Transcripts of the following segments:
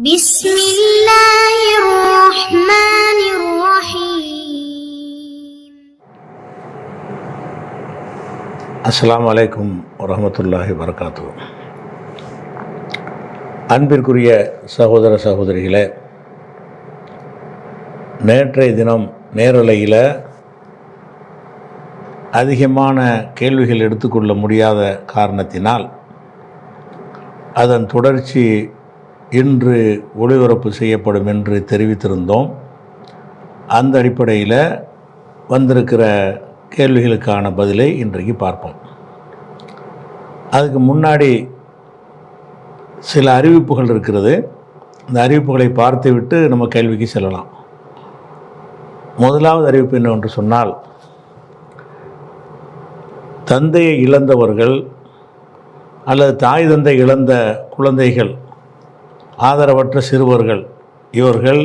بسم الله الرحمن الرحيم. அஸ்ஸலாமு அலைக்கும் வரஹ்மத்துல்லாஹி வபரகாத்துஹு. அன்பிற்குரிய சகோதர சகோதரிகளே, நேற்றைய தினம் நேரலையில் அதிகமான கேள்விகள் எடுத்துக்கொள்ள முடியாத காரணத்தினால் அதன் தொடர்ச்சி இன்று ஒளிபரப்பு செய்யப்படும் என்று தெரிவித்திருந்தோம். அந்த அடிப்படையில் வந்திருக்கிற கேள்விகளுக்கான பதிலை இன்றைக்கு பார்ப்போம். அதுக்கு முன்னாடி சில அறிவிப்புகள் இருக்கிறது. இந்த அறிவிப்புகளை பார்த்துவிட்டு நம்ம கேள்விக்கு செல்லலாம். முதலாவது அறிவிப்பு என்னவென்று சொன்னால், தந்தையை இழந்தவர்கள் அல்லது தாய் தந்தை இழந்த குழந்தைகள், ஆதரவற்ற சிறுவர்கள், இவர்கள்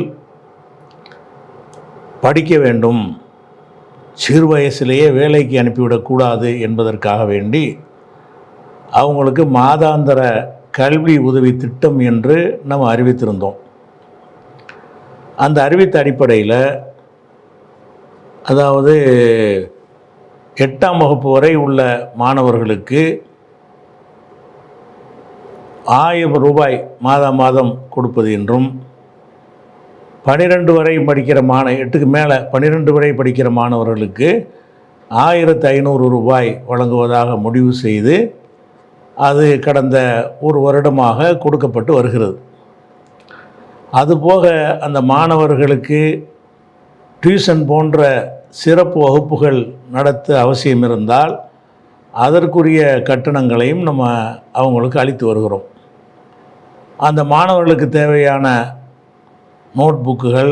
படிக்க வேண்டும், சிறு வயசிலேயே வேலைக்கு அனுப்பிவிடக்கூடாது என்பதற்காக வேண்டி அவங்களுக்கு மாதாந்திர கல்வி உதவி திட்டம் என்று நம்ம அறிவித்திருந்தோம். அந்த அறிவித்த அடிப்படையில், அதாவது 8ஆம் வகுப்பு வரை உள்ள மாணவர்களுக்கு 1000 ரூபாய் மாதம் கொடுப்பது என்றும், 12 வரை படிக்கிற 8க்கு மேலே 12 வரை படிக்கிற மாணவர்களுக்கு 1500 ரூபாய் வழங்குவதாக முடிவு செய்து அது கடந்த ஒரு வருடமாக கொடுக்கப்பட்டு வருகிறது. அதுபோக அந்த மாணவர்களுக்கு டியூஷன் போன்ற சிறப்பு வகுப்புகள் நடத்த அவசியம் இருந்தால் அதற்குரிய கட்டணங்களையும் நம்ம அவங்களுக்கு அளித்து வருகிறோம். அந்த மாணவர்களுக்கு தேவையான நோட் புக்குகள்,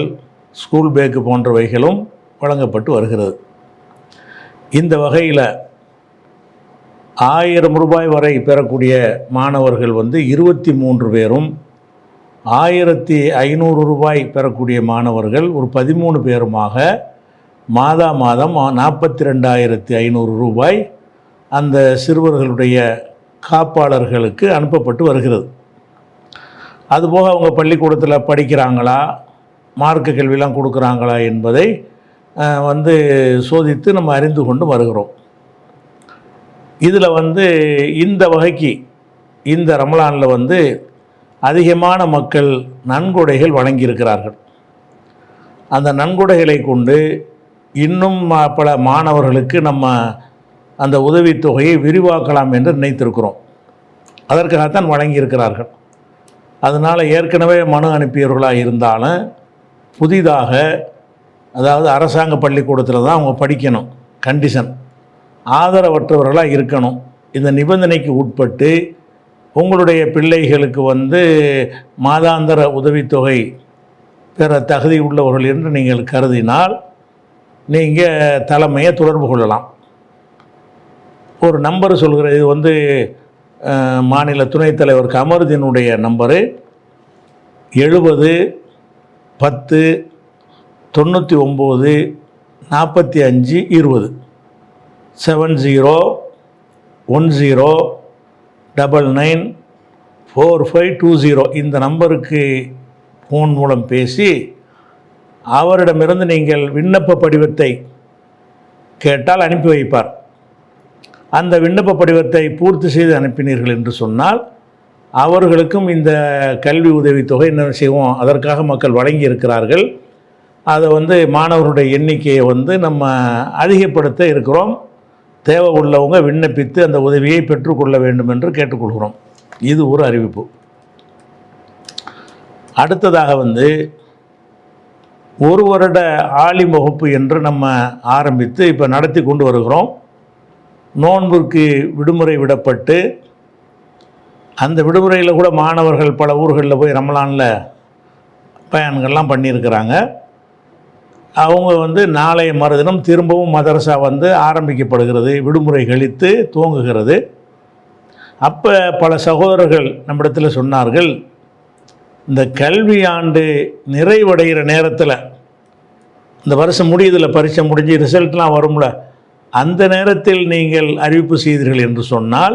ஸ்கூல் பேக்கு போன்றவைகளும் வழங்கப்பட்டு வருகிறது. இந்த வகையில் 1000 ரூபாய் வரை பெறக்கூடிய மாணவர்கள் 23 பேரும், 1500 ரூபாய் பெறக்கூடிய மாணவர்கள் ஒரு 13 பேருமாக மாதம் 42,500 ரூபாய் அந்த சிறுவர்களுடைய காப்பாளர்களுக்கு அனுப்பப்பட்டு வருகிறது. அதுபோக அவங்க பள்ளிக்கூடத்தில் படிக்கிறாங்களா, மார்க்க கல்வியெலாம் கொடுக்குறாங்களா என்பதை சோதித்து நம்ம அறிந்து கொண்டு வருகிறோம். இதில் இந்த வகைக்கு இந்த ரமலானில் அதிகமான மக்கள் நன்கொடைகள் வழங்கியிருக்கிறார்கள். அந்த நன்கொடைகளை கொண்டு இன்னும் பல மாணவர்களுக்கு நம்ம அந்த உதவித்தொகையை விரிவாக்கலாம் என்று நினைத்திருக்கிறோம். அதற்காகத்தான் வழங்கியிருக்கிறார்கள். அதனால் ஏற்கனவே மனு அனுப்பியவர்களாக இருந்தாலும் புதிதாக, அதாவது அரசாங்க பள்ளிக்கூடத்தில் தான் அவங்க படிக்கணும், கண்டிஷன், ஆதரவற்றவர்களாக இருக்கணும், இந்த நிபந்தனைக்கு உட்பட்டு உங்களுடைய பிள்ளைகளுக்கு மாதாந்திர உதவித்தொகை பெற தகுதி உள்ளவர்கள் என்று நீங்கள் கருதினால் நீங்கள் தலைமையை தொடர்பு கொள்ளலாம். ஒரு நம்பர் சொல்கிறது. இது மாநில துணைத் தலைவர் கமருதீனுடைய நம்பரு 70 10 99 45 20 7010994520. இந்த நம்பருக்கு ஃபோன் மூலம் பேசி அவரிடமிருந்து நீங்கள் விண்ணப்ப படிவத்தை கேட்டால் அனுப்பி வைப்பார். அந்த விண்ணப்ப படிவத்தை பூர்த்தி செய்து அனுப்பினீர்கள் என்று சொன்னால் அவர்களுக்கும் இந்த கல்வி உதவித்தொகை என்ன செய்வோம், அதற்காக மக்கள் வழங்கி இருக்கிறார்கள். அதை மாணவர்களுடைய எண்ணிக்கையை நம்ம அதிகப்படுத்த இருக்கிறோம். தேவை உள்ளவங்க விண்ணப்பித்து அந்த உதவியை பெற்றுக்கொள்ள வேண்டும் என்று கேட்டுக்கொள்கிறோம். இது ஒரு அறிவிப்பு. அடுத்ததாக ஒரு வருட ஆலிம் வகுப்பு என்று நம்ம ஆரம்பித்து இப்போ நடத்தி கொண்டு வருகிறோம். நோன்பிற்கு விடுமுறை விடப்பட்டு அந்த விடுமுறையில் கூட மாணவர்கள் பல ஊர்களில் போய் ரமலானில் பயன்கள்லாம் பண்ணியிருக்கிறாங்க. அவங்க நாளைய மறுதினம் திரும்பவும் மதரசா ஆரம்பிக்கப்படுகிறது, விடுமுறை கழித்து துவங்குகிறது. அப்போ பல சகோதரர்கள் நம்மிடத்தில் சொன்னார்கள், இந்த கல்வி ஆண்டு நிறைவடைகிற நேரத்தில், இந்த வருஷம் முடியுதில், பரீட்சை முடிஞ்சு ரிசல்ட்லாம் வரும்ல, அந்த நேரத்தில் நீங்கள் அறிவிப்பு செய்தீர்கள் என்று சொன்னால்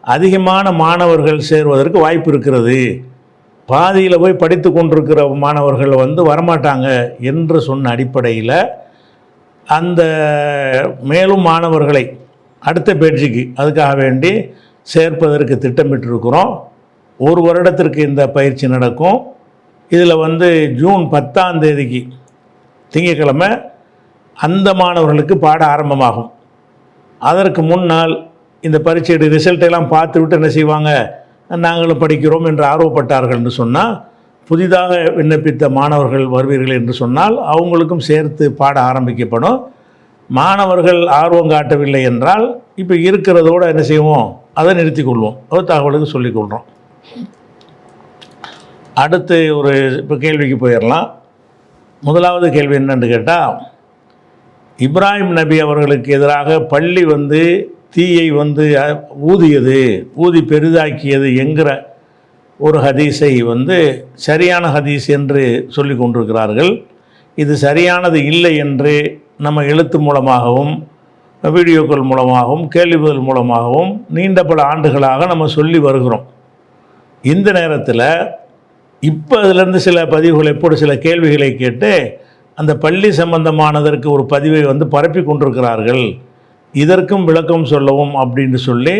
அதிகமான மாணவர்கள் சேர்வதற்கு வாய்ப்பு இருக்கிறது. பாதியில் போய் படித்து கொண்டிருக்கிற மாணவர்கள் வந்து வரமாட்டாங்க என்று சொன்ன அடிப்படையில் அந்த மேலும் மாணவர்களை அடுத்த பேட்சுக்கு அதுக்காக வேண்டி சேர்ப்பதற்கு திட்டமிட்டிருக்கிறோம். ஒரு வருடத்திற்கு இந்த பயிற்சி நடக்கும். இதில் வந்து ஜூன் 10ஆம் தேதிக்கு திங்கட்கிழமை அந்த மாணவர்களுக்கு பாட ஆரம்பமாகும். அதற்கு முன்னால் இந்த பரீட்சையுடைய ரிசல்ட்டெல்லாம் பார்த்து விட்டு என்ன செய்வாங்க, நாங்களும் படிக்கிறோம் என்று ஆர்வப்பட்டார்கள் என்று சொன்னால், புதிதாக விண்ணப்பித்த மாணவர்கள் வருவீர்கள் என்று சொன்னால் அவங்களுக்கும் சேர்த்து பாட ஆரம்பிக்கப்படும். மாணவர்கள் ஆர்வம் காட்டவில்லை என்றால் இப்போ இருக்கிறதோடு என்ன செய்வோம், அதை நிறுத்தி கொள்வோம். ஒரு தகவலுக்கு சொல்லிக்கொள்கிறோம். அடுத்து ஒரு இப்போ கேள்விக்கு போயிடலாம். முதலாவது கேள்வி என்னன்னு கேட்டால், இப்ராஹிம் நபி அவர்களுக்கு எதிராக பள்ளி வந்து தீயை வந்து ஊதி பெரிதாக்கியது என்கிற ஒரு ஹதீஸை வந்து சரியான ஹதீஸ் என்று சொல்லி கொண்டிருக்கிறார்கள். இது சரியானது இல்லை என்று நம்ம எழுத்து மூலமாகவும் வீடியோக்கள் மூலமாகவும் கேள்விகள் மூலமாகவும் நீண்ட பல ஆண்டுகளாக நம்ம சொல்லி வருகிறோம். இந்த நேரத்தில் இப்போ அதிலிருந்து சில பதிவுகளை போட்டு சில கேள்விகளை கேட்டு அந்த பள்ளி சம்பந்தமானதற்கு ஒரு பதிவை வந்து பரப்பி கொண்டிருக்கிறார்கள். இதற்கும் விளக்கம் சொல்லவும் அப்படின்னு சொல்லி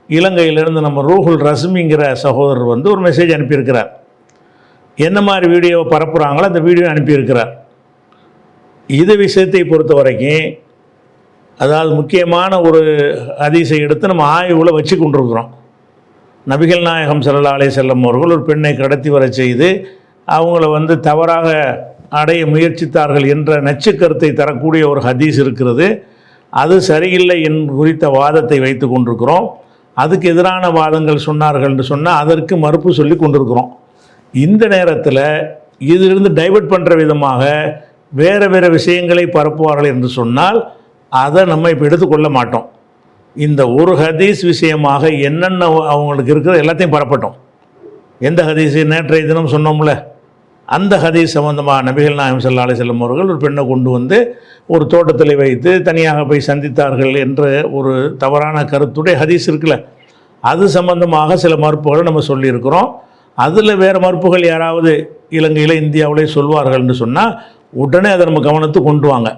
இலங்கையிலிருந்து நம்ம ரூஹுல் ரஸ்மிங்கிற சகோதரர் வந்து ஒரு மெசேஜ் அனுப்பியிருக்கிறார். என்ன மாதிரி வீடியோவை பரப்புகிறாங்களோ அந்த வீடியோ அனுப்பியிருக்கிறார். இது விஷயத்தை பொறுத்த வரைக்கும், அதாவது முக்கியமான ஒரு ஹதீஸை எடுத்து நம்ம ஆய்வில் வச்சு கொண்டிருக்கிறோம். நபிகள் நாயகம் ஸல்லல்லாஹு அலைஹி வஸல்லம் அவர்கள் ஒரு பெண்ணை கடத்தி வர செய்து அவங்கள வந்து தவறாக அடைய முயற்சித்தார்கள் என்ற நச்சுக்கருத்தை தரக்கூடிய ஒரு ஹதீஸ் இருக்கிறது. அது சரியில்லை குறித்த வாதத்தை வைத்து கொண்டிருக்கிறோம். அதுக்கு எதிரான வாதங்கள் சொன்னார்கள் என்று சொன்னால் அதற்கு மறுப்பு சொல்லி கொண்டிருக்கிறோம். இந்த நேரத்தில் இதிலிருந்து டைவர்ட் பண்ணுற விதமாக வேறு வேறு விஷயங்களை பரப்புவார்கள் என்று சொன்னால் அதை நம்ம இப்போ எடுத்துக்கொள்ள மாட்டோம். இந்த ஒரு ஹதீஸ் விஷயமாக என்னென்ன அவங்களுக்கு இருக்கிறது எல்லாத்தையும் பரப்பட்டோம். எந்த ஹதீஸ் நேற்றைய தினம் சொன்னோம்ல, அந்த ஹதீஸ் சம்பந்தமாக நபிகள் நாயகம் ஸல்லல்லாஹு அலைஹி வஸல்லம் அவர்கள் ஒரு பெண்ணை கொண்டு வந்து ஒரு தோட்டத்தில் வைத்து தனியாக போய் சந்தித்தார்கள் என்ற ஒரு தவறான கருத்துடைய ஹதீஸ் இருக்குல்ல, அது சம்பந்தமாக சில மறுப்புகளை நம்ம சொல்லியிருக்கிறோம். அதில் வேறு மறுப்புகள் யாராவது இலங்கையில் இந்தியாவிலே சொல்வார்கள் என்று சொன்னால் உடனே அதை நம்ம கவனத்துக்கு கொண்டு வாங்க.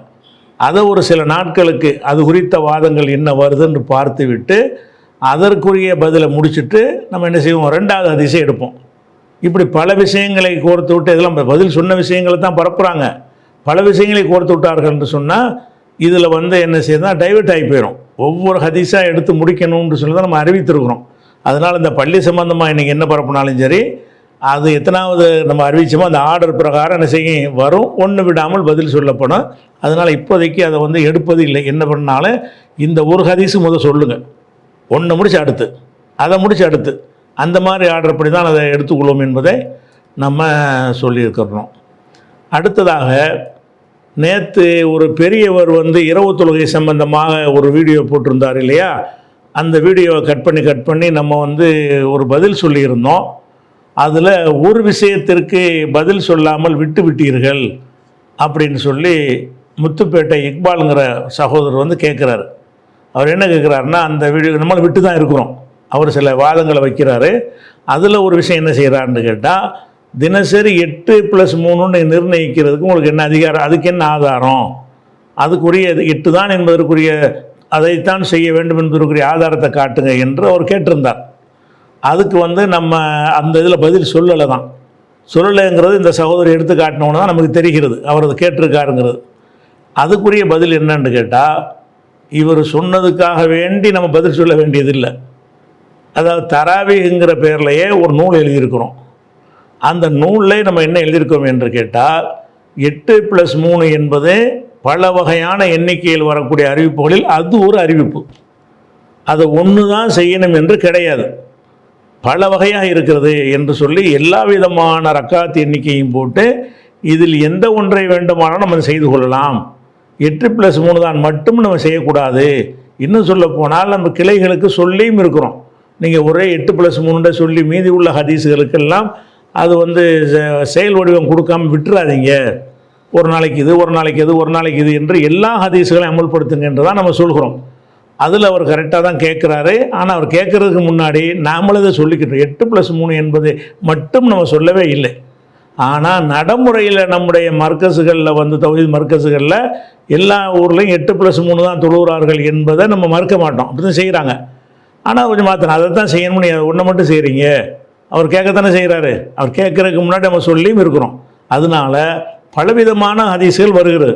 அதை ஒரு சில நாட்களுக்கு அது குறித்த வாதங்கள் என்ன வருதுன்னு பார்த்து விட்டு அதற்குரிய பதிலை முடிச்சுட்டு நம்ம என்ன செய்வோம், ரெண்டாவது ஹதீஸை எடுப்போம். இப்படி பல விஷயங்களை கோர்த்து விட்டு இதெல்லாம் பதில் சொன்ன விஷயங்களை தான் பரப்புகிறாங்க. பல விஷயங்களை கோர்த்து விட்டார்கள் என்று சொன்னால் இதில் வந்து என்ன செய்யணும், டைவர்ட் ஆகி போயிடும். ஒவ்வொரு ஹதீஸாக எடுத்து முடிக்கணும்னு சொல்லி தான் நம்ம அறிவித்திருக்கிறோம். அதனால் இந்த பள்ளி சம்பந்தமாக இன்றைக்கி என்ன பரப்புனாலும் சரி, அது எத்தனாவது நம்ம அறிவிச்சோமோ அந்த ஆர்டர் பிரகாரம் என்ன செய்யும் வரும், ஒன்று விடாமல் பதில் சொல்லப்படும். அதனால் இப்போதைக்கு அதை வந்து எடுப்பது இல்லை. என்ன பண்ணாலும் இந்த ஒரு ஹதீஸு முதல் சொல்லுங்கள், ஒன்று முடிச்சு அடுத்து அதை முடிச்சு அடுத்து அந்த மாதிரி ஆர்டர் படி தான் அதை எடுத்துக்கொள்வோம் என்பதை நம்ம சொல்லியிருக்கிறோம். அடுத்ததாக நேற்று ஒரு பெரியவர் வந்து இரவு தொழுகை சம்பந்தமாக ஒரு வீடியோ போட்டிருந்தார் இல்லையா, அந்த வீடியோவை கட் பண்ணி நம்ம வந்து ஒரு பதில் சொல்லியிருந்தோம். அதில் ஒரு விஷயத்திற்கு பதில் சொல்லாமல் விட்டு விட்டீர்கள் அப்படின்னு சொல்லி முத்துப்பேட்டை இக்பாலுங்கிற சகோதரர் வந்து கேட்குறாரு. அவர் என்ன கேட்குறாருன்னா, அந்த வீடியோ நம்மளை விட்டு தான் இருக்கிறோம், அவர் சில வாதங்களை வைக்கிறாரு. அதில் ஒரு விஷயம் என்ன செய்கிறாருன்னு கேட்டால், தினசரி 8+3 நிர்ணயிக்கிறதுக்கு உங்களுக்கு என்ன அதிகாரம், அதுக்கு என்ன ஆதாரம், அதுக்குரிய 8 தான் என்பதற்குரிய அதைத்தான் செய்ய வேண்டும் என்பதற்குரிய ஆதாரத்தை காட்டுங்க என்று அவர் கேட்டிருந்தார். அதுக்கு வந்து நம்ம அந்த இதில் பதில் சொல்லலைங்கிறது இந்த சகோதரி எடுத்து காட்டினோன்னு தான் நமக்கு தெரிகிறது அவர் அதை கேட்டிருக்காருங்கிறது. அதுக்குரிய பதில் என்னன்னு கேட்டால், இவர் சொன்னதுக்காக வேண்டி நம்ம பதில் சொல்ல வேண்டியதில்லை. அதாவது தராவிங்கிற பேர்லையே ஒரு நூல் எழுதியிருக்கிறோம். அந்த நூலில் நம்ம என்ன எழுதியிருக்கோம் என்று கேட்டால், 8+3 என்பது பல வகையான எண்ணிக்கையில் வரக்கூடிய அறிவிப்புகளில் அது ஒரு அறிவிப்பு. அதை ஒன்று தான் செய்யணும் என்று கிடையாது, பல வகையாக இருக்கிறது என்று சொல்லி எல்லா விதமான ரக்காத் எண்ணிக்கையும் போட்டு இதில் எந்த ஒன்றை வேண்டுமானாலும் நம்ம செய்து கொள்ளலாம். 8+3 தான் மட்டும் நம்ம செய்யக்கூடாது. இன்னும் சொல்ல போனால் நம்ம கிளைகளுக்கு சொல்லியும் இருக்கிறோம். நீங்கள் ஒரே 8+3 சொல்லி மீதி உள்ள ஹதீஸுகளுக்கெல்லாம் அது வந்து செயல் வடிவம் கொடுக்காமல் விட்டுறாதீங்க. ஒரு நாளைக்கு இது, ஒரு நாளைக்கு இது, ஒரு நாளைக்கு இது என்று எல்லா ஹதீஸுகளையும் அமல்படுத்துங்க என்று தான் நம்ம சொல்கிறோம். அதில் அவர் கரெக்டாக தான் கேட்குறாரு. ஆனால் அவர் கேட்குறதுக்கு முன்னாடி நாமளும் இதை சொல்லிக்கிட்டோம். 8+3 என்பது மட்டும் நம்ம சொல்லவே இல்லை. ஆனால் நடைமுறையில் நம்முடைய மர்க்கஸுகளில் வந்து தௌஹீத் மர்க்கஸுகளில் எல்லா ஊர்லேயும் 8+3 தான் தொழுகிறார்கள் என்பதை நம்ம மறுக்க மாட்டோம். அப்படி தான் செய்கிறாங்க. ஆனால் கொஞ்சம் மாற்றணும். அதை தான் செய்யணும்னு ஒன்றை மட்டும் செய்கிறீங்க. அவர் கேட்கத்தானே செய்கிறாரு. அவர் கேட்குறதுக்கு முன்னாடி நம்ம சொல்லியும் இருக்கிறோம். அதனால பலவிதமான ஹதீஸ்கள் வருகிறது.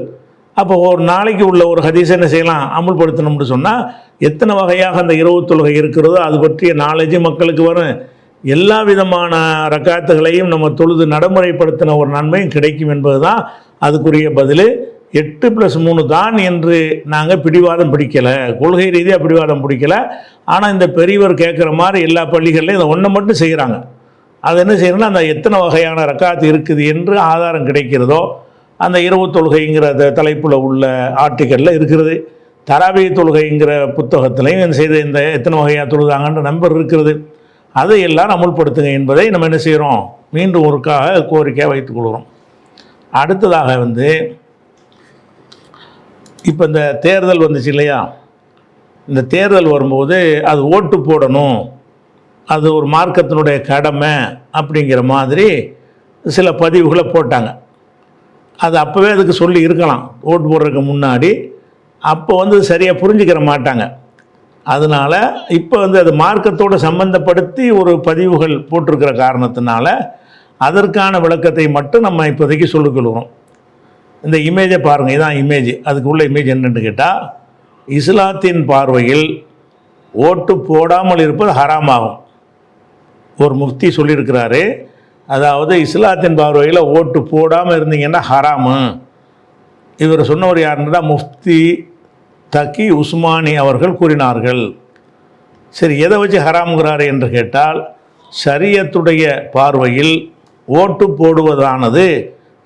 அப்போ ஒரு நாளைக்கு உள்ள ஒரு ஹதீஸை என்ன செய்யலாம், அமுல்படுத்தணும்னு சொன்னால் எத்தனை வகையாக அந்த இரவு தொழுகை இருக்கிறதோ அது பற்றிய நாலேஜ் மக்களுக்கு வரும். எல்லா விதமான ரக்காத்துகளையும் நம்ம தொழுது நடைமுறைப்படுத்தின ஒரு நன்மையும் கிடைக்கும் என்பது தான் அதுக்குரிய பதில். 8+3 தான் என்று நாங்கள் பிடிவாதம் பிடிக்கலை, கொள்கை ரீதியாக பிடிவாதம் பிடிக்கலை. ஆனால் இந்த பெரியவர் கேட்குற மாதிரி எல்லா பள்ளிகள்லையும் இதை ஒன்றை மட்டும் செய்கிறாங்க. அது என்ன செய்யணும்னா, அந்த எத்தனை வகையான ரக்காத்து இருக்குது என்று ஆதாரம் கிடைக்கிறதோ அந்த இரவு தொழுகைங்கிற தலைப்பில் உள்ள ஆர்டிக்கலில் இருக்கிறது. தராவி தொழுகைங்கிற புத்தகத்திலையும் என்ன செய்து இந்த எத்தனை வகையாக தொழுதாங்கன்ற நம்பர் இருக்கிறது. அதை எல்லாம் அமுல்படுத்துங்க என்பதை நம்ம என்ன செய்கிறோம், மீண்டும் ஒருக்காக கோரிக்கையாக வைத்துக் கொள்கிறோம். அடுத்ததாக வந்து இப்போ இந்த தேர்தல் வந்துச்சு இல்லையா, இந்த தேர்தல் வரும்போது அது ஓட்டு போடணும், அது ஒரு மார்க்கத்தினுடைய கடமை அப்படிங்கிற மாதிரி சில பதிவுகளை போட்டாங்க. அது அப்போவே அதுக்கு சொல்லி இருக்கலாம் ஓட்டு போடுறதுக்கு முன்னாடி. அப்போ வந்து சரியாக புரிஞ்சுக்கிற மாட்டாங்க. அதனால் இப்போ வந்து அது மார்க்கத்தோடு சம்பந்தப்படுத்தி ஒரு பதிவுகள் போட்டிருக்கிற காரணத்தினால அதற்கான விளக்கத்தை மட்டும் நம்ம இப்போதைக்கு சொல்லிக்கொள்கிறோம். இந்த இமேஜை பாருங்கள், இதான் இமேஜ். அதுக்கு உள்ள இமேஜ் என்னென்னு கேட்டால், இஸ்லாத்தின் பார்வையில் ஓட்டு போடாமல் இருப்பது ஹராமாகும். ஒரு முஃப்தி சொல்லியிருக்கிறாரு, அதாவது இஸ்லாத்தின் பார்வையில் ஓட்டு போடாமல் இருந்தீங்கன்னா ஹராமு. இவர் சொன்னவர் யாருன்னா முஃப்தி தக்கி உஸ்மானி அவர்கள் கூறினார்கள். சரி, எதை வச்சு ஹராம்ங்கிறாரு என்று கேட்டால், ஷரியத்துடைய பார்வையில் ஓட்டு போடுவதானது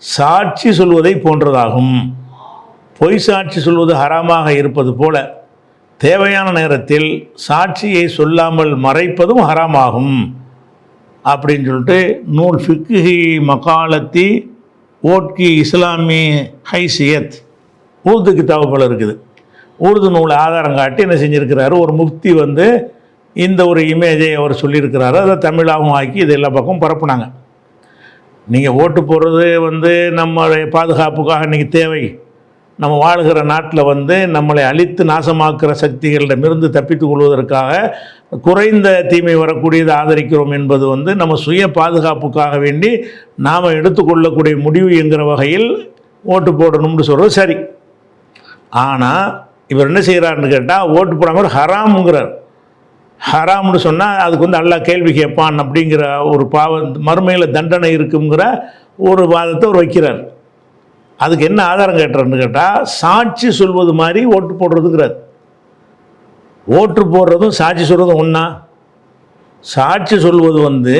சாட்சி சொல்வதை போன்றதாகும். பொய் சாட்சி சொல்வது ஹராமாக இருப்பது போல தேவையான நேரத்தில் சாட்சியை சொல்லாமல் மறைப்பதும் ஹராமாகும் அப்படின்னு சொல்லிட்டு நூல் ஃபிக்ஹி மகாலத்தி ஓட்கி இஸ்லாமி ஹைசியத் உருது கிதாபு போல் இருக்குது. உருது நூல் ஆதாரம் காட்டி என்ன செஞ்சுருக்கிறாரு, ஒரு முஃப்தி வந்து இந்த ஒரு இமேஜை அவர் சொல்லியிருக்கிறாரு. அதை தமிழாகவும் ஆக்கி இது எல்லா பக்கம் பரப்புனாங்க. நீங்கள் ஓட்டு போடுறது வந்து நம்மளுடைய பாதுகாப்புக்காக இன்றைக்கி தேவை. நம்ம வாழ்கிற நாட்டில் வந்து நம்மளை அழித்து நாசமாக்குற சக்திகளிடமிருந்து தப்பித்துக் கொள்வதற்காக குறைந்த தீமை வரக்கூடியதை ஆதரிக்கிறோம் என்பது வந்து நம்ம சுய பாதுகாப்புக்காக வேண்டி நாம் எடுத்துக்கொள்ளக்கூடிய முடிவு என்கிற வகையில் ஓட்டு போடணும்னு சொல்கிறது சரி. ஆனால் இவர் என்ன செய்கிறாருன்னு கேட்டால், ஓட்டு போடாமல் ஹராமுங்கிறார். ஹராம்னு சொன்னால் அதுக்கு வந்து அல்லாஹ் கேள்வி கேட்பான் அப்படிங்கிற ஒரு மறுமையில் தண்டனை இருக்குங்கிற ஒரு வாதத்தை அவர் வைக்கிறார். அதுக்கு என்ன ஆதாரம் கேட்டுறாருன்னு கேட்டால், சாட்சி சொல்வது மாதிரி ஓட்டு போடுறதுங்கிறார். ஓட்டு போடுறதும் சாட்சி சொல்வதும் ஒன்றா? சாட்சி சொல்வது வந்து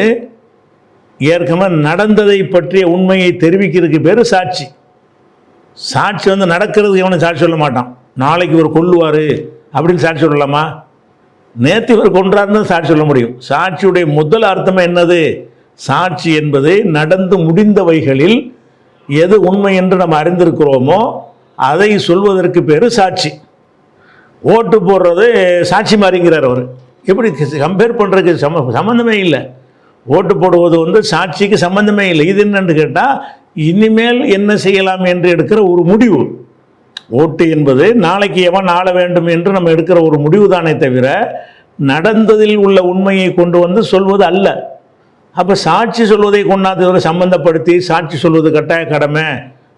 ஏற்கனவே நடந்ததை பற்றிய உண்மையை தெரிவிக்கிறதுக்கு பேர் சாட்சி. சாட்சி வந்து நடக்கிறதுக்கு எவனும் சாட்சி சொல்ல மாட்டான். நாளைக்கு இவர் கொல்லுவார் அப்படின்னு சாட்சி சொல்லலாமா? நேற்று இவர் கொன்றாருன்னு சாட்சி சொல்ல முடியும். சாட்சியுடைய முதல் அர்த்தம் என்னது? சாட்சி என்பது நடந்து முடிந்தவைகளில் எது உண்மை என்று நம்ம அறிந்திருக்கிறோமோ அதை சொல்வதற்கு பேர் சாட்சி. ஓட்டு போடுறது சாட்சி மாதிரிங்கிறார் அவர். எப்படி கம்பேர் பண்ணுறதுக்கு சம்மந்தமே இல்லை. ஓட்டு போடுவது வந்து சாட்சிக்கு சம்மந்தமே இல்லை. இது என்னன்னு கேட்டால், இனிமேல் என்ன செய்யலாம் என்று எடுக்கிற ஒரு முடிவு. ஓட்டு என்பது நாளைக்கு எவன் ஆள வேண்டும் என்று நம்ம எடுக்கிற ஒரு முடிவு தானே தவிர நடந்ததில் உள்ள உண்மையை கொண்டு வந்து சொல்வது அல்ல. அப்போ சாட்சி சொல்வதை கொண்டாந்து சம்பந்தப்படுத்தி சாட்சி சொல்வது கட்டாய கடமை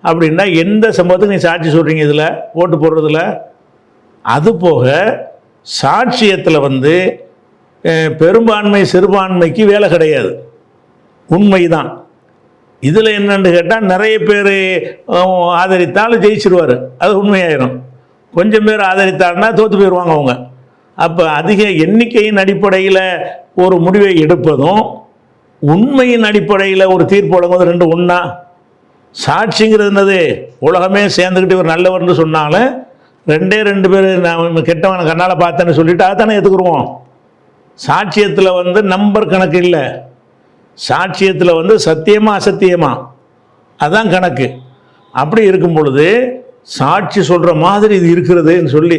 அப்படின்னா எந்த சம்பவத்துக்கு நீ சாட்சி சொல்கிறீங்க இதில் ஓட்டு போடுறதில்ல? அதுபோக சாட்சியத்தில் வந்து பெரும்பான்மை சிறுபான்மைக்கு வேலை கிடையாது, உண்மைதான். இதில் என்னன்னு கேட்டால், நிறைய பேர் ஆதரித்தாலும் ஜெயிச்சிருவார், அது உண்மையாயிரும். கொஞ்சம் பேர் ஆதரித்தாருன்னா தோற்று போயிடுவாங்க அவங்க. அப்போ அதிக எண்ணிக்கையின் அடிப்படையில் ஒரு முடிவை எடுப்பதும் உண்மையின் அடிப்படையில் ஒரு தீர்ப்பு வழங்குவது ரெண்டு ஒன்றா? சாட்சிங்கிறது என்னது? உலகமே சேர்ந்துக்கிட்டு இவர் நல்லவர்னு சொன்னாலும் ரெண்டு பேர் நான் கெட்டவனை கண்ணால் பார்த்தேன்னு சொல்லிவிட்டு அதைத்தானே எடுத்துக்கிடுவோம். சாட்சியத்தில் வந்து நம்பர் கணக்கு இல்லை. சாட்சியத்தில் வந்து சத்தியமா அசத்தியமா அதுதான் கணக்கு. அப்படி இருக்கும் பொழுது சாட்சி சொல்கிற மாதிரி இது இருக்கிறதுன்னு சொல்லி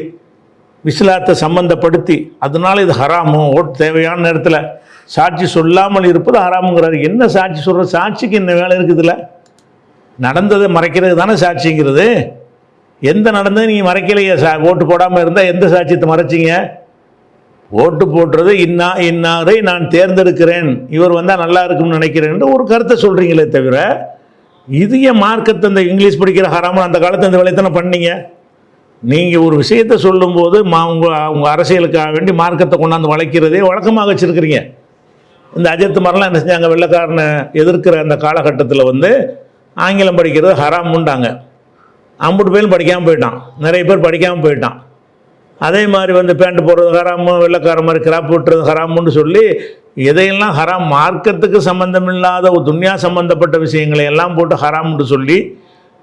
இஸ்லாத்தை சம்பந்தப்படுத்தி அதனால இது ஹராமோ ஓட்டு தேவையான நேரத்தில் சாட்சி சொல்லாமல் இருப்பது ஹராமுங்கிறாரு. என்ன சாட்சி சொல்கிற? சாட்சிக்கு என்ன வேலை இருக்குதுல்ல? நடந்ததை மறைக்கிறது தானே சாட்சிங்கிறது. எந்த நடந்தது நீங்கள் மறைக்கலையே. ஓட்டு போடாமல் இருந்தால் எந்த சாட்சியத்தை மறைச்சிங்க? ஓட்டு போடுறது இன்னாரை நான் தேர்ந்தெடுக்கிறேன், இவர் வந்தால் நல்லா இருக்கும்னு நினைக்கிறேன் ஒரு கருத்தை சொல்கிறீங்களே தவிர, இது என் மார்க்கத்தை இந்த இங்கிலீஷ் படிக்கிற ஹராமல் அந்த காலத்தில் இந்த வேலையை பண்ணீங்க. நீங்கள் ஒரு விஷயத்தை சொல்லும்போது உங்கள் அரசியலுக்காக வேண்டி மார்க்கத்தை கொண்டாந்து வளைக்கிறதே வழக்கமாக வச்சுருக்கிறீங்க. இந்த அஜித் மாதிரிலாம் என்ன செஞ்சாங்க? வெள்ளைக்காரனை எதிர்க்கிற அந்த காலகட்டத்தில் ஆங்கிலம் படிக்கிறது ஹராம் உண்டாங்க. 50 பேரும் படிக்காமல் போயிட்டான், நிறைய பேர் படிக்காமல் போயிட்டான். அதே மாதிரி பேண்ட் போடுறது ஹராமு, வெள்ளைக்கார மாதிரி கிராப் விட்டுறது ஹராமுன்னு சொல்லி எதையெல்லாம் ஹராம், மார்க்கத்துக்கு சம்பந்தம் இல்லாத ஒரு துன்யா சம்பந்தப்பட்ட விஷயங்களை எல்லாம் போட்டு ஹராம்னு சொல்லி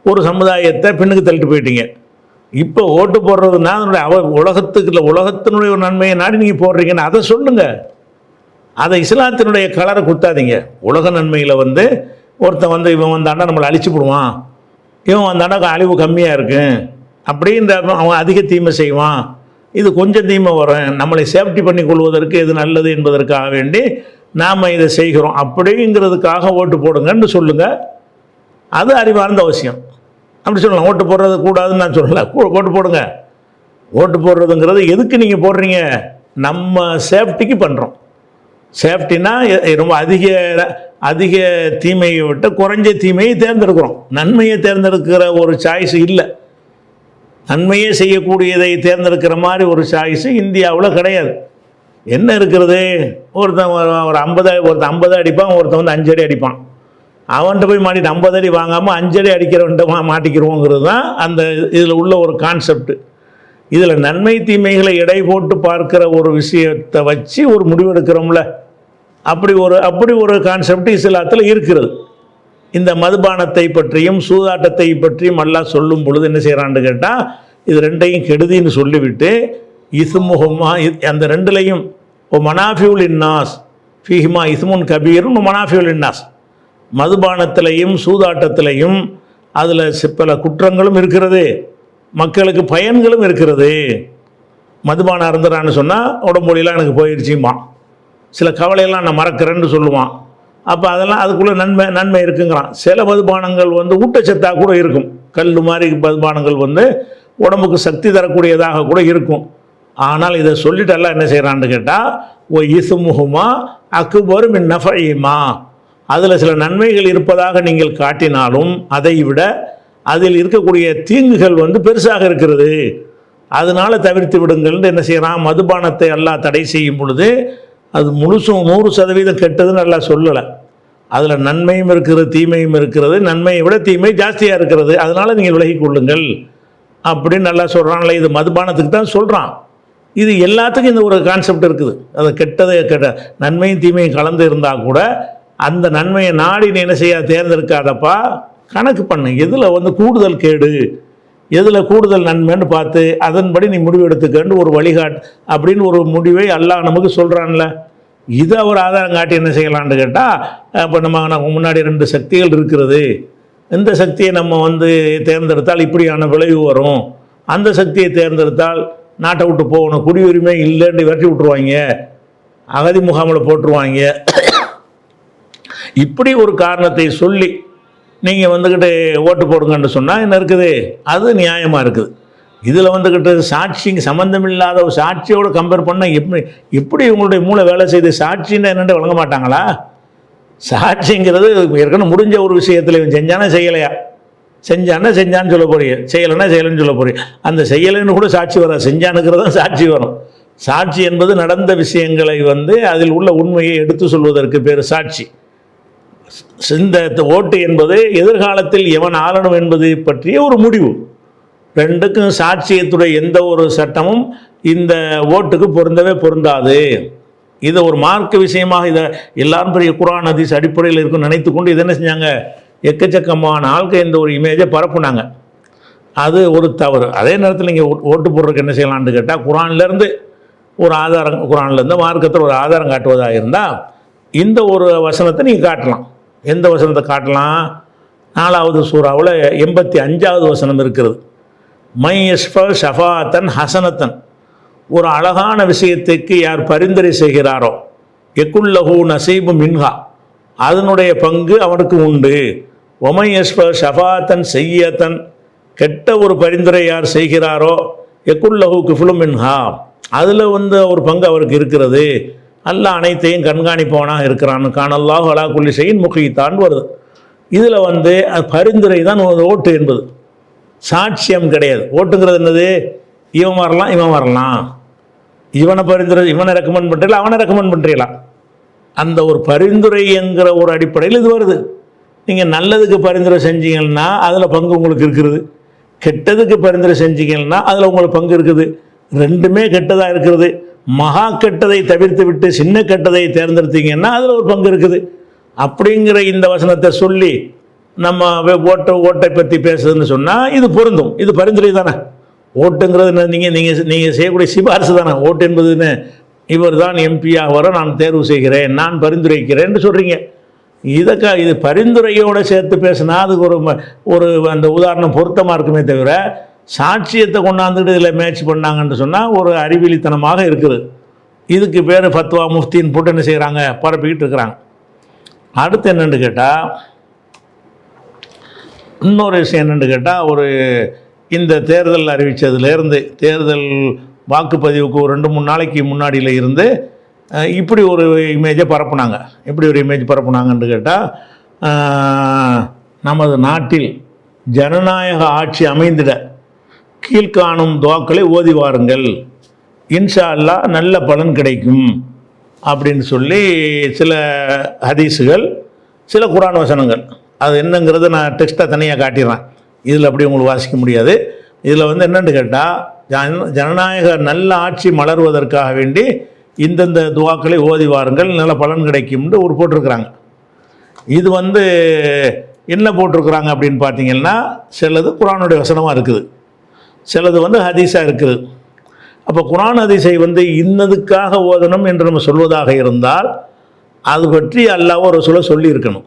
ஒரு சமுதாயத்தை பின்னுக்கு தள்ளிட்டு போயிட்டீங்க. இப்போ ஓட்டு போடுறதுன்னா அதனுடைய உலகத்தினுடைய ஒரு நன்மையை நாடி நீங்கள் போடுறீங்கன்னு அதை சொல்லுங்கள். அதை இஸ்லாத்தினுடைய கலரை குத்தாதீங்க. உலக நன்மையில் ஒருத்தன் இவன் வந்தாண்டா நம்மளை அழிச்சு போடுவான், இவன் வந்தாண்டா அழிவு கம்மியாக இருக்கும் அப்படின்ற அவன் அதிக தீமை செய்வான், இது கொஞ்சம் தீமை வரும், நம்மளை சேஃப்டி பண்ணி கொள்வதற்கு எது நல்லது என்பதற்காக வேண்டி நாம் இதை செய்கிறோம் அப்படிங்கிறதுக்காக ஓட்டு போடுங்கன்னு சொல்லுங்கள். அது அறிவார்ந்த அவசியம். அப்படி சொல்லலாம். ஓட்டு போடுறது கூடாதுன்னு நான் சொல்லலை. ஓட்டு போடுங்க. ஓட்டு போடுறதுங்கிறது எதுக்கு நீங்கள் போடுறீங்க? நம்ம சேஃப்டிக்கு பண்ணுறோம். சேஃப்டினா ரொம்ப அதிக தீமையை விட்டு குறைஞ்ச தீமையை தேர்ந்தெடுக்கிறோம். நன்மையை தேர்ந்தெடுக்கிற ஒரு சாய்ஸ் இல்லை. நன்மையே செய்யக்கூடியதை தேர்ந்தெடுக்கிற மாதிரி ஒரு சாய்ஸு இந்தியாவில் கிடையாது. என்ன இருக்கிறது? ஒருத்தன் ஒரு 50 அடிப்பான், ஒருத்தன் 5 அடி அடிப்பான். அவன்கிட்ட போய் மாட்டிட்டு 50 அடி வாங்காமல் 5 அடி அடிக்கிறவன்ட்ட மாட்டிக்கிறோங்கிறது தான் அந்த இதில் உள்ள ஒரு கான்செப்ட். இதில் நன்மை தீமைகளை எடை போட்டு பார்க்கிற ஒரு விஷயத்தை வச்சு ஒரு முடிவெடுக்கிறோம்ல, அப்படி ஒரு கான்செப்ட் இஸ்லாத்தில் இருக்கிறது. இந்த மதுபானத்தை பற்றியும் சூதாட்டத்தை பற்றியும் எல்லாம் சொல்லும் பொழுது என்ன செய்கிறான்னு கேட்டால், இது ரெண்டையும் கெடுதின்னு சொல்லிவிட்டு இஸ்முஹுமா அந்த ரெண்டுலையும் மனாஃபியுல் இன்னாஸ் ஃபீஹிமா இஸ்முன் கபீரும் மனாஃபியுல் இன்னாஸ், மதுபானத்திலையும் சூதாட்டத்திலையும் அதில் பல குற்றங்களும் இருக்கிறது, மக்களுக்கு பயன்களும் இருக்கிறது. மதுபானம் இருந்துறான்னு சொன்னால் உடம்பொழியெல்லாம் எனக்கு போயிடுச்சுமா, சில கவலையெல்லாம் நான் மறக்கிறேன்னு சொல்லுவான். அப்போ அதெல்லாம் அதுக்குள்ளே நன்மை இருக்குங்கிறான். சில மதுபானங்கள் ஊட்டச்சத்தாக கூட இருக்கும். கல் மாதிரி மதுபானங்கள் உடம்புக்கு சக்தி தரக்கூடியதாக கூட இருக்கும். ஆனால் இதை சொல்லிட்டு எல்லாம் என்ன செய்கிறான்னு கேட்டால், ஓ இசுமுகுமா அக்பர் மின் நஃபஇமா, அதில் சில நன்மைகள் இருப்பதாக நீங்கள் காட்டினாலும் அதை விட அதில் இருக்கக்கூடிய தீங்குகள் பெருசாக இருக்கிறது, அதனால் தவிர்த்து விடுங்கள்னு என்ன செய்கிறான்? மதுபானத்தை எல்லாம் தடை செய்யும் பொழுது அது முழுசும் 100% கெட்டதுன்னு நல்லா சொல்லலை. அதில் நன்மையும் இருக்கிறது, தீமையும் இருக்கிறது. நன்மையை விட தீமை ஜாஸ்தியாக இருக்கிறது, அதனால் நீங்கள் விலகி கொள்ளுங்கள் அப்படின்னு நல்லா சொல்கிறான்ல. இது மதுபானத்துக்கு தான் சொல்கிறான். இது எல்லாத்துக்கும் இந்த ஒரு கான்செப்ட் இருக்குது. அது கெட்ட நன்மையும் தீமையும் கலந்து இருந்தால் கூட அந்த நன்மையை நாடி நீ என்ன செய்ய தேர்ந்தெடுக்காதப்பா, கணக்கு பண்ணு. எதில் கூடுதல் கேடு, எதில் கூடுதல் நன்மைன்னு பார்த்து அதன்படி நீ முடிவு எடுத்துக்கன்னு ஒரு வழிகாட்டு அப்படின்னு ஒரு முடிவை அல்லாஹ் நமக்கு சொல்கிறான்ல. இதை ஒரு ஆதாரம் காட்டி என்ன செய்யலான்னு கேட்டால், இப்போ நமக்கு முன்னாடி 2 சக்திகள் இருக்கிறது, இந்த சக்தியை நம்ம தேர்ந்தெடுத்தால் இப்படியான விளைவு வரும், அந்த சக்தியை தேர்ந்தெடுத்தால் நாட்டை விட்டு போகணும், குடியுரிமை இல்லைன்னு விரட்டி விட்டுருவாங்க, அகதி முகாமில் போட்டுருவாங்க, இப்படி ஒரு காரணத்தை சொல்லி நீங்கள் ஓட்டு போடுங்கன்னு சொன்னால் என்ன இருக்குது? அது நியாயமாக இருக்குது. இதில் சாட்சி சம்மந்தமில்லாத ஒரு சாட்சியோடு கம்பேர் பண்ணால் எப்படி உங்களுடைய மூளை வேலை செய்து? சாட்சின்னு என்னென்று வழங்க மாட்டாங்களா? சாட்சிங்கிறது ஏற்கனவே முடிஞ்ச ஒரு விஷயத்தில் இவன் செஞ்சானா செய்யலையா, செஞ்சான்னு சொல்ல போறீங்க, செய்யலைன்னு சொல்ல போறீங்க. அந்த செய்யலைன்னு கூட சாட்சி வர, செஞ்சானுங்கிறது தான் சாட்சி வரும். சாட்சி என்பது நடந்த விஷயங்களை அதில் உள்ள உண்மையை எடுத்து சொல்வதற்கு பேர் சாட்சி. இந்த ஓட்டு என்பது எதிர்காலத்தில் எவன் ஆளணும் என்பது பற்றிய ஒரு முடிவு. ரெண்டுக்கும் சாட்சியத்துடைய எந்த ஒரு சட்டமும் இந்த ஓட்டுக்கு பொருந்தாது. இதை ஒரு மார்க்க விஷயமாக இதை எல்லாரும் பெரிய குர்ஆன் ஹதீஸ் அடிப்படையில் இருக்குன்னு நினைத்து கொண்டு இதை என்ன செஞ்சாங்க? எக்கச்சக்கமான ஆள்கள் இந்த ஒரு இமேஜை பரப்புனாங்க. அது ஒரு தவறு. அதே நேரத்தில் நீங்கள் ஓட்டு போடுறதுக்கு என்ன செய்யலான்னு கேட்டால், குர்ஆன்லேருந்து ஒரு ஆதாரம், குர்ஆன்லேருந்து மார்க்கத்தில் ஒரு ஆதாரம் காட்டுவதாக இருந்தால் இந்த ஒரு வசனத்தை நீங்கள் காட்டலாம். எந்த வசனத்தை காட்டலாம்? 4வது சூறாவில் 85வது வசனம் இருக்கிறது. மை யஷ்ஃபா ஷஃபாத்தன் ஹசனத்தன், ஒரு அழகான விஷயத்துக்கு யார் பரிந்துரை செய்கிறாரோ எக்குல்லஹு நசீபு மின்ஹா, அதனுடைய பங்கு அவனுக்கு உண்டு. ஒமை யஸ்ஃப ஷஃபாத்தன் செய்யத்தன், கெட்ட ஒரு பரிந்துரை யார் செய்கிறாரோ எக்குல்லஹு கிஃபுலு மின்ஹா, அதில் ஒரு பங்கு அவருக்கு இருக்கிறது. அல்லாஹ் அனைத்தையும் கண்காணிப்பவனாக இருக்கிறான். கானல்லாஹு அலா குல்லி ஷைஇன் முகீத்தான் வருது. இதில் பரிந்துரை தான் ஓட்டு என்பது, சாட்சியம் கிடையாது. ஓட்டுங்கிறது என்னது? இவன் வரலாம் இவன் வரலாம், இவனை பரிந்துரை இவனை ரெக்கமெண்ட் பண்ணுறீங்களா அவனை ரெக்கமெண்ட் பண்ணுறீங்களா, அந்த ஒரு பரிந்துரை என்கிற ஒரு அடிப்படையில் இது வருது. நீங்கள் நல்லதுக்கு பரிந்துரை செஞ்சீங்கன்னா அதில் பங்கு உங்களுக்கு இருக்கிறது, கெட்டதுக்கு பரிந்துரை செஞ்சீங்கன்னா அதில் உங்களுக்கு பங்கு இருக்குது. ரெண்டுமே கெட்டதாக இருக்கிறது. மகா கெட்டதை தவிர்த்து விட்டு சின்ன கெட்டதை தேர்ந்தெடுத்தீங்கன்னா அதில் ஒரு பங்கு இருக்குது. அப்படிங்கிற இந்த வசனத்தை சொல்லி நம்ம ஓட்டை பற்றி பேசுதுன்னு சொன்னால் இது பொருந்தும். இது பரிந்துரை தானே. ஓட்டுங்கிறது நீங்கள் செய்யக்கூடிய சிபாரிசு தானே. ஓட்டு என்பதுன்னு இவர் தான் எம்பியாக வர நான் தேர்வு செய்கிறேன், நான் பரிந்துரைக்கிறேன்னு சொல்கிறீங்க. இது பரிந்துரையோடு சேர்த்து பேசினா அதுக்கு ஒரு அந்த உதாரணம் பொருத்தமாக இருக்குமே தவிர, சாட்சியத்தை கொண்டாந்துட்டு இதில் மேட்ச் பண்ணாங்கன்னு சொன்னால் ஒரு அறிவிலித்தனமாக இருக்குது. இதுக்கு பேர் ஃபத்வா முஃப்தின்னு போட்டு என்ன செய்கிறாங்க, பரப்பிக்கிட்டு இருக்கிறாங்க. அடுத்து என்னென்னு கேட்டால், இன்னொரு விஷயம் என்னென்னு கேட்டால், இந்த தேர்தல் அறிவித்ததுலேருந்து தேர்தல் வாக்குப்பதிவுக்கு ஒரு 2-3 நாளைக்கு முன்னாடியில் இருந்து இப்படி ஒரு இமேஜை பரப்புனாங்க. எப்படி ஒரு இமேஜ் பரப்புனாங்கன்னு கேட்டால், நமது நாட்டில் ஜனநாயக ஆட்சி அமைந்திட கீழ்காணும் துஆக்களை ஓதி வாருங்கள், இன்ஷா அல்லாஹ் நல்ல பலன் கிடைக்கும் அப்படின்னு சொல்லி சில ஹதீஸுகள், சில குர்ஆன் வசனங்கள். அது என்னங்கிறது நான் டெக்ஸ்ட்டாக தனியாக காட்டிடுறேன், இதில் அப்படி உங்களுக்கு வாசிக்க முடியாது. இதில் என்னென்னு கேட்டால், ஜனநாயக நல்ல ஆட்சி மலர்வதற்காக வேண்டி இந்தந்த துஆக்களை ஓதி வாருங்கள், நல்ல பலன் கிடைக்கும்னு ஒரு போட்டிருக்கிறாங்க. இது என்ன போட்டிருக்கிறாங்க அப்படின்னு பார்த்தீங்கன்னா, சிலது குர்ஆனுடைய வசனமாக இருக்குது, சிலது ஹதீஸாக இருக்குது. அப்போ குர்ஆன் ஹதீஸை இன்னதுக்காக ஓதணும் என்று நம்ம சொல்வதாக இருந்தால் அது பற்றி அல்லாஹ் ஒரு சொல்லி இருக்கணும்.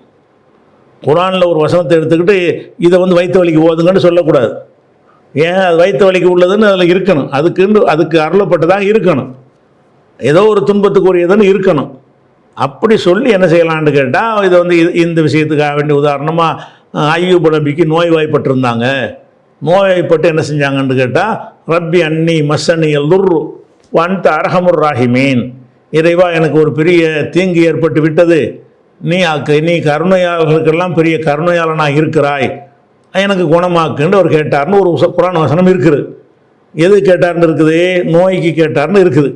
குர்ஆனில் ஒரு வசனத்தை எடுத்துக்கிட்டு இதை வயிற்று வலிக்கு ஓதுங்கன்னு சொல்லக்கூடாது. ஏன்? அது வயிற்று வலிக்கு உள்ளதுன்னு அதில் இருக்கணும், அதுக்கு அருளப்பட்டதாக இருக்கணும், ஏதோ ஒரு துன்பத்துக்குரியதுன்னு இருக்கணும். அப்படி சொல்லி என்ன செய்யலான்னு கேட்டால், இது இந்த விஷயத்துக்காக வேண்டிய உதாரணமாக அய்யூப் நபிக்கு நோய்வாய்ப்பட்டிருந்தாங்க. நோய்வாய்ப்பட்டு என்ன செஞ்சாங்கன்னு கேட்டால், ரப்பி அன்னி மஸ்ஸனி யல்துர்ரு வஅன்த அர்ஹமுர் ராஹிமீன், இறைவா எனக்கு ஒரு பெரிய தீங்கு ஏற்பட்டு விட்டது, நீ கருணையாளர்களுக்கெல்லாம் பெரிய கருணையாளனாக இருக்கிறாய், எனக்கு குணமாக்குன்னு அவர் கேட்டார்னு ஒரு குர்ஆன் வசனம் இருக்குது. எது கேட்டார்னு இருக்குது? நோய்க்கு கேட்டார்னு இருக்குது.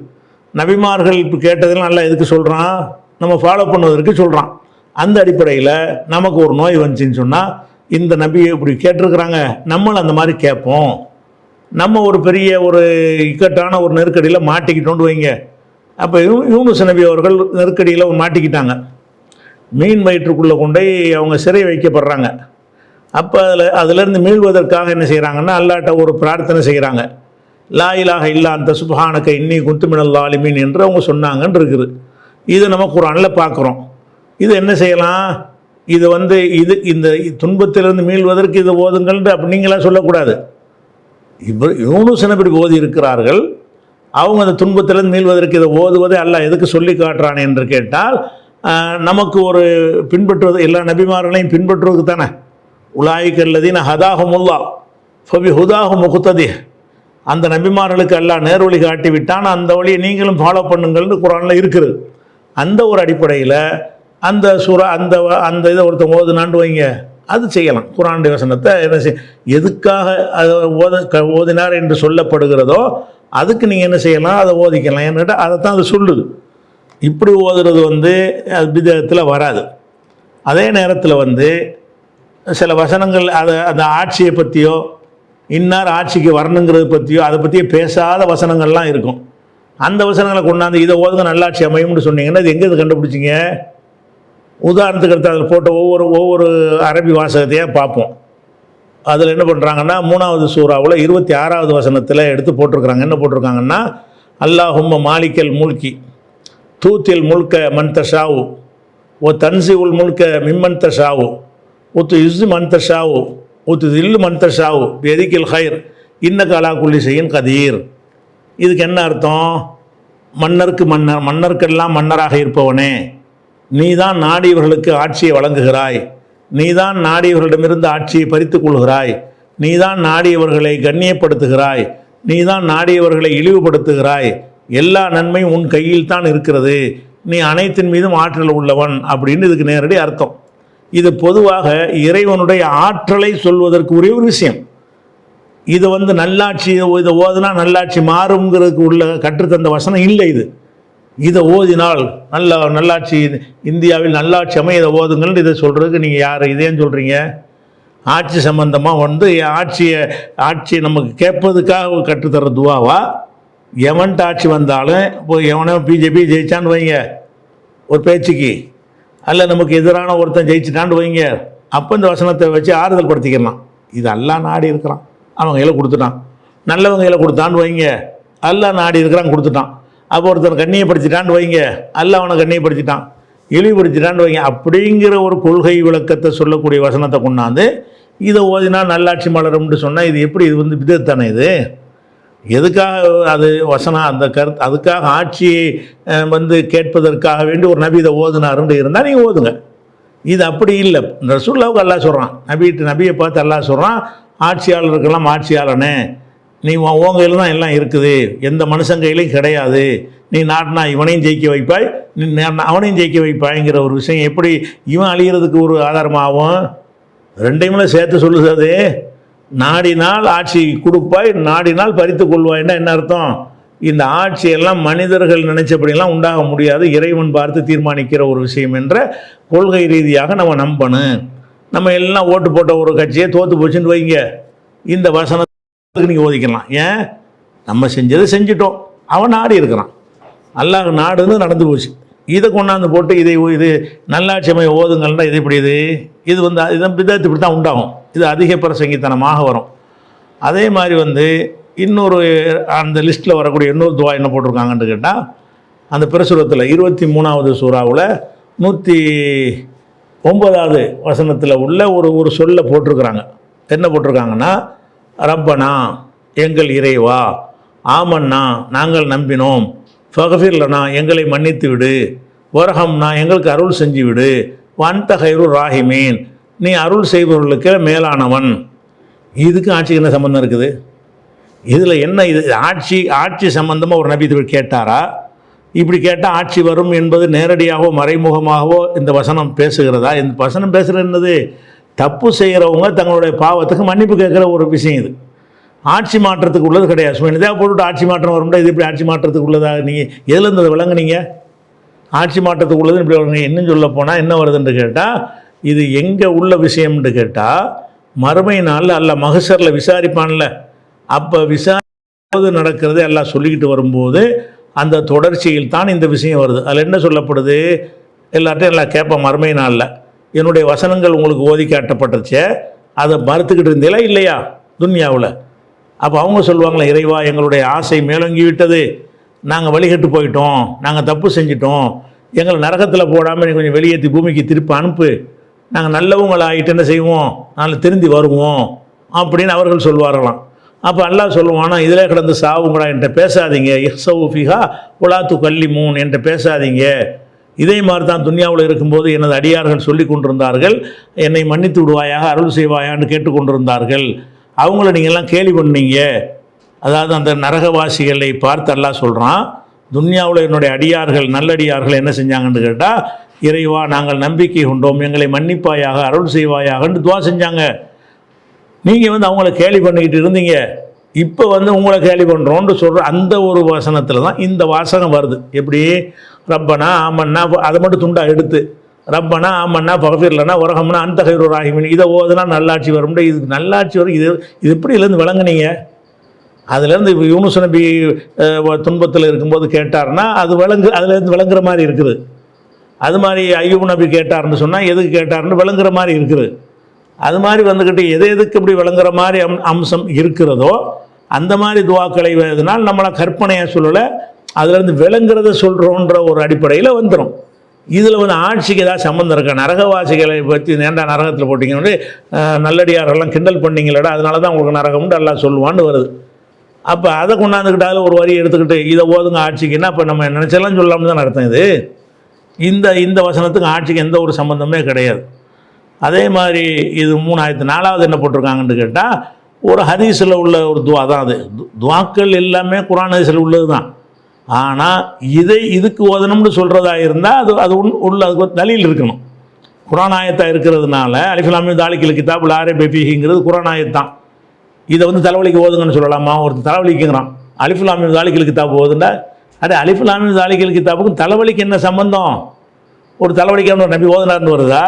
நபிமார்கள் இப்போ கேட்டதெல்லாம் நல்லா எதுக்கு சொல்கிறான்? நம்ம ஃபாலோ பண்ணுவதற்கு சொல்கிறான். அந்த அடிப்படையில் நமக்கு ஒரு நோய் வந்துச்சின்னு சொன்னால், இந்த நபியை இப்படி கேட்டிருக்கிறாங்க, நம்மளும் அந்த மாதிரி கேட்போம். நம்ம ஒரு பெரிய ஒரு இக்கட்டான ஒரு நெருக்கடியில் மாட்டிக்கிட்டோன்னு வைங்க. அப்போ யூனுஸ் நபி அவர்கள் நெருக்கடியில் மாட்டிக்கிட்டாங்க, மீன் வயிற்றுக்குள்ளே கொண்டு அவங்க சிறை வைக்கப்படுறாங்க. அப்போ அதிலேருந்து மீள்வதற்காக என்ன செய்கிறாங்கன்னா, அல்லாஹ்ட்ட ஒரு பிரார்த்தனை செய்கிறாங்க. லா இலாஹ இல்லா அந்த சுப்ஹானக இன்னி குன்து மினல் ஸாலிமீன் என்று அவங்க சொன்னாங்கன்னு இருக்குது. இது நம்ம குர்ஆனில் பார்க்குறோம். இது என்ன செய்யலாம்? இது இந்த துன்பத்திலிருந்து மீள்வதற்கு இதை ஓதுங்கள்னு அப்படி நீங்களாம் சொல்லக்கூடாது. யூனுஸ் நபி ஓதி இருக்கிறார்கள், அவங்க அந்த துன்பத்திலிருந்து மீள்வதற்கு இதை ஓதுவதை அல்லாஹ் எதுக்கு சொல்லி காட்டுறான் என்று கேட்டால், நமக்கு ஒரு பின்பற்றுவது, எல்லா நபிமார்களையும் பின்பற்றுவதுக்கு தானே. உலாயிக்கல்லதீன ஹதாஹுமுல்லாஹ் ஃபபி ஹுதாஹு முக்ததி, அந்த நபிமார்களுக்கு அல்லாஹ் நேர்வழி காட்டி விட்டான், அந்த வழியை நீங்களும் ஃபாலோ பண்ணுங்கள்னு குர்ஆனில் இருக்குது. அந்த ஒரு அடிப்படையில் அந்த சூரா அந்த இதை ஒருத்தன் ஓதுனான்னு வைங்க, அது செய்யலாம். குர்ஆனுடைய வசனத்தை எதுக்காக அதை ஓதினார் என்று சொல்லப்படுகிறதோ அதுக்கு நீங்கள் என்ன செய்யலாம், அதை ஓதிக்கலாம். ஏன்னுட்டா அதைத்தான் அது சொல்லுது. இப்படி ஓதுறது அது பிதத்தில் வராது. அதே நேரத்தில் சில வசனங்கள் அந்த ஆட்சியை பற்றியோ இன்னார் ஆட்சிக்கு வரணுங்கிறது பற்றியோ அதை பற்றியே பேசாத வசனங்கள்லாம் இருக்கும். அந்த வசனங்களை கொண்டாந்து இதை ஓதுங்க நல்லாட்சி அமையும்னு சொன்னீங்கன்னா இது எங்கே கண்டுபிடிச்சிங்க? உதாரணத்துக்கு எடுத்து அதில் போட்ட ஒவ்வொரு அரபி வாசகத்தையாக பார்ப்போம். அதில் என்ன பண்ணுறாங்கன்னா, 3வது சூறாவில் 26வது வசனத்தில் எடுத்து போட்டிருக்கிறாங்க. என்ன போட்டிருக்காங்கன்னா, அல்லாஹும்ம மாலிக்கல் முல்கி தூத்தில் முல்க மன் தஷாவு ஓ தன்சி உல் முல்க மிம்மன் தஷாவு ஒத்து இஸ்ஸு மன் தஷாவு ஒத்து தில்லு மன் தஷாவு எதிக்கில் ஹைர் இன்னக அலா குல்லி ஷைஇன் கதீர். இதுக்கு என்ன அர்த்தம்? மன்னருக்கு மன்னர், மன்னருக்கெல்லாம் மன்னராக இருப்பவனே, நீ தான் நாடியவர்களுக்கு ஆட்சியை வழங்குகிறாய், நீ தான் நாடியவர்களிடமிருந்து ஆட்சியை பறித்துக் கொள்கிறாய், நீ தான் நாடியவர்களை கண்ணியப்படுத்துகிறாய், நீ தான் நாடியவர்களை இழிவுபடுத்துகிறாய், எல்லா நன்மையும் உன் கையில் தான் இருக்கிறது, நீ அனைத்தின் மீதும் ஆற்றல் உள்ளவன் அப்படின்னு இதுக்கு நேரடி அர்த்தம். இது பொதுவாக இறைவனுடைய ஆற்றலை சொல்வதற்கு உரிய ஒரு விஷயம். இது நல்லாட்சி, இதை ஓதுனா நல்லாட்சி மாறுங்கிறதுக்கு உள்ள கற்றுத்தந்த வசனம் இல்லை. இதை ஓதினால் நல்லாட்சி, இந்தியாவில் நல்லாட்சி அமைய இதை ஓதுங்கள் இதை சொல்கிறதுக்கு நீங்கள் யார் இதேன்னு சொல்கிறீங்க? ஆட்சி சம்பந்தமாக ஆட்சியை நமக்கு கேட்பதுக்காக கற்றுத்தர துவாவா? எவன்ட்டு ஆட்சி வந்தாலும் இப்போ எவனோ பிஜேபி ஜெயிச்சான்னு வைங்க ஒரு பேச்சுக்கு, அல்ல நமக்கு எதிரான ஒருத்தன் ஜெயிச்சிட்டான்னு வைங்க, அப்போ இந்த வசனத்தை வச்சு ஆறுதல் படுத்திக்கலாம். இது எல்லாம் நாடி இருக்கிறான், அவங்க கையில் கொடுத்துட்டான். நல்லவங்க கையில் கொடுத்தான்னு வைங்க, எல்லாம் நாடி இருக்கிறான் கொடுத்துட்டான். அப்போ ஒருத்தன் கண்ணியப்படுத்திட்டான்னு வைங்க, அல்ல அவனை கண்ணியப்படுத்திட்டான், இழிவுபடுத்திட்டான்னு வைங்க. அப்படிங்கிற ஒரு கொள்கை விளக்கத்தை சொல்லக்கூடிய வசனத்தை கொண்டாந்து இதை ஓதினா நல்லாட்சி மலரும்னு சொன்னால் இது எப்படி? இது விதத்தானே இது? எதுக்காக அது வசனம்? அந்த கருத்து அதுக்காக ஆட்சியை கேட்பதற்காக வேண்டி ஒரு நபி இதை ஓதுனாருன்னு இருந்தால் நீங்கள் ஓதுங்க. இது அப்படி இல்லை. ரசூலுல்லாஹ்வுக்கு அல்லாஹ் சொல்கிறான், நபியை பார்த்து அல்லாஹ் சொல்கிறான், ஆட்சியாளருக்கெல்லாம் ஆட்சியாளனே, நீ உன் கையில் தான் எல்லாம் இருக்குது, எந்த மனுஷன் கையிலையும் கிடையாது, நீ நாட்டினா இவனையும் ஜெயிக்க வைப்பாய், நீ அவனையும் ஜெயிக்க வைப்பாய்ங்கிற ஒரு விஷயம் எப்படி இவன் அழிகிறதுக்கு ஒரு ஆதாரமாகும்? ரெண்டையுமே சேர்த்து சொல்லுது. அது நாடினால் ஆட்சி கொடுப்பாய், நாடினால் பறித்து கொள்வாய்னா என்ன அர்த்தம்? இந்த ஆட்சியெல்லாம் மனிதர்கள் நினைச்சபடியெல்லாம் உண்டாக முடியாது, இறைவன் பார்த்து தீர்மானிக்கிற ஒரு விஷயம் என்ற கொள்கை ரீதியாக நம்ம நம்பணும். நம்ம எல்லாம் ஓட்டு போட்ட ஒரு கட்சியை தோற்று போச்சுன்னு வைங்க, இந்த வசனத்துக்கு நீங்கள் ஓதிக்கலாம். ஏன்? நம்ம செஞ்சதை செஞ்சிட்டோம், அவன் நாடி இருக்கிறான், அல்லாஹ் நாடுன்னு நடந்து போச்சு. இதை கொண்டாந்து போட்டு இது நல்லாட்சி அமைய ஓதுங்கள்னா இது இப்படி இது இதன் பிதத்து இப்படி தான் உண்டாகும். இது அதிக பிரசங்கித்தனமாக வரும். அதே மாதிரி இன்னொரு அந்த லிஸ்ட்டில் வரக்கூடிய இன்னொரு துவா என்ன போட்டிருக்காங்கன்னு கேட்டால், அந்த பிரசுரத்தில் 23வது சூறாவில் 109வது வசனத்தில் உள்ள ஒரு சொல்ல போட்டிருக்கிறாங்க. என்ன போட்டிருக்காங்கன்னா, ரப்பனா எங்கள் இறைவா, ஆமன்னா நாங்கள் நம்பினோம், ஃபகஃபிர்லனா எங்களை மன்னித்து விடு, வரஹம்னா எங்களுக்கு அருள் செஞ்சு விடு, வன்த கைரு ராஹிமீன் நீ அருள் செய்பவர்களுக்கு மேலானவன். இதுக்கு ஆட்சிக்கு என்ன சம்பந்தம் இருக்குது? இதில் என்ன? இது ஆட்சி சம்பந்தமாக ஒரு நபி கேட்டாரா? இப்படி கேட்டால் ஆட்சி வரும் என்பது நேரடியாகவோ மறைமுகமாகவோ இந்த வசனம் பேசுகிறதா? இந்த வசனம் பேசுகிறது என்னது? தப்பு செய்கிறவங்க தங்களுடைய பாவத்துக்கு மன்னிப்பு கேட்குற ஒரு விஷயம். இது ஆட்சி மாற்றத்துக்கு உள்ளது கிடையாது. சும்மா இதாக போட்டுவிட்டு ஆட்சி மாற்றம் வரும்னா இது இப்படி ஆட்சி மாற்றத்துக்கு உள்ளதாக நீங்கள் எதில் இருந்தது விளங்குனீங்க? ஆட்சி மாற்றத்துக்கு உள்ளது இப்படி விளங்குங்க. இன்னும் சொல்ல போனால் என்ன வருதுன்னு கேட்டால், இது எங்கே உள்ள விஷயம்னு கேட்டால், மறுமை நாளில் அல்ல மகசரில் விசாரிப்பான்ல, அப்போ விசாரிப்பது நடக்கிறது எல்லாம் சொல்லிக்கிட்டு வரும்போது அந்த தொடர்ச்சியில் தான் இந்த விஷயம் வருது. அதில் என்ன சொல்லப்படுது? எல்லார்ட்டையும் எல்லாம் கேட்பேன் மறுமை நாளில், என்னுடைய வசனங்கள் உங்களுக்கு ஓதி காட்டப்பட்டுச்சே, அதை மறுத்துக்கிட்டு இருந்தீங்களா இல்லையா துன்யாவில்? அப்போ அவங்க சொல்லுவாங்களே, இறைவா எங்களுடைய ஆசை மேலோங்கி விட்டது, நாங்கள் வழிகட்டு போயிட்டோம், நாங்கள் தப்பு செஞ்சிட்டோம், எங்களை நரகத்தில் போடாமல் நீ கொஞ்சம் வெளியேற்றி பூமிக்கு திருப்பி அனுப்பு, நாங்கள் நல்லவங்களை ஆகிட்டு என்ன செய்வோம், நாங்கள் திருந்தி வருவோம் அப்படின்னு அவர்கள் சொல்வார்களாம். அப்போ அல்லாஹ் சொல்லுவானா, இதில் கிடந்து சாவுங்களா, என்கிட்ட பேசாதீங்க, இஹ்சவு ஃபிஹா உலாத்து கல்லிமூன் என்கிட்ட பேசாதீங்க. இதே மாதிரி தான் துன்யாவில் இருக்கும்போது எனது அடியார்கள் சொல்லி கொண்டிருந்தார்கள், என்னை மன்னித்து விடுவாயாக, அருள் செய்வாயான்னு கேட்டுக்கொண்டிருந்தார்கள். அவங்கள நீங்கள்லாம் கேலி பண்ணீங்க. அதாவது அந்த நரகவாசிகளை பார்த்து அல்லாஹ் சொல்கிறான், துன்யாவில் என்னுடைய அடியார்கள் நல்லடியார்கள் என்ன செஞ்சாங்கன்னு கேட்டால், இறைவா நாங்கள் நம்பிக்கை கொண்டோம், எங்களை மன்னிப்பாயாக, அருள் செய்வாயாகன்னு துவா செஞ்சாங்க. நீங்கள் அவங்கள கேலி பண்ணிக்கிட்டு இருந்தீங்க, இப்போ உங்களை கேலி பண்ணுறோன்னு சொல்கிற அந்த ஒரு வசனத்தில் தான் இந்த வாசகம் வருது. எப்படி? ரப்பனா ஆமன்னா, அதை மட்டும் துண்டா எடுத்து ரப்பனா ஆமன்னா பகஃபிர்லனா வரஹம்னா அந்த கைரு ராஹிமின் இதை ஓதுனா நல்லாட்சி வரும்னு, இதுக்கு நல்லாட்சி வரும். இது எப்படி இதுலேருந்து விளங்குனீங்க? அதுலேருந்து யூனுஸ் நபி துன்பத்தில் இருக்கும்போது கேட்டார்னா அதுலேருந்து விளங்குற மாதிரி இருக்குது. அது மாதிரி ஐயூப் நபி கேட்டார்னு சொன்னால் எதுக்கு கேட்டார்னு விளங்குற மாதிரி இருக்குது. அது மாதிரி எதுக்கு இப்படி விளங்குற மாதிரி அம்சம் இருக்கிறதோ அந்த மாதிரி துவாக்களை எழுதினால் நம்மளை கற்பனையாக சொல்லலை, அதுலேருந்து விளங்குறத சொல்கிறோன்ற ஒரு அடிப்படையில் வந்துடும். இதில் ஆட்சிக்கு ஏதாவது சம்மந்தம் இருக்கா? நரகவாசிகளை பற்றி நேண்டா நரகத்தில் போட்டிங்கன்னு நல்லடியாரெல்லாம் கிண்டல் பண்ணிங்களடா, அதனால தான் உங்களுக்கு நரகம்னு எல்லாம் சொல்லுவான்னு வருது. அப்போ அதை கொண்டாந்துக்கிட்டாலும் ஒரு வரி எடுத்துக்கிட்டு இதை ஓதுங்க ஆட்சிக்குன்னா அப்போ நம்ம நினச்செல்லாம் சொல்லாமல் தான் அர்த்தம் இது. இந்த வசனத்துக்கு ஆட்சிக்கு எந்த ஒரு சம்மந்தமே கிடையாது. அதே மாதிரி இது 4வது என்ன போட்டிருக்காங்கன்னு கேட்டால் ஒரு ஹதீஸில் உள்ள ஒரு துவா தான் அது. துவாக்கள் எல்லாமே குர்ஆன் ஹதீஸில் உள்ளது தான். ஆனால் இதுக்கு ஓதணும்னு சொல்கிறதா இருந்தால் அது உள்ள அதுக்கு ஒரு தலீல் இருக்கணும். குர்ஆன் ஆயத்தாக இருக்கிறதுனால அலிஃப் லாம் மீம் தாலிகல் கிதாப் லா ரைப ஃபீஹிங்கிறது குர்ஆன் ஆயத் தான். இதை தலைவலிக்கு ஓதுங்கன்னு சொல்லலாமா? ஒருத்தர் தலைவலிக்குங்கிறான், அலிஃப் லாம் மீம் தாலிகல் கிதாப் ஓதுண்டா, அடே அலிஃப் லாம் மீம் தாலிகல் கிதாப்புக்கும் தலைவலிக்கு என்ன சம்பந்தம்? ஒரு தலைவலிக்கான ஒரு நபி ஓதுனார்னு வருதா?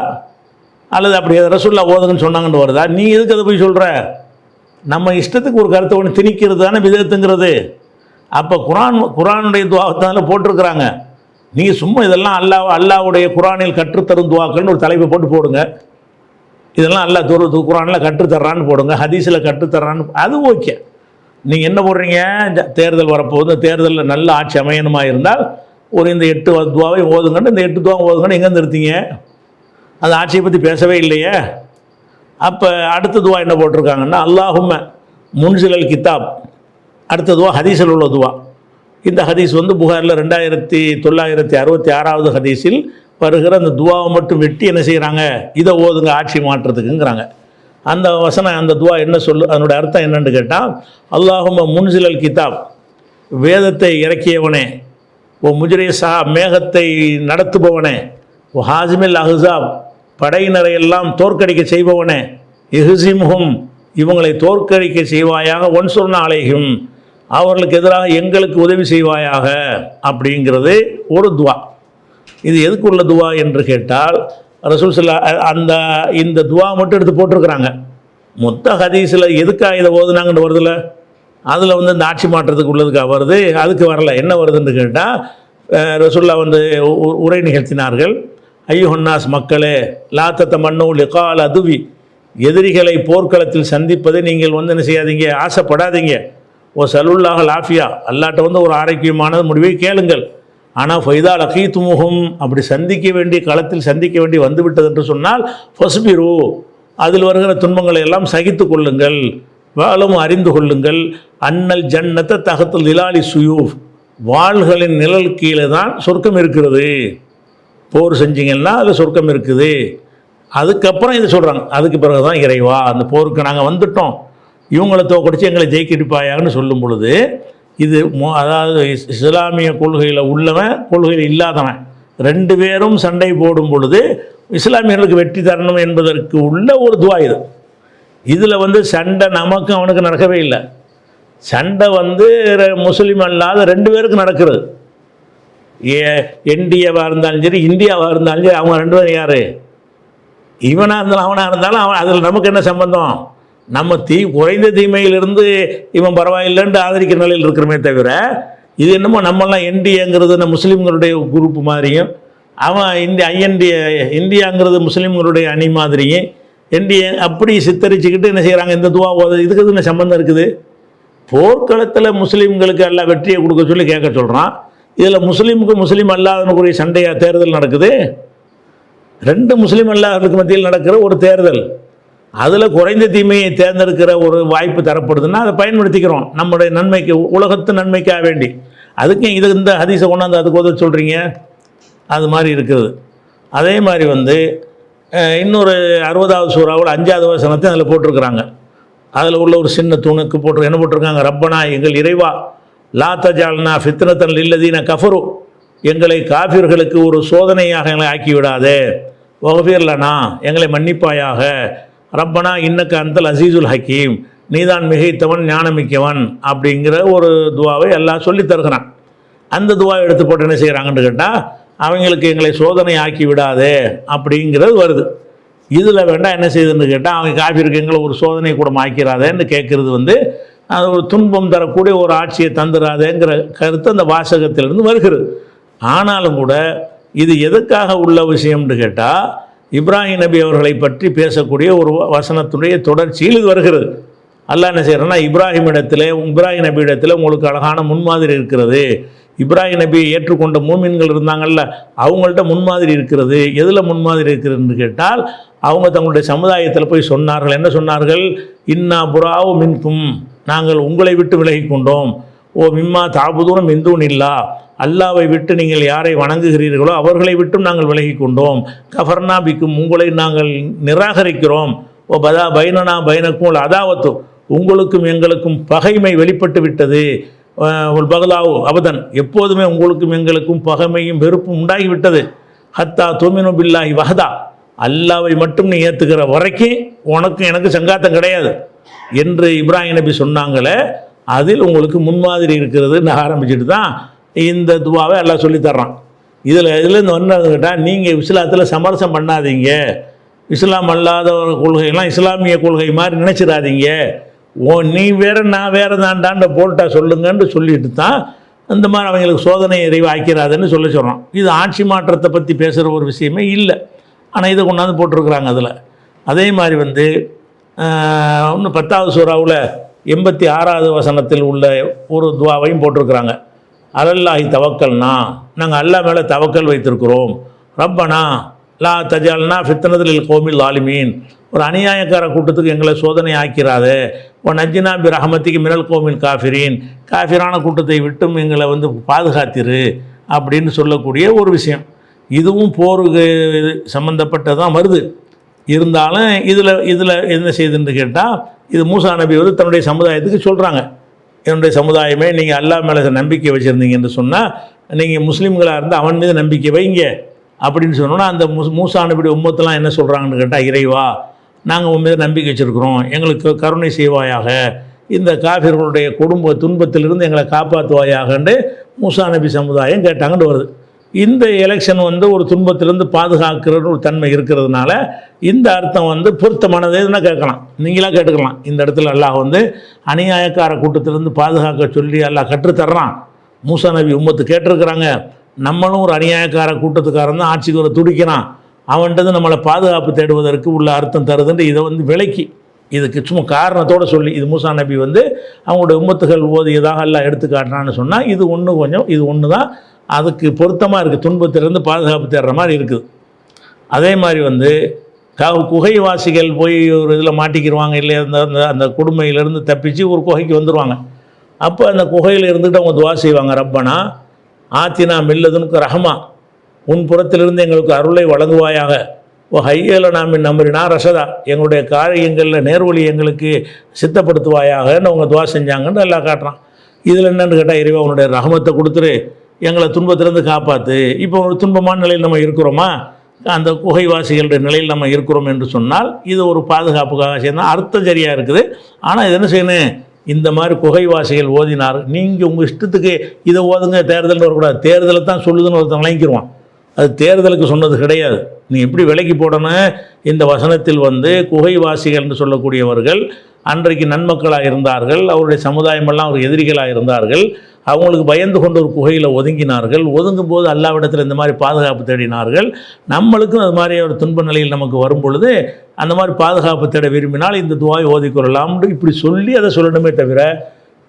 அல்லது அப்படி ரசூலுல்லாஹ் ஓதுங்கன்னு சொன்னாங்கன்னு வருதா? நீ எதுக்கு அதை போய் சொல்கிற? நம்ம இஷ்டத்துக்கு ஒரு கருத்தை ஒன்று திணிக்கிறது தானே விதத்துங்கிறது. அப்போ குர்ஆனுடைய துவாவத்தான போட்டிருக்கிறாங்க. நீங்கள் சும்மா இதெல்லாம் அல்லாஹ்வுடைய குர்ஆனில் கற்றுத்தரும் துவாக்கள்னு ஒரு தலைப்பை போடுங்க. இதெல்லாம் அல்லாஹ் குர்ஆனில் கற்றுத்தர்றான்னு போடுங்க, ஹதீஸில் கற்றுத்தர்றான்னு, அது ஓகே. நீங்கள் என்ன போடுறீங்க? தேர்தல் வரப்போகுது, தேர்தலில் நல்ல ஆட்சி அமையணுமா இருந்தால் இந்த 8 துவாவை ஓதுங்கன்னு, இந்த 8 துவா ஓதுங்கன்னு எங்கே நிறுத்திங்க? அது ஆட்சியை பற்றி பேசவே இல்லையே. அப்போ அடுத்த துவா என்ன போட்டிருக்காங்கன்னா அல்லாஹும்ம முன்சிலல் கிதாப். அடுத்த துவா ஹதீஸில் உள்ள துவா. இந்த ஹதீஸ் புகாரில் 2966வது ஹதீஸில் வருகிற அந்த துவாவை மட்டும் வெட்டி என்ன செய்கிறாங்க? இதை ஓதுங்க ஆட்சி மாற்றத்துக்குங்கிறாங்க. அந்த வசனம், அந்த துவா என்ன அதனோட அர்த்தம் என்னன்னு கேட்டால் அல்லாஹும்ம முன்சிலல் கிதாப், வேதத்தை இறக்கியவனே, ஓ முஜ்ரிஸா மேகத்தை நடத்துபவனே, ஓ ஹாசிமில் அஹ்ஸாப் படையினரை எல்லாம் தோற்கடிக்க செய்பவனே, இஹ்ஸிம்ஹும் இவங்களை தோற்கடிக்க செய்வாயாக, ஒன்சுர்னா அலைஹிம் அவர்களுக்கு எதிராக எங்களுக்கு உதவி செய்வாயாக அப்படிங்கிறது ஒரு துவா. இது எதுக்குள்ள துவா என்று கேட்டால் ரசூல் ஸல்லல்லாஹு இந்த துவா மட்டும் எடுத்து போட்டிருக்கிறாங்க. மொத்த ஹதீஸில் எதுக்காக இதை ஓதுனாங்கன்னு வருதுல்ல, அதில் இந்த ஆட்சி மாற்றத்துக்கு உள்ளதுக்காக வருது, அதுக்கு வரல. என்ன வருதுன்னு கேட்டால் ரசூலுல்லாஹ் உரை நிகழ்த்தினார்கள். ஐயுஹன்னாஸ் மக்களே, லா தத்தமன்னு லிகால் அதுவி, எதிரிகளை போர்க்களத்தில் சந்திப்பதை நீங்கள் என்ன செய்யாதீங்க, ஆசைப்படாதீங்க. ஓ சலுல்லாஹ் லாஃபியா, அல்லாட்ட ஒரு ஆரோக்கியமான முடிவை கேளுங்கள். ஆனால் ஃபைதா லகீத்துமுஹும், அப்படி சந்திக்க வேண்டிய களத்தில் சந்திக்க வேண்டி வந்துவிட்டது என்று சொன்னால் ஃபஸ்பிரு, அதில் வருகிற துன்பங்களை எல்லாம் சகித்து கொள்ளுங்கள். வாழும் அறிந்து கொள்ளுங்கள், அன்னல் ஜன்னத்தை தகத்துல் திலாலி சுயூஃப், வாள்களின் நிழல் கீழே தான் சொர்க்கம் இருக்கிறது. போர் செஞ்சிங்கன்னா அதில் சொர்க்கம் இருக்குது. அதுக்கப்புறம் இது சொல்கிறாங்க, அதுக்கு பிறகு தான் இறைவா அந்த போருக்கு நாங்கள் வந்துட்டோம், இவங்களை தோக்கடிச்சு எங்களை ஜெயிக்கிடுப்பாயான்னு சொல்லும் பொழுது இது அதாவது இஸ்லாமிய கொள்கையில் உள்ளவன் கொள்கையில் இல்லாதவன் 2 பேரும் சண்டை போடும் பொழுது இஸ்லாமியர்களுக்கு வெற்றி தரணும் என்பதற்கு உள்ள ஒரு துவா இது. இதில் சண்டை நமக்கு அவனுக்கு நடக்கவே இல்லை. சண்டை முஸ்லீம் அல்லாத 2 பேருக்கு நடக்கிறது. என்டிஏவாக இருந்தாலும் சரி, இந்தியாவாக இருந்தாலும் சரி, அவங்க 2 பேரும் யார்? இவனாக இருந்தாலும் அவனாக இருந்தாலும் அதில் நமக்கு என்ன சம்பந்தம்? நம்ம குறைந்த தீமையிலிருந்து இவன் பரவாயில்லைன்ட்டு ஆதரிக்கிற நிலையில் இருக்கிறமே தவிர, இது என்னமோ நம்மெல்லாம் என்டிஏங்கிறது முஸ்லீம்களுடைய குரூப் மாதிரியும், அவன் இந்தியாங்கிறது முஸ்லீம்களுடைய அணி மாதிரியும் என்டிஏ அப்படி சித்தரிச்சுக்கிட்டு என்ன செய்கிறாங்க? இந்த துவா இதுக்கு என்ன சம்பந்தம் இருக்குது? போர்க்களத்தில் முஸ்லீம்களுக்கு எல்லாம் வெற்றியை கொடுக்க சொல்லி கேட்க சொல்கிறான். இதில் முஸ்லீம் அல்லாதவனுக்குரிய சண்டையாக தேர்தல் நடக்குது. 2 முஸ்லீம் அல்லாதவர்களுக்கு மத்தியில் நடக்கிற ஒரு தேர்தல். அதில் குறைந்த தீமையை தேர்ந்தெடுக்கிற ஒரு வாய்ப்பு தரப்படுதுன்னா அதை பயன்படுத்திக்கிறோம் நம்முடைய நன்மைக்கு, உலகத்து நன்மைக்காக வேண்டி. அதுக்கு இந்த ஹதீஸை கொண்டாந்து அதுக்கு உதவ சொல்கிறீங்க, அது மாதிரி இருக்குது. அதே மாதிரி இன்னொரு 60வது சூறாவில் 5வது வசனத்தை அதில் போட்டிருக்கிறாங்க. அதில் உள்ள ஒரு சின்ன தூணுக்கு என்ன போட்டிருக்காங்க? ரப்பனா எங்கள் இறைவா, லா தஜால்னா ஃபித்னத்தன் லில்லதீன கஃபரு, எங்களை காஃபிர்களுக்கு ஒரு சோதனையாக எங்களை ஆக்கிவிடாதே. வஃபிர்லனா எங்களை மன்னிப்பாயாக. ரப்பனா இன்னக்க அந்தல் அசீசுல் ஹக்கீம், நீதான் மிகைத்தவன் ஞானமிக்கவன் அப்படிங்கிற ஒரு துவாவை எல்லாம் சொல்லி தருகிறான். அந்த துவாவை எடுத்து போட்டு என்ன செய்கிறாங்கன்னு கேட்டால் அவங்களுக்கு எங்களை சோதனை ஆக்கி விடாதே அப்படிங்கிறது வருது. இதில் வேண்டாம் என்ன செய்யுதுன்னு கேட்டால் அவங்க காஃபிருக்கு எங்களை ஒரு சோதனை கூட ஆக்கிறாதேன்னு கேட்குறது அது ஒரு துன்பம் தரக்கூடிய ஒரு ஆட்சியை தந்துடாதேங்கிற கருத்து அந்த வாசகத்திலிருந்து வருகிறது. ஆனாலும் கூட இது எதுக்காக உள்ள விஷயம்னு கேட்டால் இப்ராஹிம் நபி அவர்களை பற்றி பேசக்கூடிய ஒரு வசனத்துடைய தொடர்ச்சியில் இது வருகிறது. அல்லாஹ் என்ன செய்கிறேன்னா, இப்ராஹிம் நபி இடத்துல உங்களுக்கு அழகான முன்மாதிரி இருக்கிறது. இப்ராஹிம் நபியை ஏற்றுக்கொண்ட மூமின்கள் இருந்தாங்கல்ல, அவங்கள்ட்ட முன்மாதிரி இருக்கிறது. எதில் முன்மாதிரி இருக்கிறதுன்னு கேட்டால் அவங்க தங்களுடைய சமுதாயத்தில் போய் சொன்னார்கள். என்ன சொன்னார்கள்? இன்னா புராவு மின்கும், நாங்கள் உங்களை விட்டு விலகி கொண்டோம். ஓ மிம்மா தாபுதூனம் இந்தூன் இல்லா, அல்லாவை விட்டு நீங்கள் யாரை வணங்குகிறீர்களோ அவர்களை விட்டும் நாங்கள் விலகி கொண்டோம். கஃபர்னா பிக்கும், உங்களை நாங்கள் நிராகரிக்கிறோம். ஓ பதா பைனனா பைனக்கும் அதாவத்து, உங்களுக்கும் எங்களுக்கும் பகைமை வெளிப்பட்டு விட்டது. ஒரு பகலாவு அபதன், எப்போதுமே உங்களுக்கும் எங்களுக்கும் பகைமையும் வெறுப்பும் உண்டாகிவிட்டது. ஹத்தா துமினு பில்லாஹி வஹதா, அல்லாவை மட்டும் நீ ஏற்றுக்கிற வரைக்கும் உனக்கு எனக்கு சங்காத்தம் கிடையாது என்று இப்ராஹிம் நபி சொன்னாங்களே, அதில் உங்களுக்கு முன்மாதிரி இருக்கிறதுன்னு ஆரம்பிச்சுட்டு தான் இந்த துவாவை எல்லாம் சொல்லித்தர்றான். இதுலேருந்து ஒன்று கேட்டால், நீங்கள் இஸ்லாத்தில் சமரசம் பண்ணாதீங்க, இஸ்லாம் அல்லாத கொள்கையெல்லாம் இஸ்லாமிய கொள்கை மாதிரி நினச்சிடாதீங்க, நீ வேறு நான் வேறு தாண்டாண்ட போல்ட்டா சொல்லுங்கன்னு சொல்லிட்டு தான் இந்த மாதிரி அவங்களுக்கு சோதனை எறிவு ஆக்கிறாதுன்னு சொல்கிறான். இது ஆட்சி மாற்றத்தை பற்றி பேசுகிற ஒரு விஷயமே இல்லை, ஆனால் இதை கொண்டாந்து போட்டிருக்கிறாங்க அதில். அதே மாதிரி இன்னும் 10வது சூறாவில் 86வது வசனத்தில் உள்ள ஒரு துவாவையும் போட்டிருக்கிறாங்க. அலல்லாஹி தவக்கல்னா, நாங்கள் அல்லா மேலே தவக்கல் வைத்திருக்கிறோம். ரப்பனா லா தஜால்னா ஃபித்னதில் கோமில் ஆலிமீன், ஒரு அநியாயக்கார கூட்டத்துக்கு எங்களை சோதனை ஆக்கிறாதே. ஓ நஜ்ஜினா பி ரஹமத்திக்கு மினல் கோமில் காஃபிரீன், காஃபிரான கூட்டத்தை விட்டும் எங்களை பாதுகாத்திரு அப்படின்னு சொல்லக்கூடிய ஒரு விஷயம். இதுவும் போருக்கு சம்மந்தப்பட்டதான் வருது. இருந்தாலும் இதில் என்ன செய்யுதுன்னு கேட்டால், இது மூசா நபி தன்னுடைய சமுதாயத்துக்கு சொல்கிறாங்க, என்னுடைய சமுதாயமே நீங்கள் அல்லா மேலே நம்பிக்கை வச்சுருந்தீங்கன்னு சொன்னால், நீங்கள் முஸ்லீம்களாக இருந்தால் அவன் மீது நம்பிக்கை வைங்க அப்படின்னு சொன்னோன்னா, அந்த மூசா நபியுடைய உம்மத்தெல்லாம் என்ன சொல்கிறாங்கன்னு கேட்டால், இறைவா நாங்கள் உன் மீது நம்பிக்கை வச்சுருக்கிறோம், எங்களுக்கு கருணை செய்வாயாக, இந்த காஃபிர்களுடைய துன்பத்திலிருந்து எங்களை காப்பாற்றுவாயாகன்னு மூசா நபி சமுதாயம் கேட்டாங்கன்னு வருது. இந்த எலெக்ஷன் ஒரு துன்பத்திலிருந்து பாதுகாக்கிற ஒரு தன்மை இருக்கிறதுனால இந்த அர்த்தம் பொருத்தமானதுன்னா கேட்கலாம், நீங்களாக கேட்டுக்கலாம். இந்த இடத்துல அல்லாஹ் அநியாயக்கார கூட்டத்திலிருந்து பாதுகாக்க சொல்லி அல்லாஹ் கற்றுத்தர்றான். மூசா நபி உம்மத்து கேட்டிருக்கிறாங்க, நம்மளும் ஒரு அநியாயக்கார கூட்டத்துக்காரன் தான் ஆட்சிக்கு வர துடிக்கிறான், அவன்கிட்ட நம்மளை பாதுகாப்பு தேடுவதற்கு உள்ள அர்த்தம் தருதுன்னு இதை விலக்கி இதுக்கு சும்மா காரணத்தோடு சொல்லி, இது மூசா நபி அவங்களுடைய உம்மத்துகள் ஓதியதாக எல்லாம் எடுத்து காட்டுறான்னு சொன்னால், இது ஒன்று தான் அதுக்கு பொருத்தமாக இருக்குது, துன்பத்திலிருந்து பாதுகாப்பு தேடுற மாதிரி இருக்குது. அதே மாதிரி குகைவாசிகள் போய் ஒரு இதில் மாட்டிக்கிடுவாங்க இல்லையா, அந்த கொடுமையிலேருந்து தப்பிச்சு ஒரு குகைக்கு வந்துடுவாங்க. அப்போ அந்த குகையில் இருந்துட்டு அவங்க துவா செய்வாங்க, ரப்பனா ஆத்தினா மில்லதுனுக்கு ரஹமா, உன் புறத்திலிருந்து எங்களுக்கு அருளை வழங்குவாயாக, ஓ ஹையல நாமின் நம்பரினா ரசதா, எங்களுடைய காரியங்களில் நேர்வழி எங்களுக்கு சித்தப்படுத்துவாயாகன்னு அவங்க துவா செஞ்சாங்கன்னு எல்லாம் காட்டுறான். இதில் என்னென்னு கேட்டால், இறைவா உன்னுடைய ரஹமத்தை கொடுத்துரு, எங்களை துன்பத்திலேருந்து காப்பாற்று. இப்போ ஒரு துன்பமான நிலையில் நம்ம இருக்கிறோமா, அந்த குகைவாசிகளுடைய நிலையில் நம்ம இருக்கிறோம் என்று சொன்னால் இது ஒரு பாதுகாப்புக்காக சேர்ந்தால் அர்த்தம் சரியாக இருக்குது. ஆனால் இது என்ன செய்யணும், இந்த மாதிரி குகைவாசிகள் ஓதினார், நீங்கள் உங்கள் இஷ்டத்துக்கு இதை ஓதுங்க தேர்தல்னு வரக்கூடாது, தேர்தலை தான் சொல்லுதுன்னு ஒருத்தன் விளங்கிடுவான். அது தேர்தலுக்கு சொன்னது கிடையாது. நீ எப்படி விலைக்கு போடணும், இந்த வசனத்தில் குகைவாசிகள்னு சொல்லக்கூடியவர்கள் அன்றைக்கு நன்மக்களாக இருந்தார்கள், அவருடைய சமுதாயமெல்லாம் ஒரு எதிரிகளாக இருந்தார்கள், அவங்களுக்கு பயந்து கொண்டு ஒரு குகையில் ஒதுங்கினார்கள். ஒதுங்கும் போது அல்லாவிடத்தில் இந்த மாதிரி பாதுகாப்பு தேடினார்கள். நம்மளுக்கும் அது மாதிரி ஒரு துன்ப நிலையில் நமக்கு வரும் பொழுது அந்த மாதிரி பாதுகாப்பு தேட விரும்பினால் இந்த துவாயை ஓதிக்கொள்ளலாம்னு இப்படி சொல்லி அதை சொல்லணுமே தவிர,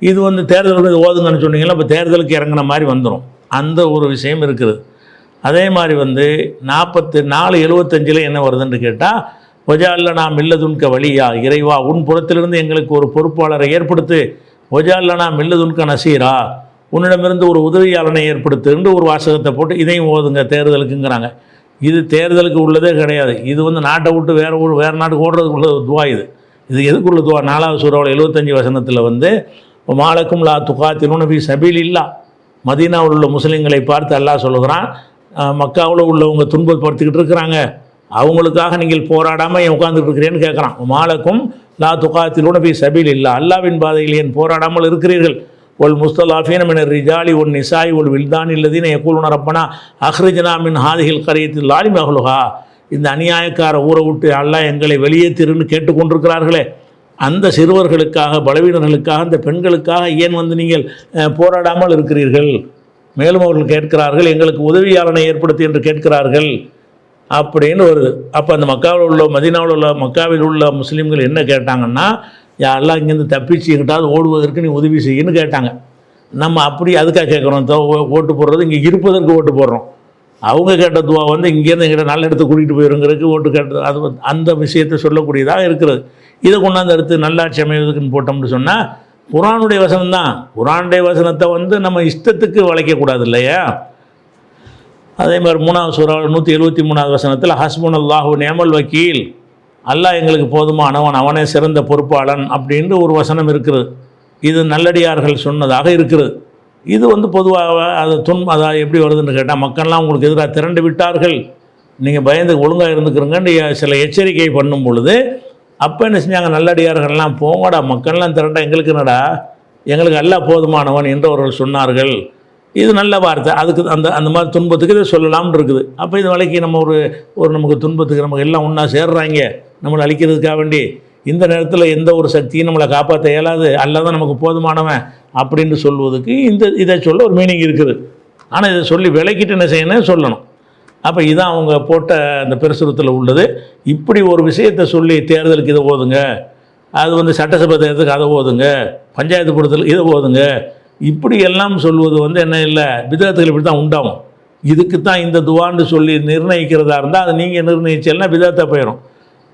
இது தேர்தலுக்கு ஓதுங்கன்னு சொன்னீங்கன்னா இப்போ தேர்தலுக்கு இறங்கின மாதிரி வந்துடும். அந்த ஒரு விஷயம் இருக்குது. அதே மாதிரி 44:75 என்ன வருதுன்னு கேட்டால், ஒஜால்ல நாம் இல்லதுன்க வழியா, இறைவா உன் புறத்திலிருந்து எங்களுக்கு ஒரு பொறுப்பாளரை ஏற்படுத்து, ஒஜால்ல நாம் இல்லதுன்க நசீரா, உன்னிடமிருந்து ஒரு உதவியாளனை ஏற்படுத்துன்னு ஒரு வாசகத்தை போட்டு இதையும் ஓதுங்க தேர்தலுக்குங்கிறாங்க. இது தேர்தலுக்கு உள்ளதே கிடையாது. இது நாட்டை விட்டு வேறு நாட்டுக்கு ஓடுறதுக்கு உள்ள துவா. இது எதுக்குள்ள துவா, 4வது சூறாவில் 75 வசனத்தில் மாலக்கும் லா துகாத்திலுன ஃபீ சபீலில்லா, மதீனாவில் உள்ள முஸ்லீம்களை பார்த்து அல்லாஹ் சொல்லுகிறான், மக்காவில் உள்ளவங்க துன்பப்படுத்திக்கிட்டு இருக்கிறாங்க, அவங்களுக்காக நீங்கள் போராடாமல் உட்காந்துட்டு இருக்கிறேன்னு கேட்குறான். மாலக்கும் லா துகாத்திலுன ஃபீ சபீலில்லா, அல்லாவின் பாதையில் ஏன் போராடாமல் இருக்கிறீர்கள், ஒல் முஸ்தலாஃபீன மினர் ரிஜாலி ஒல் நிசாய் ஒல் வில்தான் இல்லதீன யக்கூலுன ரப்பனா அஹ்ரிஜ்னா மின் ஹாதிஹில் கரியத்தில் லாலிம் அஹ்லுஹா, இந்த அநியாயக்கார ஊரை விட்டு அல்லாஹ் எங்களை வெளியேற்றிருன்னு கேட்டுக்கொண்டிருக்கிறார்களே, அந்த சிறுவர்களுக்காக, பலவீனர்களுக்காக, அந்த பெண்களுக்காக ஏன் நீங்கள் போராடாமல் இருக்கிறீர்கள். மேலும் அவர்கள் கேட்கிறார்கள், எங்களுக்கு உதவியாளனை ஏற்படுத்தி என்று கேட்கிறார்கள் அப்படின்னு வருது. அப்போ அந்த மக்காவில் உள்ள மதீனாவில் உள்ள மக்காவில் உள்ள முஸ்லீம்கள் என்ன கேட்டாங்கன்னா, யாரெல்லாம் இங்கேருந்து தப்பிச்சு எங்கிட்டாவது ஓடுவதற்கு நீ உதவி செய்யன்னு கேட்டாங்க. நம்ம அப்படி அதுக்காக கேட்குறோம், ஓட்டு போடுறது இங்கே இருப்பதற்கு ஓட்டு போடுறோம். அவங்க கேட்ட துவா இங்கேருந்து எங்கிட்ட நல்ல இடத்துக்கு கூட்டிகிட்டு போயிருங்கிறதுக்கு ஓட்டு கேட்டது, அது அந்த விஷயத்தை சொல்லக்கூடியதாக இருக்கிறது. இதை கொண்டாந்து அடுத்து நல்லாட்சி அமைவதற்குன்னு போட்டோம்னு சொன்னால், குர்ஆனுடைய வசனம் தான். குர்ஆனுடைய வசனத்தை வந்து நம்ம இஷ்டத்துக்கு வளைக்கக்கூடாது இல்லையா? அதே மாதிரி 3வது சூரா 173வது வசனத்தில் ஹஸ்புனல்லாஹு நிஅமல் வக்கீல், அல்லாஹ் எங்களுக்கு போதுமானவன், அவனே சிறந்த பொறுப்பாளன் அப்படின்ற ஒரு வசனம் இருக்குது. இது நல்லடியார்கள் சொன்னதாக இருக்குது. இது வந்து பொதுவாக அது அதாவது எப்படி வருதுன்னு கேட்டால், மக்கள்லாம் உங்களுக்கு எதிராக திரண்டு விட்டார்கள், நீங்கள் பயந்து ஒழுங்காக இருந்துக்கிறங்கன்னு சில எச்சரிக்கை பண்ணும் பொழுது அப்போ என்ன செஞ்சாங்க, நல்லடியார்கள்லாம் போங்கடா, மக்கள்லாம் திரண்டா எங்களுக்கு என்னடா, எங்களுக்கு அல்லாஹ் போதுமானவன் என்றவர்கள் சொன்னார்கள். இது நல்ல வார்த்தை. அதுக்கு அந்த மாதிரி துன்பத்துக்கு இதை சொல்லலாம்னு இருக்குது. அப்போ இது வரைக்கும் நம்ம ஒரு நமக்கு துன்பத்துக்கு நமக்கு எல்லாம் ஒன்றா சேர்றாங்க நம்மளை அழிக்கிறதுக்காக வேண்டி, இந்த நேரத்தில் எந்த ஒரு சக்தியும் நம்மளை காப்பாற்ற இயலாது, அல்ல தான் நமக்கு போதுமானவன் அப்படின்னு சொல்வதுக்கு இதை சொல்ல ஒரு மீனிங் இருக்குது. ஆனால் இதை சொல்லி விளக்கிட்டு என்ன செய்யணும் சொல்லணும். அப்போ இதான் அவங்க போட்ட அந்த பிரசுரத்தில் உள்ளது. இப்படி ஒரு விஷயத்தை சொல்லி தேர்தலுக்கு இதை ஓதுங்க, அது வந்து சட்டசபை தேர்தலுக்கு அதை ஓதுங்க, பஞ்சாயத்து கூட்டத்தில் இதை ஓதுங்க, இப்படி எல்லாம் சொல்வது வந்து என்ன இல்லை, பிதஅத்துகள் இப்படி தான் உண்டாகும். இதுக்கு தான் இந்த துவான்னு சொல்லி நிர்ணயிக்கிறதா இருந்தால் அதை நீங்கள் நிர்ணயிச்சேன்னா பிதஅத்தாக போயிடும்.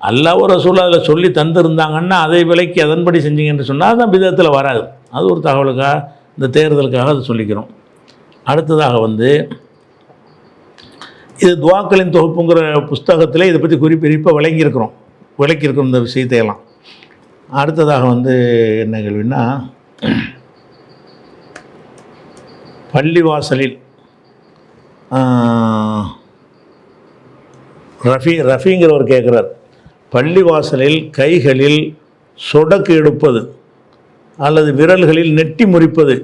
அல்லாஹ் ஒரு ரசூல் அதில் சொல்லி தந்துருந்தாங்கன்னா அதை விலைக்கு அதன்படி செஞ்சீங்கன்னு சொன்னால் அதுதான் பிதஅத்தில் வராது. அது ஒரு தகவலுக்காக இந்த தேர்தலுக்காக அதை சொல்லிக்கிறோம். அடுத்ததாக வந்து இது துவாக்களின் தொகுப்புங்கிற புஸ்தகத்தில் இதை பற்றி குறிப்பாக விளக்கியிருக்கிறோம் இந்த விஷயத்தையெல்லாம். அடுத்ததாக வந்து என்ன கேள்வின்னா, பள்ளிவாசலில் ரஃபிங்கிறவர் கேட்குறார், பள்ளிவாசலில் கைகளில் சொடக்கு எடுப்பது அல்லது விரல்களில் நெட்டி முறிப்பது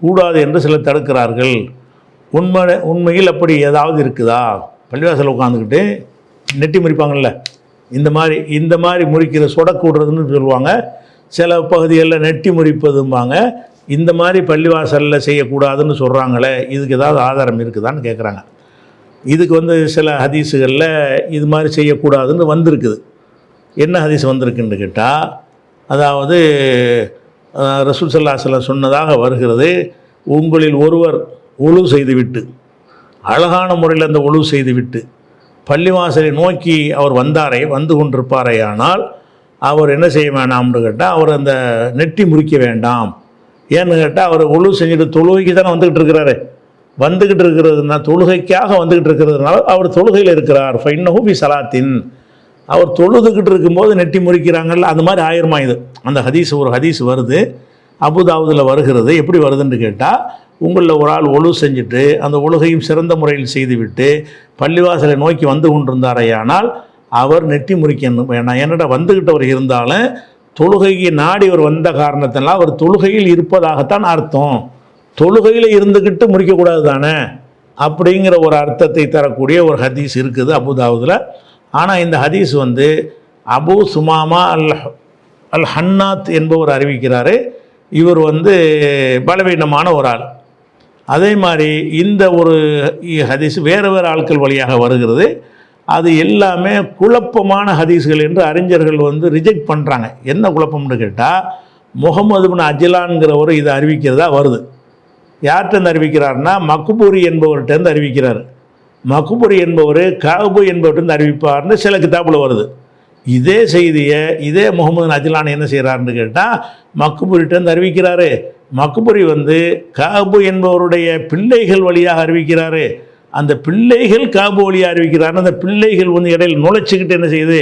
கூடாது என்று சிலர் தடுக்கிறார்கள். உண்மையில் அப்படி ஏதாவது இருக்குதா? பள்ளிவாசலில் உட்காந்துக்கிட்டு நெட்டி முறிப்பாங்கள்ல, இந்த மாதிரி முறிக்கிற சொடக்கு விடுறதுன்னு சொல்லுவாங்க. சில பகுதிகளில் நெட்டி முறிப்பதும்பாங்க. இந்த மாதிரி பள்ளிவாசலில் செய்யக்கூடாதுன்னு சொல்கிறாங்களே, இதுக்கு ஏதாவது ஆதாரம் இருக்குதான்னு கேட்குறாங்க. இதுக்கு வந்து சில ஹதீஸுகளில் இது மாதிரி செய்யக்கூடாதுன்னு வந்திருக்குது. என்ன ஹதீஸ் வந்திருக்குன்னு கேட்டால், அதாவது ரசூல் ஸல்லல்லாஹு அலைஹி வஸல்லம் சொன்னதாக வருகிறது, உங்களில் ஒருவர் ஒழு செய்துவிட்டு, அழகான முறையில் அந்த ஒழு செய்துவிட்டு பள்ளிவாசலை நோக்கி அவர் வந்து கொண்டிருப்பாரே, ஆனால் அவர் என்ன செய்ய வேண்டாம்னு கேட்டால், அவர் அந்த நெட்டி முறிக்க வேண்டாம். ஏன்னு கேட்டால், அவர் ஒழு செஞ்சுட்டு தொழுகைக்கு தானே வந்துக்கிட்டு இருக்கிறதுனா தொழுகைக்காக வந்துக்கிட்டு இருக்கிறதுனால அவர் தொழுகையில் இருக்கிறார். ஃபைன்னஹு ஃபி ஸலாத்தின், அவர் தொழுதுகிட்டு இருக்கும்போது நெட்டி முறிக்கிறாங்கல்ல, அந்த மாதிரி ஆயிரமா இது. அந்த ஒரு ஹதீஸ் வருது, அபுதாவுதில் வருகிறது. எப்படி வருதுன்னு கேட்டால், உங்களில் ஒரு ஆள் ஒழு செஞ்சுட்டு அந்த ஒழுகையும் சிறந்த முறையில் செய்துவிட்டு பள்ளிவாசலை நோக்கி வந்து கொண்டிருந்தாரையானால் அவர் நெட்டி முறிக்கணும் வேணாம். என்னடா வந்துக்கிட்டவர் இருந்தாலும் தொழுகைக்கு நாடி அவர் வந்த காரணத்தினால் அவர் தொழுகையில் இருப்பதாகத்தான் அர்த்தம். தொழுகையில் இருந்துக்கிட்டு முறிக்கக்கூடாது தானே அப்படிங்கிற ஒரு அர்த்தத்தை தரக்கூடிய ஒரு ஹதீஸ் இருக்குது அபுதாவுதில். ஆனால் இந்த ஹதீஸ் வந்து அபு சுமாமா அல் ஹன்னாத் என்பவர் அறிவிக்கிறாரு. இவர் வந்து பலவீனமான ஒரு ஆள். அதே மாதிரி இந்த ஒரு ஹதீஸ் வேறு ஆட்கள் வழியாக வருகிறது. அது எல்லாமே குழப்பமான ஹதீஸ்கள் என்று அறிஞர்கள் வந்து ரிஜெக்ட் பண்ணுறாங்க. என்ன குழப்பம்னு கேட்டால், முகமது பின் அஜ்லான்கிறவர் இதை அறிவிக்கிறதா வருது. யார்கிட்ட அறிவிக்கிறார்னா, மக்பூரி என்பவர்கிட்ட அறிவிக்கிறார். மக்பூரி என்பவர் காபு என்பவர்கிட்ட அறிவிப்பார்னு சில கிதாபில் வருது. இதே செய்தியை இதே முகமது அஜ்லான் என்ன செய்கிறாருன்னு கேட்டால், மக்பூரிகிட்ட அறிவிக்கிறாரு. மக்பூரி வந்து காபு என்பவருடைய பிள்ளைகள் வழியாக அறிவிக்கிறாரு. அந்த பிள்ளைகள் காபு வழியாக அறிவிக்கிறாருன்னு அந்த பிள்ளைகள் வந்து இடையில் நுழைச்சிக்கிட்டு என்ன செய்யுது,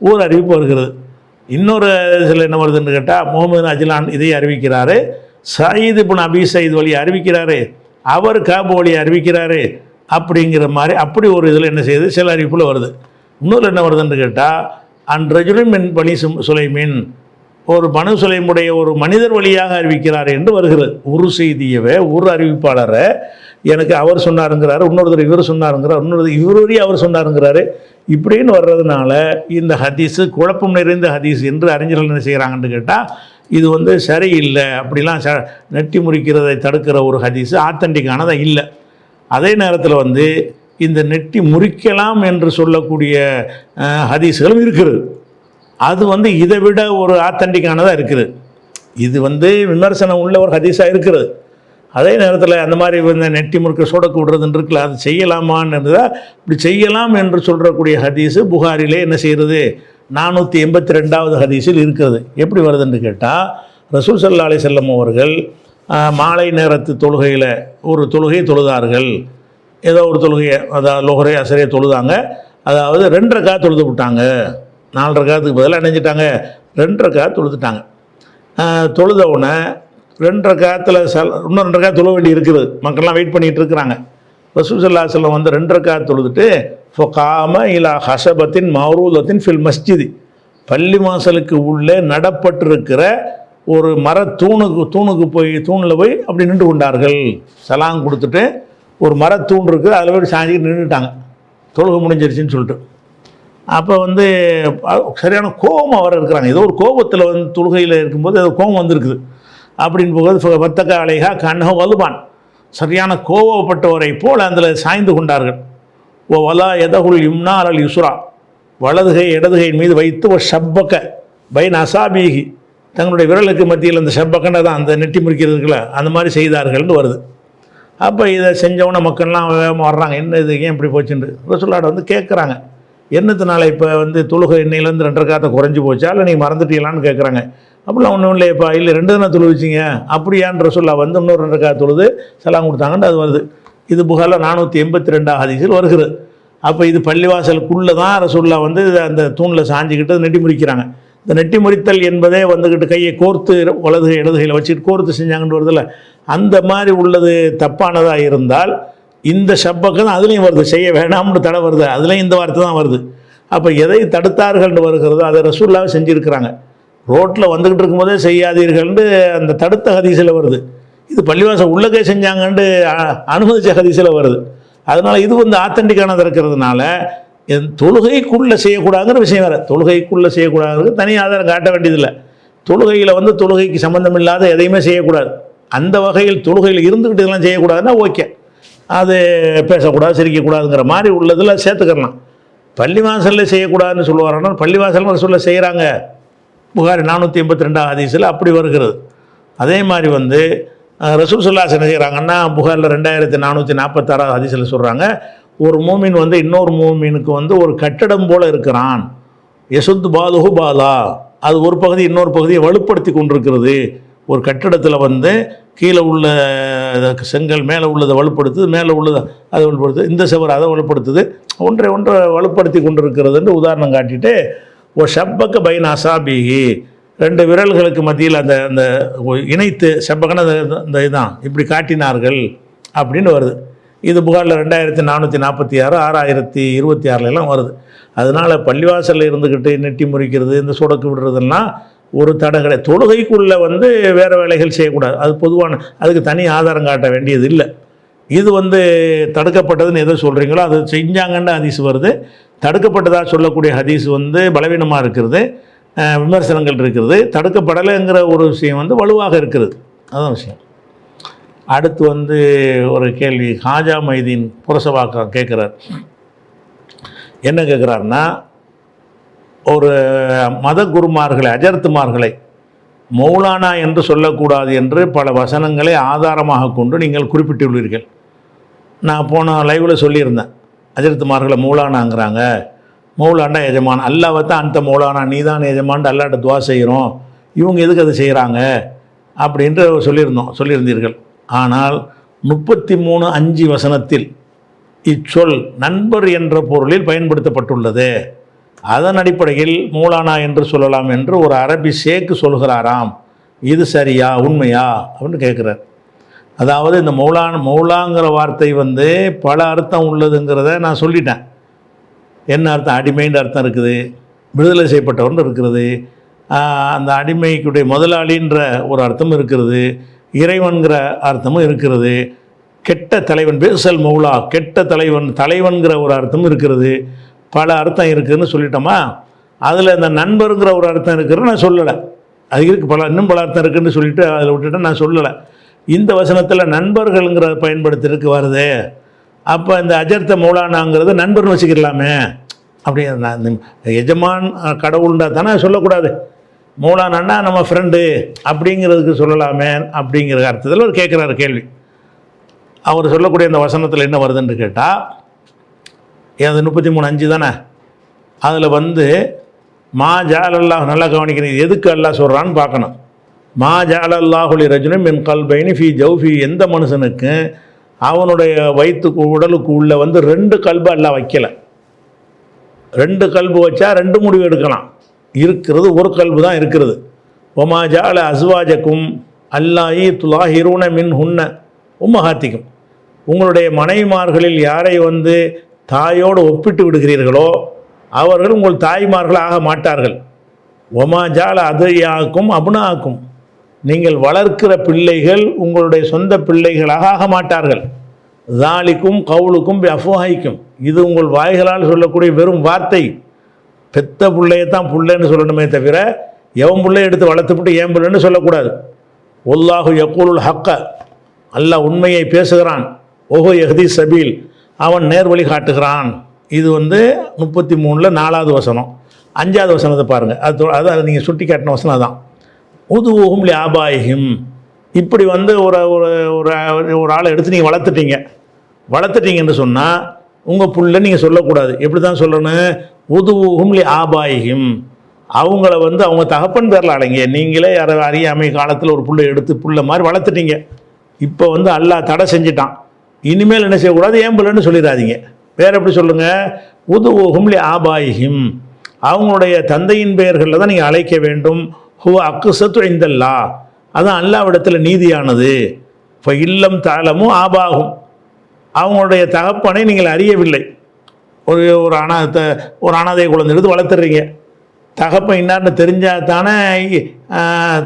ஒரு அறிவிப்பு வருகிறது. இன்னொரு சில என்ன வருதுன்னு கேட்டால், முகமது அஜ்லான் இதை அறிவிக்கிறாரு. சயீத் இப்னு அபி சயீத் வழியாக அறிவிக்கிறாரு, அவர் காபு வழியாக அறிவிக்கிறாரு. அப்படிங்கிற மாதிரி அப்படி ஒரு இதில் என்ன செய்யுது, சில அறிவிப்பில் வருது. இன்னொரு என்ன வருதுன்னு கேட்டால், அன்றஜுலின் மின் பனி சுலைமின், ஒரு பனு சுலைமுடைய ஒரு மனிதர் வழியாக அறிவிக்கிறார் என்று வருகிறது. ஒரு செய்தியவே ஒரு அறிவிப்பாளரை எனக்கு அவர் சொன்னாருங்கிறாரு, இன்னொருத்தர் இவர் சொன்னாருங்கிறார், இன்னொருத்தர் இவர் வழியாக அவர் சொன்னாருங்கிறாரு. இப்படின்னு வர்றதுனால இந்த ஹதீஸு குழப்பம் நிறைந்த ஹதீஸ் என்று அறிஞர்கள் என்ன செய்கிறாங்கன்னு கேட்டால், இது வந்து சரியில்லை. அப்படிலாம் நெட்டி முறிக்கிறதை தடுக்கிற ஒரு ஹதீஸு ஆத்தன்டிக்கானதாக இல்லை. அதே நேரத்தில் வந்து இந்த நெட்டி முறிக்கலாம் என்று சொல்லக்கூடிய ஹதீஸ்களும் இருக்குது. அது வந்து இதை விட ஒரு ஆத்தன்டிக்கானதாக இருக்குது. இது வந்து விமர்சனம் உள்ள ஒரு ஹதீஸாக இருக்கிறது. அதே நேரத்தில் அந்த மாதிரி வந்து நெட்டி முறுக்க சொடக்கு விடுறதுன்னு இருக்குல்ல, அது செய்யலாமான்னு இருந்தால் இப்படி செய்யலாம் என்று சொல்கிறக்கூடிய ஹதீஸு புகாரிலே என்ன செய்கிறது, 482வது ஹதீஸில் இருக்கிறது. எப்படி வருதுன்னு கேட்டால், ரசூல் ஸல்லல்லாஹு அலைஹி வஸல்லம் அவர்கள் மாலை நேரத்து தொழுகையில் ஒரு தொழுகையை தொழுதார்கள். ஏதோ ஒரு தொழுகையை, அதாவது லொஹரை அசரையை தொழுதாங்க. அதாவது 2 ரக்காத் தொழுது விட்டாங்க. 4 ரக்காத்துக்கு பதிலாக நினைஞ்சிட்டாங்க, 2 ரக்காத் தொழுதுட்டாங்க. தொழுத உடனே 2 ரக்காத்தில் இன்னும் 2 ரக்காத் தொழ வேண்டி இருக்குது. மக்கள்லாம் வெயிட் பண்ணிகிட்டு இருக்கிறாங்க. ரசூல் ஸல்லல்லாஹு அலைஹி வஸல்லம் வந்து 2 ரக்காத் தொழுதுட்டு ஃபகாம இலா ஹஸபத்தின் மௌரூதத்தின் ஃபில் மஸ்ஜிதி, பள்ளி வாசலுக்கு உள்ளே நடப்பட்டிருக்கிற ஒரு தூணுக்கு போய் தூணில் போய் அப்படி நின்று கொண்டார்கள். சலாம் கொடுத்துட்டு ஒரு மரத்தூண் இருக்குது, அதில் போய் சாஞ்சிக்கிட்டு நின்றுட்டாங்க, தொழுகை முடிஞ்சிருச்சுன்னு சொல்லிட்டு. அப்போ வந்து சரியான கோபம் வர இருக்கிறாங்க. ஏதோ ஒரு கோபத்தில் வந்து தொழுகையில் இருக்கும்போது ஏதோ கோபம் வந்திருக்குது. அப்படின்னு போகும்போது வத்தக்க அலைகா கண்ணகம் வலுபான், சரியான கோபப்பட்டவரை போல் அதில் சாய்ந்து கொண்டார்கள். ஓ வலா எதகுல் இம்னா அல் யுஸ்ரா, வலதுகை இடதுகையின் மீது வைத்து ஒரு ஷப்பக்க பைன் அசாபீகி, தங்களுடைய விரலுக்கு மத்தியில் அந்த ஷப்பக்கனை தான் அந்த நெட்டி முறிக்கிறதுக்குள்ள அந்த மாதிரி செய்தார்கள்னு வருது. அப்போ இதை செஞ்சவொன்னே மக்கள்லாம் வேகமாக வர்றாங்க, என்ன இது ஏன் இப்படி போச்சுன்னு ரசூலுல்லாஹ் வந்து கேட்குறாங்க. என்னத்தினால இப்போ வந்து தொழுகை எண்ணெயிலேருந்து 2 ரக்காத்தை குறைஞ்சி போச்சா, இல்லை நீங்கள் மறந்துட்டீங்களான்னு கேட்குறாங்க. அப்படிலாம் ஒன்றும் இல்லையப்பா, இல்லை 2 தானே தொழுவிச்சிங்க அப்படியான்னு ரசூலுல்லாஹ் வந்து இன்னொரு 2 ரக்காத் தொழுது சலாம் கொடுத்தாங்கன்னு அது வருது. இது புகாரில் 482 ஹதீஸில் வருகிறது. அப்போ இது பள்ளிவாசலுக்குள்ளே தான் ரசூலுல்லாஹ் வந்து அந்த தூணில் சாஞ்சிக்கிட்டு நெட்டி முறிக்கிறாங்க. இந்த நெட்டி முறித்தல் என்பதே வந்துக்கிட்டு கையை கோர்த்து வலதுகை இடதுகையில் வச்சுட்டு கோர்த்து செஞ்சாங்கன்னு வருதில்ல, அந்த மாதிரி உள்ளது தப்பானதாக இருந்தால் இந்த ஷப்பக்கம் தான் அதுலேயும் வருது, செய்ய வேணாம்னு தடை வருது, அதுலேயும் இந்த வார்த்தை தான் வருது. அப்போ எதை தடுத்தார்கள்னு வருகிறதோ அதை ரசூலுல்லாஹ் செஞ்சுருக்கிறாங்க. ரோட்டில் வந்துக்கிட்டு இருக்கும்போதே செய்யாதீர்கள்னு அந்த தடுத்த ஹதீஸில் வருது. இது பள்ளிவாசல் உள்ளக்கே செஞ்சாங்கன்னு அனுமதிச்ச ஹதீஸில் வருது. அதனால் இது வந்து ஆத்தன்டிக்கானது இருக்கிறதுனால தொழுகைக்குள்ளே செய்யக்கூடாதுங்கிற விஷயம் வேறு. தொழுகைக்குள்ளே செய்யக்கூடாதுங்கிறது தனி ஆதாரம் காட்ட வேண்டியதில்லை. தொழுகையில் வந்து தொழுகைக்கு சம்மந்தம் இல்லாத எதையுமே செய்யக்கூடாது. அந்த வகையில் தொழுகையில் இருந்துக்கிட்டு இதெல்லாம் செய்யக்கூடாதுன்னா ஓகே, அது பேசக்கூடாது சிரிக்கக்கூடாதுங்கிற மாதிரி உள்ளதில் சேர்த்துக்கலாம். பள்ளி வாசலில் செய்யக்கூடாதுன்னு சொல்லுவாங்கன்னா பள்ளிவாசல் ரசூலுல்லாஹ் செய்கிறாங்க. புகாரி 482 ஹதீஸில் அப்படி வருகிறது. அதே மாதிரி வந்து ரசூல் ஸல்லல்லாஹு அலைஹி வஸல்லம் என்ன செய்கிறாங்கன்னா புகாரில் 2446 ஹதீஸில் சொல்கிறாங்க, ஒரு மூமின் வந்து இன்னொரு மூமினுக்கு வந்து ஒரு கட்டடம் போல் இருக்கிறான். யசுத் பாதுஹு பாலா, அது ஒரு பகுதி இன்னொரு பகுதியை வலுப்படுத்தி கொண்டிருக்கிறது. ஒரு கட்டடத்தில் வந்து கீழே உள்ள செங்கல் மேலே உள்ளதை வலுப்படுத்துது, மேலே உள்ளதை அதை வலுப்படுத்துது, இந்த சுவர் அதை வலுப்படுத்துது, ஒன்றை வலுப்படுத்தி கொண்டிருக்கிறதுன்னு உதாரணம் காட்டிட்டு ஓ ஷப்பக்க பைன் அசாபிஹி, 2 விரல்களுக்கு மத்தியில் அந்த அந்த இணைத்து ஷப்பக்கன இந்த இதுதான் இப்படி காட்டினார்கள் அப்படின்னு வருது. இது புகாரில் 2446 6026 வருது. அதனால் பள்ளிவாசலில் இருந்துக்கிட்டு நெட்டி முறிக்கிறது, இந்த சொடக்கு விடுறதெல்லாம் ஒரு தடை கிடையாது. தொழுகைக்குள்ளே வந்து வேறு வேலைகள் செய்யக்கூடாது, அது பொதுவான, அதுக்கு தனி ஆதாரம் காட்ட வேண்டியது இல்லை. இது வந்து தடுக்கப்பட்டதுன்னு எதை சொல்கிறீங்களோ அது செஞ்சாங்கன்னு ஹதீஸ் வருது. தடுக்கப்பட்டதாக சொல்லக்கூடிய ஹதீஸ் வந்து பலவீனமாக இருக்கிறது, விமர்சனங்கள் இருக்கிறது. தடுக்கப்படலைங்கிற ஒரு விஷயம் வந்து வலுவாக இருக்கிறது, அதுதான் விஷயம். அடுத்து வந்து ஒரு கேள்வி ஹாஜா மைதீன் புரசவாக்கா கேட்குறார். என்ன கேட்குறாருன்னா, ஒரு மத குருமார்களை அஜர்த்துமார்களை மௌலானா என்று சொல்லக்கூடாது என்று பல வசனங்களை ஆதாரமாக கொண்டு நீங்கள் குறிப்பிட்டுள்ளீர்கள். நான் போன லைவில் சொல்லியிருந்தேன், அஜர்த்துமார்களை மௌலானாங்கிறாங்க, மௌலானா எஜமான், அல்லாவை தான் அந்த மௌலானா நீ தான் எஜமான் அல்லாட்ட துவா செய்கிறோம், இவங்க எதுக்கு அதை செய்கிறாங்க அப்படின்ட்டு சொல்லியிருந்தீர்கள். ஆனால் 33:5 வசனத்தில் இச்சொல் நண்பர் என்ற பொருளில் பயன்படுத்தப்பட்டுள்ளது. அதன் அடிப்படையில் மௌலானா என்று சொல்லலாம் என்று ஒரு அரபி ஷேக்கு சொல்கிறாராம். இது சரியா உண்மையா அப்படின்னு கேட்குறார். அதாவது இந்த மௌலாங்கிற வார்த்தை வந்து பல அர்த்தம் உள்ளதுங்கிறத நான் சொல்லிட்டேன். என்ன அர்த்தம்? அடிமைன்ற அர்த்தம் இருக்குது, விடுதலை செய்யப்பட்டவர்னு இருக்கிறது, அந்த அடிமைக்குடைய முதலாளின்ற ஒரு அர்த்தம் இருக்கிறது, இறைவன்கிற அர்த்தமும் இருக்கிறது, கெட்ட தலைவன் பேசல் மௌலா கெட்ட தலைவன்கிற ஒரு அர்த்தமும் இருக்கிறது, பல அர்த்தம் இருக்குதுன்னு சொல்லிட்டோமா. அதில் இந்த நண்பருங்கிற ஒரு அர்த்தம் இருக்குதுன்னு நான் சொல்லலை, அது இருக்குது இன்னும் பல அர்த்தம் இருக்குதுன்னு சொல்லிட்டு அதில் விட்டுட்டு நான் சொல்லலை. இந்த வசனத்தில் நண்பர்கள்ங்கிற பயன்படுத்திருக்கு வருது. அப்போ இந்த அஜர்த்த மௌலானாங்கிறது நண்பர்னு வச்சுக்கலாமே. அப்படி எஜமான் கடவுள்ன்றா தானே சொல்லக்கூடாது, மௌலானான்னா நம்ம ஃப்ரெண்டு அப்படிங்கிறதுக்கு சொல்லலாமே அப்படிங்கிற அர்த்தத்தில் ஒரு கேட்குறாரு கேள்வி. அவர் சொல்லக்கூடிய இந்த வசனத்தில் என்ன வருதுன்னு கேட்டால், அது 33:5 தானே, அதில் வந்து மா ஜால் அல்லாஹ் நல்லா கவனிக்கணும், எதுக்கு அல்லாஹ் சொல்கிறான்னு பார்க்கணும். மா ஜஅலல்லாஹு ரஜுலின் மின் கல்பைனி ஃபீ ஜௌஃபி, எந்த மனுஷனுக்கு அவனுடைய வயிற்றுக்கு உடலுக்கு உள்ள வந்து 2 கல்பு அல்லாஹ் வைக்கல. 2 கல்பு வச்சா 2 முடிவு எடுக்கலாம். இருக்கிறது ஒரு கல்பு தான் இருக்கிறது. ஒமா ஜஅல அஸ்வாஜக்கும் அல்லாஹி துலாஹிரூன மின் ஹுன்ன உம்மஹாத்திக்கும், உங்களுடைய மனைவிமார்களில் யாரை வந்து தாயோடு ஒப்பிட்டு விடுகிறீர்களோ அவர்கள் உங்கள் தாய்மார்கள் ஆக மாட்டார்கள். ஒமா ஜால அதையாக்கும் அபுனாக்கும், நீங்கள் வளர்க்கிற பிள்ளைகள் உங்களுடைய சொந்த பிள்ளைகளாக ஆக மாட்டார்கள். தாலிக்கும் கவுலுக்கும் அஃபுஹைக்கும், இது உங்கள் வாய்களால் சொல்லக்கூடிய வெறும் வார்த்தை. பெத்த பிள்ளையத்தான் பிள்ளைன்னு சொல்லணுமே தவிர எவன் பிள்ளையை எடுத்து வளர்த்துப்பட்டு ஏன் பிள்ளைன்னு சொல்லக்கூடாது. ஒல்லாஹு யக்கூலுல் ஹக்க, அல்லாஹ் உண்மையை பேசுகிறான். ஓஹோ யஹ்தி சபீல், அவன் நேர்வழி காட்டுகிறான். இது வந்து 33 4வது வசனம். 5வது வசனத்தை பாருங்கள். அது நீங்கள் சுட்டி காட்டின வசனம் தான். உதுவும் லி ஆபாயிஹிம், இப்படி வந்து ஒரு ஆளை எடுத்து நீங்கள் வளர்த்துட்டீங்கன்னு சொன்னால் உங்கள் புள்ள நீங்கள் சொல்லக்கூடாது. எப்படி தான் சொல்லணும்? உதுவும் லி ஆபாயிஹிம், அவங்கள வந்து அவங்க தகப்பன் பேரில் அலைங்க. நீங்களே அறியாமை காலத்தில் ஒரு புள்ளை எடுத்து புள்ள மாதிரி வளர்த்துட்டீங்க. இப்போ வந்து அல்லாஹ் தடை செஞ்சிட்டான். இனிமேல் என்ன செய்யக்கூடாது? ஏன் புள்ளன்னு சொல்லிடாதீங்க. வேறு எப்படி சொல்லுங்கள்? உதுவும் லி ஆபாயிஹிம், அவங்களுடைய தந்தையின் பெயர்களில் தான் நீங்கள் அழைக்க வேண்டும். ஹுவ அக்குசத்து இந்தல்லா, அதான் அல்லாஹ்விடத்தில் நீதியானது. இப்போ இல்லம் தாளமும் ஆபாகும், அவங்களுடைய தகப்பனை நீங்கள் அறியவில்லை. ஒரு அனாதை குழந்தை எடுத்து வளர்த்துறீங்க. தகப்பன் இன்னார்னு தெரிஞ்சால் தானே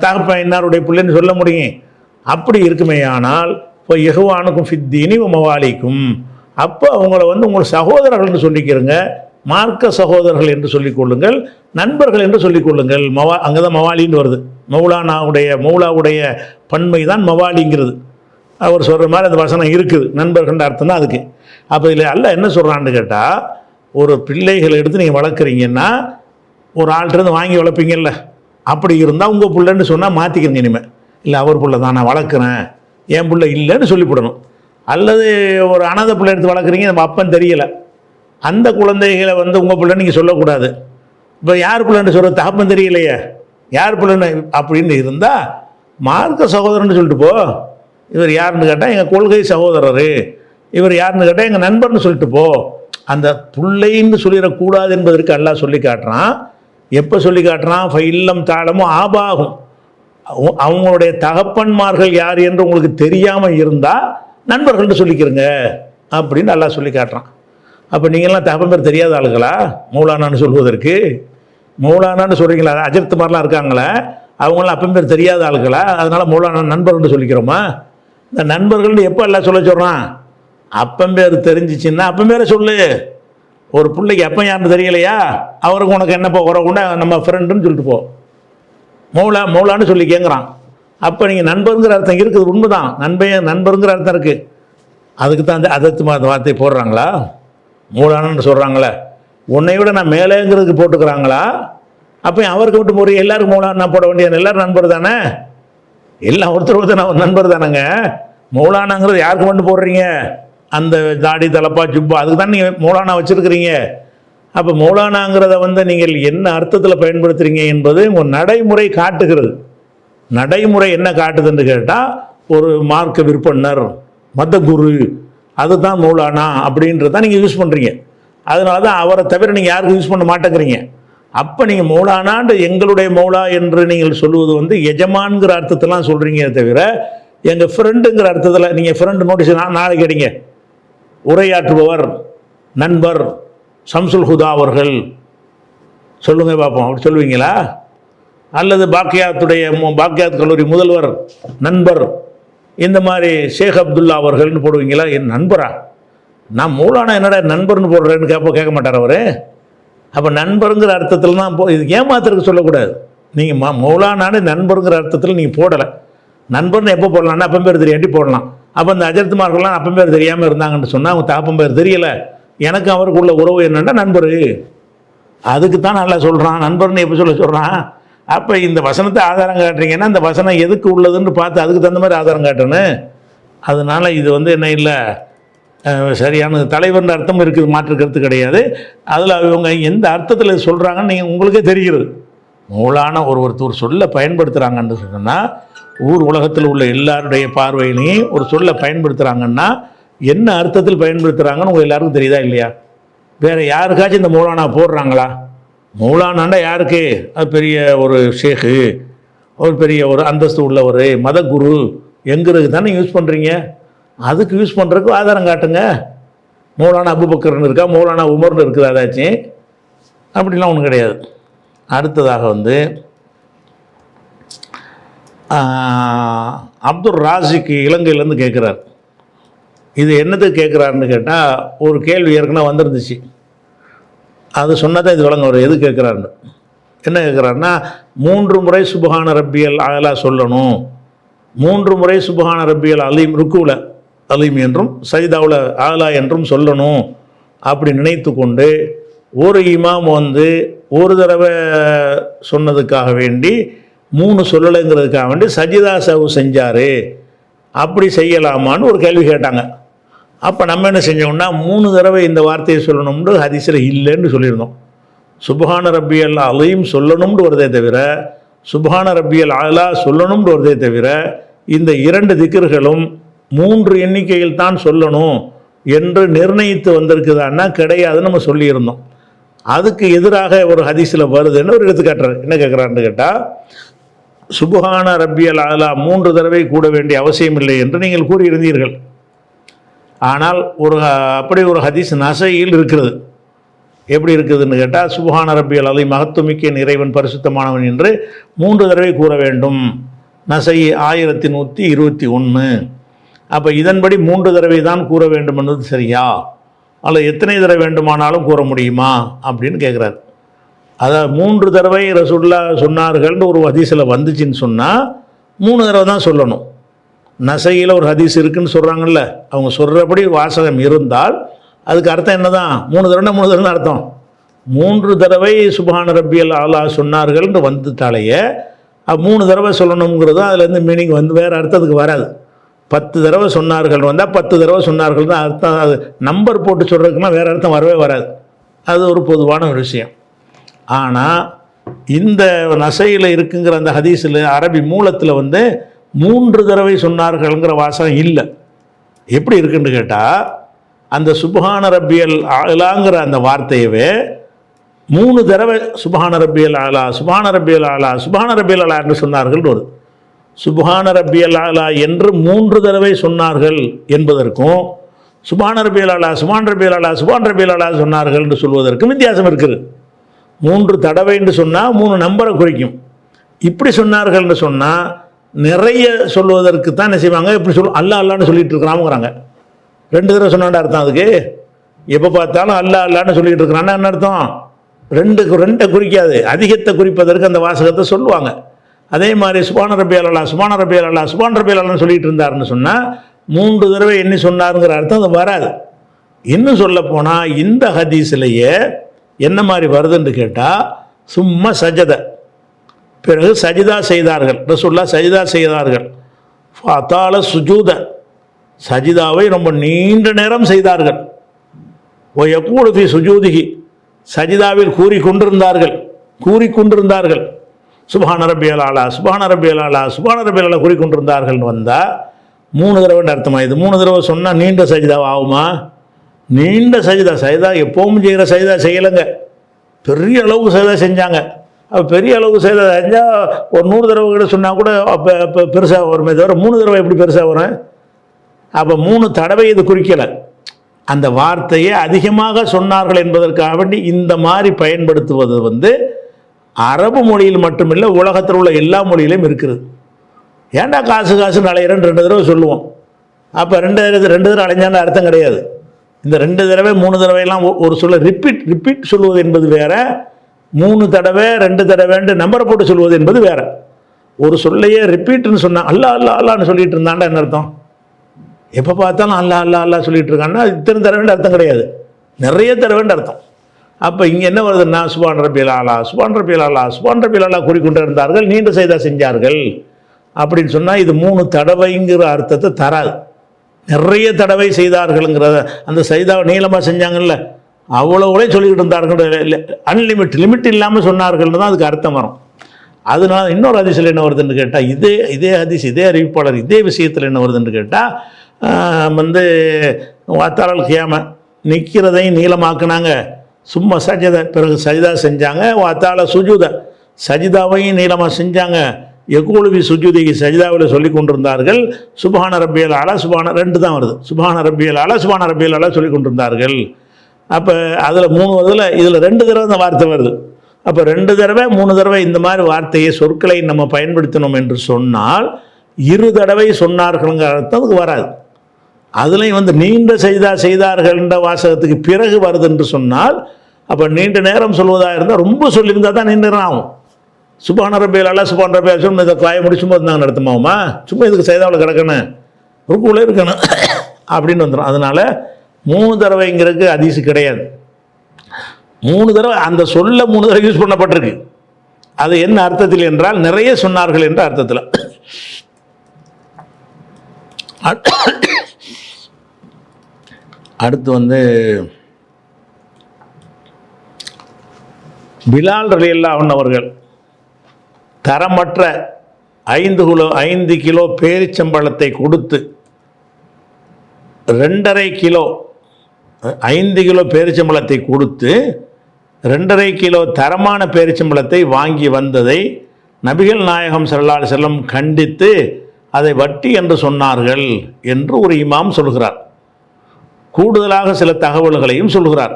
தகப்பன் இன்னாருடைய பிள்ளைன்னு சொல்ல முடியும். அப்படி இருக்குமே ஆனால் இப்போ எஹுவானுக்கும் ஃபித்தீனி மவாலிக்கும், அப்போ அவங்கள வந்து உங்கள் சகோதரர்கள்னு சொல்லிக்கிறங்க. மார்க்க சகோதரர்கள் என்று சொல்லிக்கொள்ளுங்கள், நண்பர்கள் என்று சொல்லிக்கொள்ளுங்கள். அங்கே தான் மவாலின்னு வருது. மௌலாவுடைய பன்மை தான் மவாலிங்கிறது. அவர் சொல்கிற மாதிரி அந்த வசனம் இருக்குது. நண்பர்கள்ன்ற அர்த்தம் தான் அதுக்கு. அப்போ இதில் அல்லாஹ் என்ன சொல்கிறான்னு கேட்டால், ஒரு பிள்ளைகளை எடுத்து நீங்கள் வளர்க்குறீங்கன்னா ஒரு ஆள்கிட்ட வாங்கி வளர்ப்பீங்கல்ல, அப்படி இருந்தால் உங்கள் பிள்ளைன்னு சொன்னால் மாற்றிக்கிறீங்க. இனிமேல் இல்லை அவர் பிள்ளை தான் நான் வளர்க்குறேன், என் பிள்ளை இல்லைன்னு சொல்லிவிடணும். அல்லது ஒரு அனாதை பிள்ளை எடுத்து வளர்க்குறீங்க, நம்ம அப்பன் தெரியலை, அந்த குழந்தைகளை வந்து உங்கள் பிள்ளைன்னு நீங்கள் சொல்லக்கூடாது. இப்போ யார் பிள்ளைன்னு சொல்கிற தகப்பன் தெரியலையே, யார் பிள்ளைன்னு அப்படின்னு இருந்தால் மார்க்க சகோதரன்னு சொல்லிட்டு போ. இவர் யாருன்னு கேட்டால் எங்கள் கொள்கை சகோதரர், இவர் யாருன்னு கேட்டால் எங்கள் நண்பர்னு சொல்லிட்டு போ. அந்த பிள்ளைன்னு சொல்லிடக்கூடாது என்பதற்கு அல்லாஹ் சொல்லி காட்டுறான். எப்போ சொல்லி காட்டுறான்? இல்லம் தாளமும் ஆபாகும், அவங்களுடைய தகப்பன்மார்கள் யார் என்று உங்களுக்கு தெரியாமல் இருந்தால் நண்பர்கள்னு சொல்லிக்கிறங்க அப்படின்னு அல்லாஹ் சொல்லி காட்டுறான். அப்போ நீங்கள்லாம் தகப்பன் பேர் தெரியாத ஆளுங்களா மௌலானான்னு சொல்வதற்கு? மௌலானான்னு சொல்கிறீங்களா? அஜர்த்து மாதிரிலாம் இருக்காங்களே, அவங்களாம் அப்பன் பேர் தெரியாத ஆளுங்களா? அதனால் மௌலானா நண்பர்கள்னு சொல்லிக்கிறோமா? இந்த நண்பர்கள்னு எப்போ எல்லாம் சொல்கிறான்? அப்பன் பேர் தெரிஞ்சிச்சின்னா அப்பன் பேரை சொல்லு. ஒரு பிள்ளைக்கு அப்பன் யாருன்னு தெரியலையா, அவருக்கு உனக்கு என்னப்போ உறவுன்னா நம்ம ஃப்ரெண்டுன்னு சொல்லிட்டு போ. மௌலான்னு சொல்லி கேட்குறான். அப்போ நீங்கள் நண்பருங்கிற அர்த்தம் இருக்குது, உண்மைதான். நண்பருங்கிற அர்த்தம் இருக்குது. அதுக்கு தான் அந்த அதத்து அந்த வார்த்தையை போடுறாங்களா? மௌலானு சொல்கிறாங்களே, உன்னை விட நான் மேலேங்கிறதுக்கு போட்டுக்கிறாங்களா? அப்போ அவருக்கு விட்டு போகிற எல்லாருக்கும் மௌலானா போட வேண்டிய எல்லோரும் நண்பர் தானே, எல்லாம் ஒருத்தர் நண்பர் தானேங்க. மௌலானாங்கிறது யாருக்கு மட்டும் போடுறீங்க? அந்த தாடி தலப்பா ஜுப்பா அதுக்கு தான் நீங்கள் மௌலானா வச்சுருக்கிறீங்க. அப்போ மௌலானாங்கிறத வந்து நீங்கள் என்ன அர்த்தத்தில் பயன்படுத்துகிறீங்க என்பது உங்கள் நடைமுறை காட்டுகிறது. நடைமுறை என்ன காட்டுதுன்னு கேட்டால், ஒரு மார்க்க விற்பனர், மத குரு, அதுதான் மௌலானா அப்படின்றதான் நீங்கள் யூஸ் பண்ணுறீங்க. அதனால தான் அவரை தவிர நீங்கள் யாருக்கும் யூஸ் பண்ண மாட்டேங்கிறீங்க. அப்போ நீங்கள் மௌலானாண்டு எங்களுடைய மௌலா என்று நீங்கள் சொல்லுவது வந்து எஜமான்கிற அர்த்தத்தெல்லாம் சொல்கிறீங்க தவிர எங்கள் ஃப்ரெண்டுங்கிற அர்த்தத்தில். நீங்கள் ஃப்ரெண்டு நோட்டீஸ் நாளைக்கு அடிங்க, உரையாற்றுபவர், நண்பர், ஷம்சுல் ஹுதா அவர்கள் சொல்லுங்கள் பார்ப்போம், அப்படி சொல்லுவீங்களா? அல்லது பாக்கியாத் கல்லூரி முதல்வர் நண்பர், இந்த மாதிரி ஷேக் அப்துல்லா அவர்கள்னு போடுவீங்களா? என் நண்பரா? நான் மௌலானா என்னடா நண்பர்னு போடுறேன்னு கேட்க மாட்டார் அவர். அப்போ நண்பருங்கிற அர்த்தத்தில் தான் இது ஏமாத்திற்கு சொல்லக்கூடாது. நீங்கள் மௌலானான்னு நண்பருங்கிற அர்த்தத்தில் நீங்கள் போடலை. நண்பர்னு எப்போ போடலான்னா அப்பன் பேர் தெரியாட்டி போடலாம். அப்போ அந்த அஜர்த்துமார்கள்லாம் அப்பன் பேர் தெரியாமல் இருந்தாங்கன்னு சொன்னால் அவங்க தகப்பன் பேர் தெரியலை, எனக்கு அவருக்குள்ள உறவு என்னென்னா நண்பர். அதுக்கு தான் நல்லா சொல்கிறான், நண்பர்னு எப்போ சொல்கிறான்? அப்போ இந்த வசனத்தை ஆதாரம் காட்டுறீங்கன்னா அந்த வசனம் எதுக்கு உள்ளதுன்னு பார்த்து அதுக்கு தகுந்த மாதிரி ஆதாரம் காட்டணும். அதனால் இது வந்து என்ன இல்லை, சரியான தலைவர்ன்ற அர்த்தம் இருக்குது, மாற்று கருத்து கிடையாது. அதில் அவங்க எந்த அர்த்தத்தில் சொல்கிறாங்கன்னு நீங்கள் உங்களுக்கே தெரிகிறது. மௌலானா ஒருத்தர் சொல்ல பயன்படுத்துகிறாங்கன்னு சொன்னால் ஊர் உலகத்தில் உள்ள எல்லாருடைய பார்வையிலையும் ஒரு சொல்ல பயன்படுத்துகிறாங்கன்னா என்ன அர்த்தத்தில் பயன்படுத்துகிறாங்கன்னு உங்கள் எல்லாருக்கும் தெரியுதா இல்லையா? வேறு யாருக்காச்சும் இந்த மௌலானா போடுறாங்களா? மௌலானாண்டா யாருக்கு? அது பெரிய ஒரு ஷேக்கு, ஒரு பெரிய ஒரு அந்தஸ்து உள்ளவர், மத குரு எங்கிறது தானே யூஸ் பண்ணுறீங்க. அதுக்கு யூஸ் பண்ணுறதுக்கு ஆதாரம் காட்டுங்க. மௌலானா அபுபக்கர்னு இருக்கா, மௌலானா உமர்னு இருக்குதா ஏதாச்சும்? அப்படிலாம் ஒன்றும் கிடையாது. அடுத்ததாக அப்துல் ராசிக்கு இலங்கையிலேருந்து கேட்குறார். இது என்னத்துக்கு கேட்குறாருன்னு கேட்டால் ஒரு கேள்வி ஏற்கனவே வந்துருந்துச்சு, அது சொன்னதான் இது விளங்க வரும் எது கேட்குறாருன்னு. என்ன கேட்குறாருன்னா 3 முறை சுபஹான ரப்பியல் ஆலா சொல்லணும், 3 முறை சுபஹான ரப்பியல் அலீம் ருக்குவில் அலீம் என்றும் சஜிதாவில் ஆலா என்றும் சொல்லணும் அப்படி நினைத்து கொண்டு ஒரு இமாம் ஒரு தடவை சொன்னதுக்காக வேண்டி 3 சொல்லலைங்கிறதுக்காக வேண்டி சஜிதா சவு செஞ்சார், அப்படி செய்யலாமான்னு ஒரு கேள்வி கேட்டாங்க. அப்போ நம்ம என்ன செஞ்சோம்னா 3 தடவை இந்த வார்த்தையை சொல்லணும்னு ஹதீஸில் இல்லைன்னு சொல்லியிருந்தோம். சுபஹான ரப்பியல் அலீம் சொல்லணும்னு வருதே தவிர சுபஹான ரப்பியல் ஆலா சொல்லணும்னு வருதே தவிர இந்த 2 திக்ர்களும் 3 எண்ணிக்கையில் தான் சொல்லணும் என்று நிர்ணயித்து வந்திருக்குதான்னா கிடையாதுன்னு நம்ம சொல்லியிருந்தோம். அதுக்கு எதிராக ஒரு ஹதீஸில் வருதுன்னு ஒரு எடுத்துக்காட்டுறாரு. என்ன கேட்குறாருன்னு கேட்டால் சுபஹான ரப்பியல் ஆலா 3 தடவை கூட வேண்டிய அவசியம் இல்லை என்று நீங்கள் கூறியிருந்தீர்கள். ஆனால் அப்படி ஒரு ஹதீஸ் நசையில் இருக்கிறது. எப்படி இருக்குதுன்னு கேட்டால் சுபஹான ரப்பியல் அலீம் மகத்துவமிக்க இறைவன் பரிசுத்தமானவன் என்று 3 தடவை கூற வேண்டும். நசை 1121. அப்போ இதன்படி 3 தடவை தான் கூற வேண்டும் என்பது சரியா, அல்ல எத்தனை தடவை வேண்டுமானாலும் கூற முடியுமா அப்படின்னு கேட்குறாரு. அதாவது 3 தடவை ரசூலுல்லாஹ் சொன்னார்கள்னு ஒரு ஹதீஸில் வந்துச்சுன்னு சொன்னால் 3 தடவை தான் சொல்லணும். நசையில் ஒரு ஹதீஸ் இருக்குன்னு சொல்கிறாங்கல்ல, அவங்க சொல்கிறபடி வாசகம் இருந்தால் அதுக்கு அர்த்தம் என்ன தான்? 3 தடவை 3 தடவை அர்த்தம். 3 தடவை சுபஹான ரப்பியல் ஆலா சொன்னார்கள்னு வந்துட்டாலேயே 3 தடவை சொல்லணுங்கிறது அதுலேருந்து மீனிங் வேறு அர்த்தத்துக்கு வராது. 10 தடவை சொன்னார்கள் வந்தால் 10 தடவை சொன்னார்கள் தான் அர்த்தம். அது நம்பர் போட்டு சொல்கிறதுக்குன்னா வேறு அர்த்தம் வரவே வராது. அது ஒரு பொதுவான ஒரு விஷயம். ஆனால் இந்த நசையில் இருக்குங்கிற அந்த ஹதீஸில் அரபி மூலத்தில் 3 தடவை சொன்னார்கள்ங்கிற வாசகம் இல்லை. எப்படி இருக்குன்னு கேட்டால் அந்த சுபஹான ரப்பியல் ஆலாங்கிற அந்த வார்த்தையவே 3 தடவை சுபஹான ரப்பியல் ஆலா சுபஹான ரப்பியல் ஆலா சுபஹான ரப்பியல் ஆலா என்று சொன்னார்கள் ஒரு சுபஹான ரப்பியல் ஆலா என்று 3 தடவை சொன்னார்கள் என்பதற்கும் சுபஹான ரப்பியல் ஆலா சுபஹான ரப்பியல் ஆலா சுபஹான ரப்பியல் ஆலா சொன்னார்கள் என்று சொல்வதற்கும் வித்தியாசம் இருக்குது. 3 தடவை என்று சொன்னால் 3 நம்பரை குறிக்கும். இப்படி சொன்னார்கள் என்று சொன்னால் நிறைய சொல்வதற்கு தான் என்ன செய்வாங்க, இப்படி அல்லா அல்லான்னு சொல்லிட்டு இருக்கிறாங்கிறாங்க. 2 தடவை சொன்னாண்ட அர்த்தம் அதுக்கு. எப்போ பார்த்தாலும் அல்லா அல்லான்னு சொல்லிட்டு இருக்கிறான்னா என்ன அர்த்தம்? 2 குறிக்காது, அதிகத்தை குறிப்பதற்கு அந்த வாசகத்தை சொல்லுவாங்க. அதே மாதிரி சுபான ரப்பியல் அல்லா சுபான ரப்பியல் அல்லா சுபான ரப்பியல் அல்லான்னு சொல்லிட்டு இருந்தாருன்னு சொன்னால் 3 தடவை எண்ணி சொன்னாருங்கிற அர்த்தம் அது வராது. இன்னும் சொல்ல போனால் இந்த ஹதீஸ்லேயே என்ன மாதிரி வருதுன்னு கேட்டால் சும்மா சஜத, பிறகு சஜிதா செய்தார்கள், ரசூலுல்லாஹ் சஜிதா செய்தார்கள். ஃபதால சுஜூத, சஜிதாவை ரொம்ப நீண்ட நேரம் செய்தார்கள். ஓ யக்கூலு ஃபி சுஜூதிஹி, சஜிதாவில் கூறிக்கொண்டிருந்தார்கள். சுபஹான ரப்பியல் ஆலா சுபஹான ரப்பியல் ஆலா சுபஹான ரப்பியல் ஆலா கூறிக்கொண்டிருந்தார்கள்னு வந்தால் 3 தடவை அர்த்தமா? இது 3 தடவை சொன்னால் நீண்ட சஜிதாவை ஆகுமா? நீண்ட சஜிதா எப்பவும் செய்கிற சஜிதா செய்யலைங்க, பெரிய அளவுக்கு சஜிதா செஞ்சாங்க. அப்போ பெரிய அளவுக்கு சஜிதா செஞ்சால் ஒரு 100 தடவை கூட சொன்னால் கூட அப்போ பெருசாக வருமே தவிர 3 தடவை எப்படி பெருசாக வரும்? அப்போ 3 தடவை இது குறிக்கலை. அந்த வார்த்தையை அதிகமாக சொன்னார்கள் என்பதற்காக வேண்டி இந்த மாதிரி பயன்படுத்துவது அரபு மொழியில் மட்டுமில்லை, உலகத்தில் உள்ள எல்லா மொழியிலும் இருக்கிறது. ஏன்டா காசு அலையிறன்னு 2 தடவை சொல்லுவோம். அப்போ 2 தடவை அலைஞ்சான அர்த்தம் கிடையாது. இந்த 2 தடவை 3 தடவையெல்லாம் ஒரு சொல்ல ரிப்பீட் சொல்லுவது என்பது வேற, 3 தடவை 2 தடவைன்ட்டு நம்பரை போட்டு சொல்வது என்பது வேற. ஒரு சொல்லையே ரிப்பீட்னு சொன்னால் அல்லா அல்லா அல்லான்னு சொல்லிட்டு இருந்தாண்டா என்ன அர்த்தம்? எப்போ பார்த்தாலும் அல்லா அல்லா அல்லா சொல்லிட்டு இருக்காங்கன்னா இத்தனை தடவைன்ற அர்த்தம் கிடையாது, நிறைய தடவைன்ற அர்த்தம். அப்போ இங்கே என்ன வருதுன்னா சுபான் ரப்பியல் ஆலா சுபான் ரப்பியல் ஆலா சுபான் ரப்பியல் ஆலா கூறிக்கொண்டு இருந்தார்கள், நீண்ட செய்தா செஞ்சார்கள் அப்படின்னு சொன்னால் இது 3 தடவைங்கிற அர்த்தத்தை தராது. நிறைய தடவை செய்தார்கள்ங்கிறத, அந்த சைதாவை நீளமாக செஞ்சாங்கல்ல அவ்வளோவே சொல்லிக்கிட்டு இருந்தார்கள், லிமிட் இல்லாமல் சொன்னார்கள்னு தான் அதுக்கு அர்த்தம் வரும். அதனால இன்னொரு ஹதீஸில் என்ன வருதுன்னு கேட்டால் இதே ஹதீஸ் இதே அறிவிப்பாளர் இதே விஷயத்தில் என்ன வருதுன்னு கேட்டால் வந்து வாத்தாளல் கியாம நிற்கிறதையும் நீளமாக்குனாங்க, சும்மா சஜிதா பிறகு சஜிதா செஞ்சாங்க, வாத்தாள சுஜூத சஜிதாவையும் நீளமாக செஞ்சாங்க, எக்கூலுவி சுஜூதிக்கு சஜிதாவில் சொல்லி கொண்டிருந்தார்கள், சுபான ரப்பியல் அலா சுபான 2 தான் வருது, சுபான ரப்பியல் அலா சுபான ரப்பியல் அலா சொல்லி கொண்டிருந்தார்கள். அப்போ அதில் 3 வருதுல, இதில் 2 தடவை அந்த வார்த்தை வருது. அப்போ 2 தடவை 3 தடவை இந்த மாதிரி வார்த்தையை சொற்களை நம்ம பயன்படுத்தினோம் என்று சொன்னால் 2 தடவை சொன்னார்கள்ங்கிற அர்த்தம் அதுக்கு வராது. அதுலேயும் வந்து நீண்ட செய்தார்கள் என்ற வாசகத்துக்கு பிறகு வருது என்று சொன்னால் அப்போ நீண்ட நேரம் சொல்வதாக இருந்தால் ரொம்ப சொல்லியிருந்தால் தான் நீண்ட நேரம் ஆகும். சுபான ரப்பியல் அலா சுபான் ரப்பியல் சும்மா இதை காய முடிச்சும் போது நாங்கள் நடத்துமாவுமா, சும்மா இதுக்கு செய்தாவில் கிடக்கணும் ருக்குள்ளே இருக்கணும் அப்படின்னு வந்துடும். அதனால் 3 தடவைங்கிறதுக்கு ஹதீஸ் கிடையாது. 3 தடவை அந்த சொல்ல 3 தடவை யூஸ் பண்ணப்பட்டிருக்கு. அது என்ன அர்த்தத்தில் என்றால் நிறைய சொன்னார்கள் என்ற அர்த்தத்தில். அடுத்து வந்து பிலால் ரலியல்லாஹு அன்ஹு அவர்கள் தரமற்ற 5 கிலோ பேரிச்சம்பழத்தை கொடுத்து 2.5 கிலோ 5 கிலோ பேரிச்சம்பழத்தை கொடுத்து 2.5 கிலோ தரமான பேரிச்சம்பழத்தை வாங்கி வந்ததை நபிகள் நாயகம் ஸல்லல்லாஹு அலைஹி வஸல்லம் கண்டித்து அதை வட்டி என்று சொன்னார்கள் என்று ஒரு இமாம் சொல்கிறார். கூடுதலாக சில தகவல்களையும் சொல்கிறார்.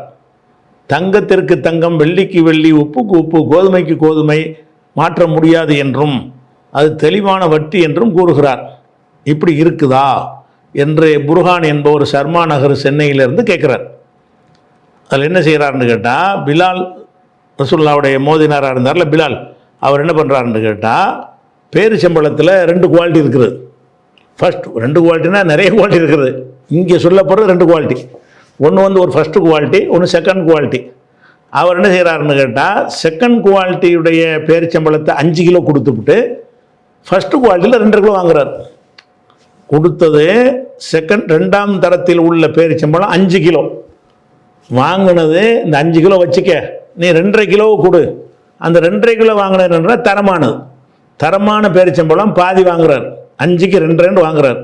தங்கத்திற்கு தங்கம், வெள்ளிக்கு வெள்ளி, உப்புக்கு உப்பு, கோதுமைக்கு கோதுமை மாற்ற முடியாது என்றும் அது தெளிவான வட்டி என்றும் கூறுகிறார். இப்படி இருக்குதா என்று புர்ஹான் என்பவர் சர்மா நகர் சென்னையிலிருந்து கேட்குறார். அதில் என்ன செய்கிறாருன்னு கேட்டால், பிலால் ரசூலுல்லாஹ்வுடைய மோதினாராக இருந்தார்ல பிலால், அவர் என்ன பண்ணுறாருன்னு கேட்டால், பேரிச்சம்பழத்தில் 2 குவாலிட்டி இருக்குது. ஃபர்ஸ்ட் 2 குவாலிட்டினா நிறைய குவாலிட்டி இருக்குது. இங்கே சொல்லப்படுறது 2 குவாலிட்டி. ஒன்று வந்து ஒரு ஃபஸ்ட்டு குவாலிட்டி, ஒன்று செகண்ட் குவாலிட்டி. அவர் என்ன செய்கிறாருன்னு கேட்டால், செகண்ட் குவாலிட்டியுடைய பேரிச்சம்பழத்தை 5 கிலோ கொடுத்துவிட்டு ஃபஸ்ட்டு குவாலிட்டியில் 2 கிலோ வாங்குறார். கொடுத்தது 2ஆம் தரத்தில் உள்ள பேரிச்சம்பழம் 5 கிலோ வாங்கினது. இந்த 5 கிலோ வச்சுக்க, நீ 2.5 கிலோ கொடு. அந்த 2.5 கிலோ வாங்கினதுன்ற தரமானது, தரமான பேரிச்சம்பழம் பாதி வாங்குறார், 5க்கு 2 வாங்குறார்.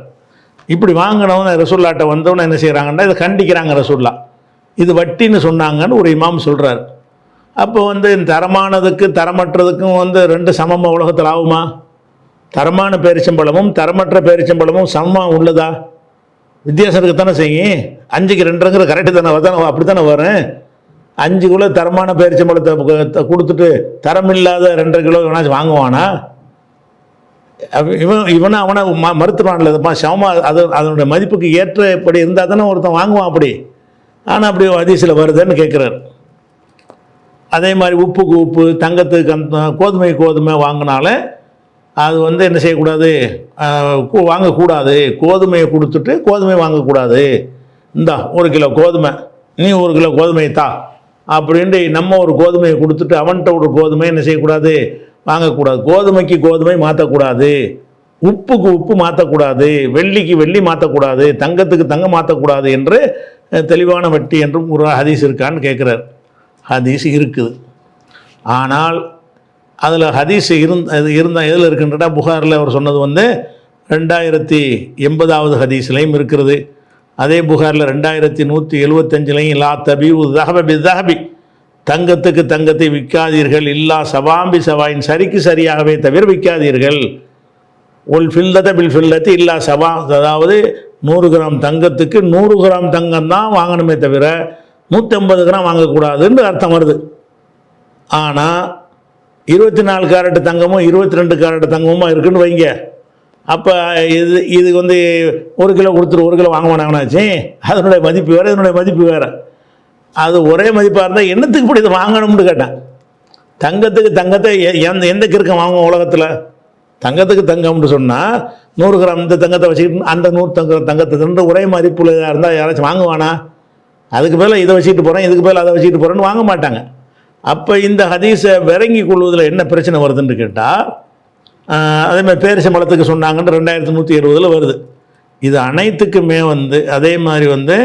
இப்படி வாங்கினவங்க ரசூல்லாட்ட வந்தவன என்ன செய்கிறாங்கன்னா இதை கண்டிக்கிறாங்க. ரசூல்லா இது வட்டின்னு சொன்னாங்கன்னு ஒரு இமாம் சொல்கிறார். அப்போ வந்து தரமானதுக்கு தரமற்றதுக்கும் வந்து 2 சமமாக உலகத்தில் ஆகுமா? தரமான பேரிச்சம்பழமும் தரமற்ற பேரிச்சம்பழமும் சமமாக உள்ளதா? வித்தியாசம் இருக்குத்தானே செய்யும். 5க்கு 2ங்கிற கரெக்டு தானே அப்படி தானே வரும். 5 கிலோ தரமான பேரிச்சம்பழத்தை கொடுத்துட்டு தரமில்லாத 2.5 கிலோ வேணாச்சும் வாங்குவானா? இவனை அவனை மறுத்துவான்ல சமமா, அதனுடைய மதிப்புக்கு ஏற்றபடி இருந்தால் தானே ஒருத்தன் வாங்குவான் அப்படி. ஆனால் அப்படி ஹதீஸில் வருதுன்னு கேட்குறாரு. அதே மாதிரி உப்புக்கு உப்பு, தங்கத்துக்கு கோதுமை வாங்கினாலே அது வந்து என்ன செய்யக்கூடாது, வாங்கக்கூடாது. கோதுமையை கொடுத்துட்டு கோதுமை வாங்கக்கூடாது. இந்தா 1 கிலோ கோதுமை, நீ 1 கிலோ கோதுமையை தா அப்படின்ட்டு நம்ம ஒரு கோதுமையை கொடுத்துட்டு அவன்கிட்ட ஒரு கோதுமை என்ன செய்யக்கூடாது, வாங்கக்கூடாது. கோதுமைக்கு கோதுமை மாற்றக்கூடாது, உப்புக்கு உப்பு மாற்றக்கூடாது, வெள்ளிக்கு வெள்ளி மாற்றக்கூடாது, தங்கத்துக்கு தங்கம் மாற்றக்கூடாது என்று தெளிவான வட்டி என்றும் ஒரு ஹதீஸ் இருக்கான்னு கேட்குறார். ஹதீஸ் இருக்குது. ஆனால் அதில் ஹதீஸ் இருந்தால் எதில் இருக்குன்றா புகாரில் அவர் சொன்னது வந்து 2080வது ஹதீஸ்லையும் இருக்கிறது. அதே புகாரில் 2175லையும் லா தபீஉ தஹப பி தஹபி, தங்கத்துக்கு தங்கத்தை விற்காதீர்கள், இல்லா சவாம்பி சவாயின், சரிக்கு சரியாகவே தவிர விற்காதீர்கள். ஒல் ஃபில்லத பில் ஃபில்லத்து இல்லா சவா, அதாவது 100 கிராம் தங்கத்துக்கு 100 கிராம் தங்கம் தான் வாங்கணுமே தவிர 150 கிராம் வாங்கக்கூடாதுன்னு அர்த்தம் வருது. ஆனால் 24 கேரட் தங்கமும் 22 கேரட் தங்கமும் இருக்குன்னு வைங்க. அப்போ இது வந்து 1 கிலோ கொடுத்துட்டு 1 கிலோ வாங்க மாட்டாங்கன்னாச்சு, அதனுடைய மதிப்பு வேறு, இதனுடைய மதிப்பு வேறு. அது ஒரே மதிப்பாக இருந்தால் என்னத்துக்கு இப்படி இதை வாங்கணும்னு கேட்டேன். தங்கத்துக்கு தங்கத்தை எந்த கிறுக்கம் வாங்குவோம் உலகத்தில்? தங்கத்துக்கு தங்கம்னு சொன்னால் 100 கிராம் இந்த தங்கத்தை வச்சுக்கிட்டு அந்த 100 தங்கத்தை ஒரே மதிப்புள்ள இருந்தால் யாராச்சும் வாங்குவானா? அதுக்கு மேலே இதை வச்சுக்கிட்டு போகிறேன், இதுக்கு மேலே அதை வச்சுக்கிட்டு போகிறேன்னு வாங்க மாட்டாங்க. அப்போ இந்த ஹதீஸை விளங்கி கொள்வதில் என்ன பிரச்சனை வருதுன்னு கேட்டால், அதேமாதிரி பேரிச்சம்பழத்துக்கு சொன்னாங்கன்னு 2170 வருது. இது அனைத்துக்குமே வந்து அதே மாதிரி வந்து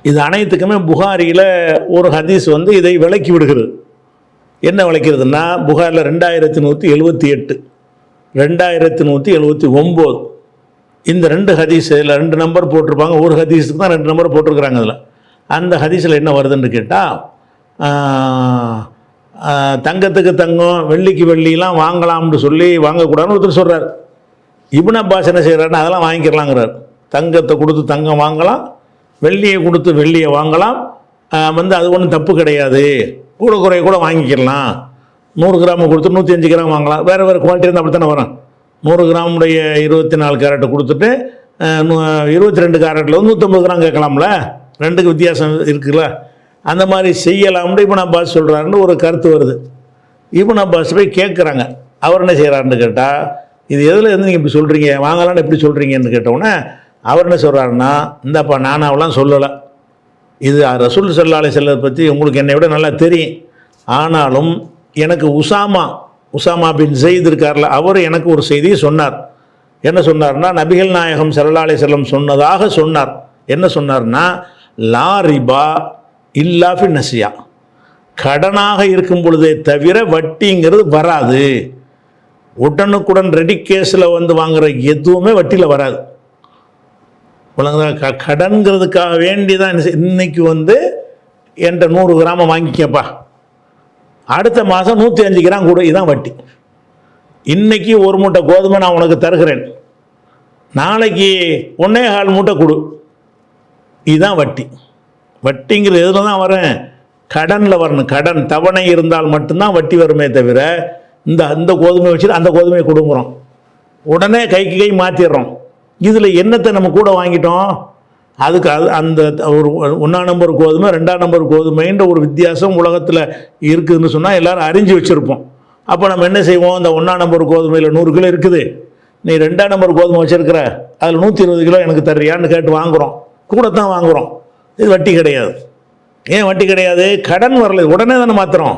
இது அனைத்துக்குமே புகாரியில் ஒரு ஹதீஸ் வந்து இதை விளக்கி விடுகிறது. என்ன விளைக்கிறதுனா புகாரில் 2178, 2179 இந்த 2 ஹதீஸில் 2 நம்பர் போட்டிருப்பாங்க. ஒரு ஹதீஸுக்கு தான் 2 நம்பர் போட்டிருக்கிறாங்க. அதில் அந்த ஹதீஸில் என்ன வருதுன்னு கேட்டால், தங்கத்துக்கு தங்கம் வெள்ளிக்கு வெள்ளிலாம் வாங்கலாம்னு சொல்லி வாங்கக்கூடாதுன்னு ஒருத்தர் சொல்கிறார். இப்னு அப்பாஸ் என்ன செய்கிறாருன்னா அதெல்லாம் வாங்கிக்கலாங்கிறார். தங்கத்தை கொடுத்து தங்கம் வாங்கலாம், வெள்ளியை கொடுத்து வெள்ளியை வாங்கலாம், அது ஒன்றும் தப்பு கிடையாது, கூட குறைய கூட வாங்கிக்கலாம். 100 கிராம் கொடுத்து 105 கிராம் வாங்கலாம். வேறு வேறு குவாலிட்டி இருந்தால் அப்படி தானே வரும். 100 கிராமுடைய 24 கேரட்டை கொடுத்துட்டு 22 கேரட்டில் 150 கிராம் கேட்கலாம்ல, ரெண்டுக்கு வித்தியாசம் இருக்குல்ல. அந்த மாதிரி செய்யலாம்னு இப்னு அப்பாஸ் சொல்கிறாருன்னு ஒரு கருத்து வருது. இப்னு அப்பாஸ் போய் கேட்குறாங்க. அவர் என்ன செய்கிறாருன்னு கேட்டால், இது எதில் இருந்து நீங்கள் இப்படி சொல்கிறீங்க, வாங்கலான்னு எப்படி சொல்கிறீங்கன்னு கேட்டவுடனே அவர் என்ன சொல்கிறாருன்னா, இந்தப்பா நானாவெல்லாம் சொல்லலை, இது ரசூல் ஸல்லல்லாஹு அலைஹி வஸல்லம் பற்றி உங்களுக்கு என்னை விட நல்லா தெரியும். ஆனாலும் எனக்கு உசாமா பின் ஸெய்த் இருக்கார்ல, அவர் எனக்கு ஒரு செய்தியை சொன்னார். என்ன சொன்னார்னா, நபிகள் நாயகம் ஸல்லல்லாஹு அலைஹி வஸல்லம் சொன்னதாக சொன்னார். என்ன சொன்னார்னா, லா ரிபா இல்லா ஃபி நசியா, கடனாக இருக்கும் பொழுதே தவிர வட்டிங்கிறது வராது. உடனுக்குடன் ரெடி கேஸில் வாங்குகிற எதுவுமே வட்டியில் வராது. கடன்கிறதுக்காக வேண்டி தான் இன்னைக்கு என்கிட்ட 100 கிராம வாங்கிக்கப்பா, அடுத்த மாதம் 105 கிராம் கொடு, இதுதான் வட்டி. இன்னைக்கு 1 மூட்டை கோதுமை நான் உனக்கு தருகிறேன், நாளைக்கு 1.25 மூட்டை கொடு, இதுதான் வட்டி. வட்டிங்கிறது எதில் தான் வரேன்? கடனில் வரணும். கடன் தவணை இருந்தால் மட்டும்தான் வட்டி வருமே தவிர, இந்த கோதுமை வச்சுட்டு அந்த கோதுமையை கொடுங்குறோம், உடனே கைக்கு கை மாற்றிடுறோம். இதில் என்னத்தை நம்ம கூட வாங்கிட்டோம்? அதுக்கு அந்த ஒரு 1ஆம் நம்பர் கோதுமை 2ஆம் நம்பர் கோதுமைன்ற ஒரு வித்தியாசம் உலகத்தில் இருக்குதுன்னு சொன்னால் எல்லோரும் அறிஞ்சு வச்சுருப்போம். அப்போ நம்ம என்ன செய்வோம்? இந்த 1ஆம் நம்பர் கோதுமையில் 100 கிலோ இருக்குது, நீ 2ஆம் நம்பர் கோதுமை வச்சுருக்கிற, அதில் 120 கிலோ எனக்கு தர்றியான்னு கேட்டு வாங்குகிறோம். கூட தான் வாங்குகிறோம். இது வட்டி கிடையாது. ஏன் வட்டி கிடையாது? கடன் வரல, உடனே தானே மாற்றுறோம்.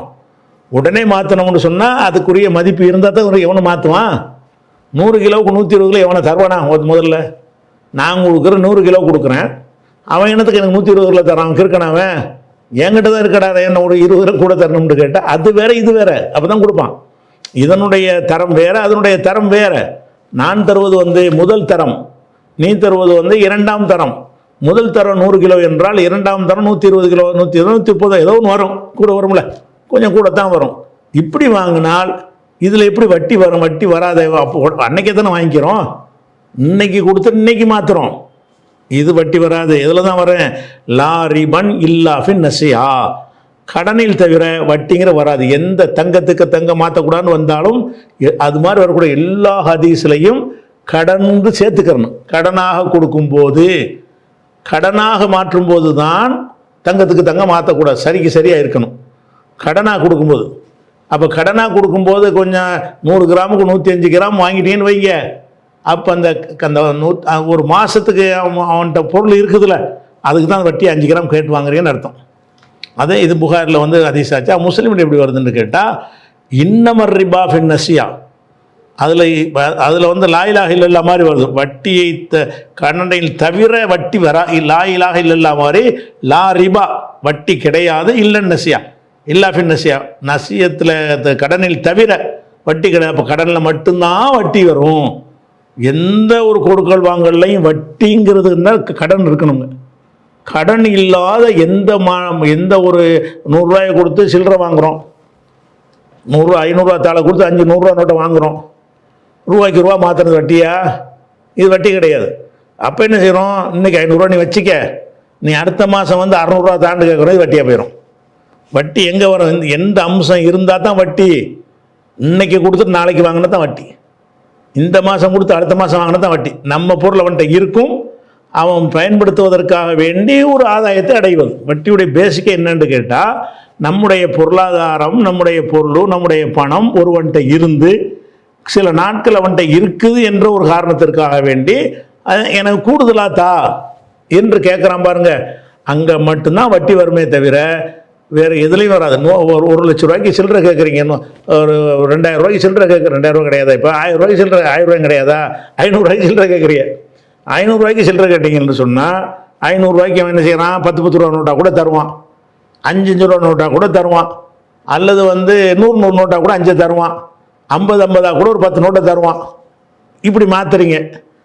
உடனே மாற்றணும்னு சொன்னால் அதுக்குரிய மதிப்பு இருந்தால் தான் எவனை மாற்றுவான்? 100 கிலோவுக்கு 120 கிலோ எவனை தருவானா? முதல்ல நான் கொடுக்குற 100 கிலோ கொடுக்குறேன், அவன் என்னத்துக்கு எனக்கு 120 கிலோ தரான்? அவன் இருக்கணாவன் என்கிட்ட தான் இருக்கடா, என்ன ஒரு 20 கிலோ கூட தரணும்னு கேட்டால் அது வேற இது வேற, அப்போ தான் கொடுப்பான். இதனுடைய தரம் வேற, அதனுடைய தரம் வேற. நான் தருவது முதல் தரம், நீ தருவது 2ஆம் தரம். முதல் தரம் 100 கிலோ என்றால் 2ஆம் தரம் 120 கிலோ, 120, 130 ஏதோ ஒன்று வரும், கூட வரும்ல, கொஞ்சம் கூட தான் வரும். இப்படி வாங்கினால் இதில் எப்படி வட்டி வரும்? வட்டி வராத. அப்போ அன்னைக்கே தானே வாங்கிக்கிறோம், இன்னைக்கு கொடுத்து இன்னைக்கு மாற்றுறோம், இது வட்டி வராது. இதில் தான் வரேன், லா ரிபன் இல்லா ஃபி நசியா, கடனில் தவிர வட்டிங்கிற வராது. எந்த தங்கத்துக்கு தங்கம் மாற்றக்கூடாதுன்னு வந்தாலும் அது மாதிரி வரக்கூடிய எல்லா ஹதீஸ்லையும் கடன் சேர்த்துக்கிறணும். கடனாக கொடுக்கும்போது, கடனாக மாற்றும் போது தான் தங்கத்துக்கு தங்கம் மாற்றக்கூடாது, சரிக்கு சரியாக இருக்கணும் கடனாக கொடுக்கும்போது. அப்போ கடனாக கொடுக்கும்போது கொஞ்சம் 100 கிராமுக்கு 105 கிராம் வாங்கிட்டேன்னு வைங்க, அப்போ அந்த ஒரு மாதத்துக்கு அவன்கிட்ட பொருள் இருக்குதுல்ல, அதுக்கு தான் வட்டி 5 கிராம் கேட்டு வாங்குறேன்னு அர்த்தம். அதே இது புகாரில் ஹதீஸ் ஆச்சா. முஸ்லீம் எப்படி வருதுன்னு கேட்டால், இன்னமர் ரிபா ஃபின் நசியா, அதில் லா இலாஹ இல்லல்லாஹ் மாதிரி வருது. வட்டியை கடனில் தவிர வட்டி வரா, லா இலாஹ இல்லல்லாஹ் மாதிரி லா ரிபா, வட்டி கிடையாது, இல்லைன்னு நசியா, இல்லா ஃபின் நசியா, நசியத்தில் கடனில் தவிர வட்டி கிடையாது. அப்போ கடனில் மட்டும்தான் வட்டி வரும். எந்த ஒரு கொடுக்கல் வாங்கலையும் வட்டிங்கிறதுனா கடன் இருக்கணுங்க. கடன் இல்லாத எந்த ஒரு 100 ரூபாயை கொடுத்து சில்லறை வாங்குகிறோம், 100 500 தாளை கொடுத்து 5 100 ரூபா நோட்டை வாங்குகிறோம், ரூபாய்க்கு ரூபா மாற்றுறது வட்டியா? இது வட்டி கிடையாது. அப்போ என்ன செய்கிறோம்? இன்றைக்கி 500 ரூபா நீ வச்சுக்க, நீ அடுத்த மாதம் 600 ரூபா தாண்டு கேட்குறது வட்டியாக போயிடும். வட்டி எங்கே வரும்? எந்த அம்சம் இருந்தால் தான் வட்டி. இன்னைக்கு கொடுத்துட்டு நாளைக்கு வாங்கினா தான் வட்டி, இந்த மாதம் கொடுத்து அடுத்த மாதம் வாங்கினா தான் வட்டி. நம்ம பொருள் அவன்கிட்ட இருக்கும், அவன் பயன்படுத்துவதற்காக வேண்டி ஒரு ஆதாயத்தை அடைவது. வட்டியுடைய பேசிக்கே என்னன்னு கேட்டால், நம்முடைய பொருளாதாரம், நம்முடைய பொருள், நம்முடைய பணம் ஒருவன்கிட்ட இருந்து சில நாட்கள் அவன்கிட்ட இருக்குது என்ற ஒரு காரணத்திற்காக வேண்டி எனக்கு கூடுதலாக தா என்று கேட்குறான் பாருங்க, அங்கே மட்டும்தான் வட்டி வருமே தவிர வேறு எதுலேயும் வராது. 1 லட்ச ரூபாய்க்கு சில்லறை கேட்குறீங்க, ஒரு 2000 ரூபாய்க்கு சில்லறை கேட்குற, 2000 ரூபா கிடையாதா? இப்போ 1000 ரூபாய்க்கு சில்லறை, 1000 ரூபாய் கிடையாதா? 500 ரூபாய்க்கு சில்லறை கேட்குறீங்க. 500 ரூபாய்க்கு சில்லறை கேட்டீங்கன்னு சொன்னால் 500 ரூபாய்க்கு அவன் என்ன செய்யறான்? 10 ரூபா நோட்டாக கூட தருவான், 5 ரூபா நோட்டாக கூட தருவான். அல்லது வந்து 100 நோட்டாக கூட 5 தருவான், 50 கூட ஒரு 10 நோட்டை தருவான். இப்படி மாற்றுறீங்க.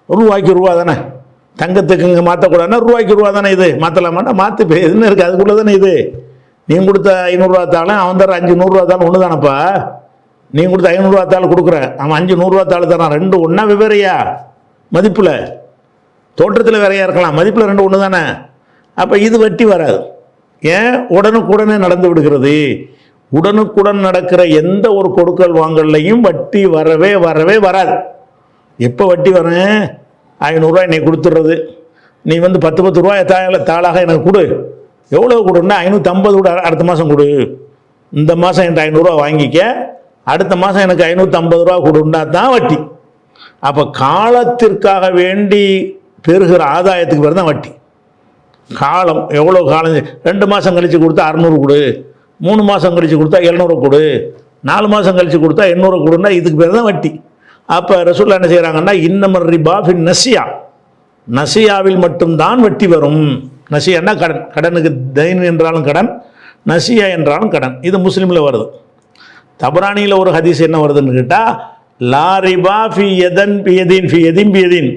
ரூபாய்க்கு ரூபா தானே, தங்கத்துக்கு இங்கே மாற்றக்கூடாதுன்னா ரூபாய்க்கு ரூபா தானே, இது மாற்றலாமான்னா மாற்று எதுன்னு இருக்குது, அதுக்குள்ளே தானே இது. நீங்கள் கொடுத்த 500 தாளும் அவன் தர 500 தாளும் ஒன்று தானப்பா. நீங்கள் கொடுத்த 500 தாள் கொடுக்குற, அவன் 500 தாள் தரான், ரெண்டு ஒன்றா வெவ்வேறையா மதிப்பில்? தோற்றத்தில் வேறையாக இருக்கலாம், மதிப்பில் ரெண்டு ஒன்று தானே. அப்போ இது வட்டி வராது. ஏன்? உடனுக்குடனே நடந்து விடுகிறது. உடனுக்குடன் நடக்கிற எந்த ஒரு கொடுக்கல் வாங்கல்லையும் வட்டி வரவே வராது. எப்போ வட்டி வரேன்? 500 இன்னைக்கு கொடுத்துட்றது, நீ வந்து 10 ரூபாய் தாளாக எனக்கு கொடு. எவ்வளோ கொடுன்னா 550 கூட அடுத்த மாதம் கொடு. இந்த மாதம் என்கிட்ட 500 வாங்கிக்க, அடுத்த மாதம் எனக்கு 550 கொடுன்னா தான் வட்டி. அப்போ காலத்திற்காக வேண்டி பெறுகிற ஆதாயத்துக்கு பேர் தான் வட்டி. காலம் எவ்வளோ காலம்? 2 மாதம் கழித்து கொடுத்தா 600 கொடு, 3 மாதம் கழித்து கொடுத்தா 700 கொடு, 4 மாதம் கழித்து கொடுத்தா 800 கொடுன்னா இதுக்கு பேர் தான் வட்டி. அப்போ ரசூலுல்லாஹ் என்ன செய்கிறாங்கன்னா, இன்னமர் ரிபா ஃபின் நசியா, நசியாவில் மட்டும்தான் வட்டி வரும். நசியான்னா கடன், கடனுக்கு தைன் என்றாலும் கடன், நசியா என்றாலும் கடன். இது முஸ்லீமில் வருது. தபரானியில் ஒரு ஹதீஸ் என்ன வருதுன்னு கேட்டால், லா ரிபா ஃபி யதன் பியதின் ஃபி யதின் பியதின்,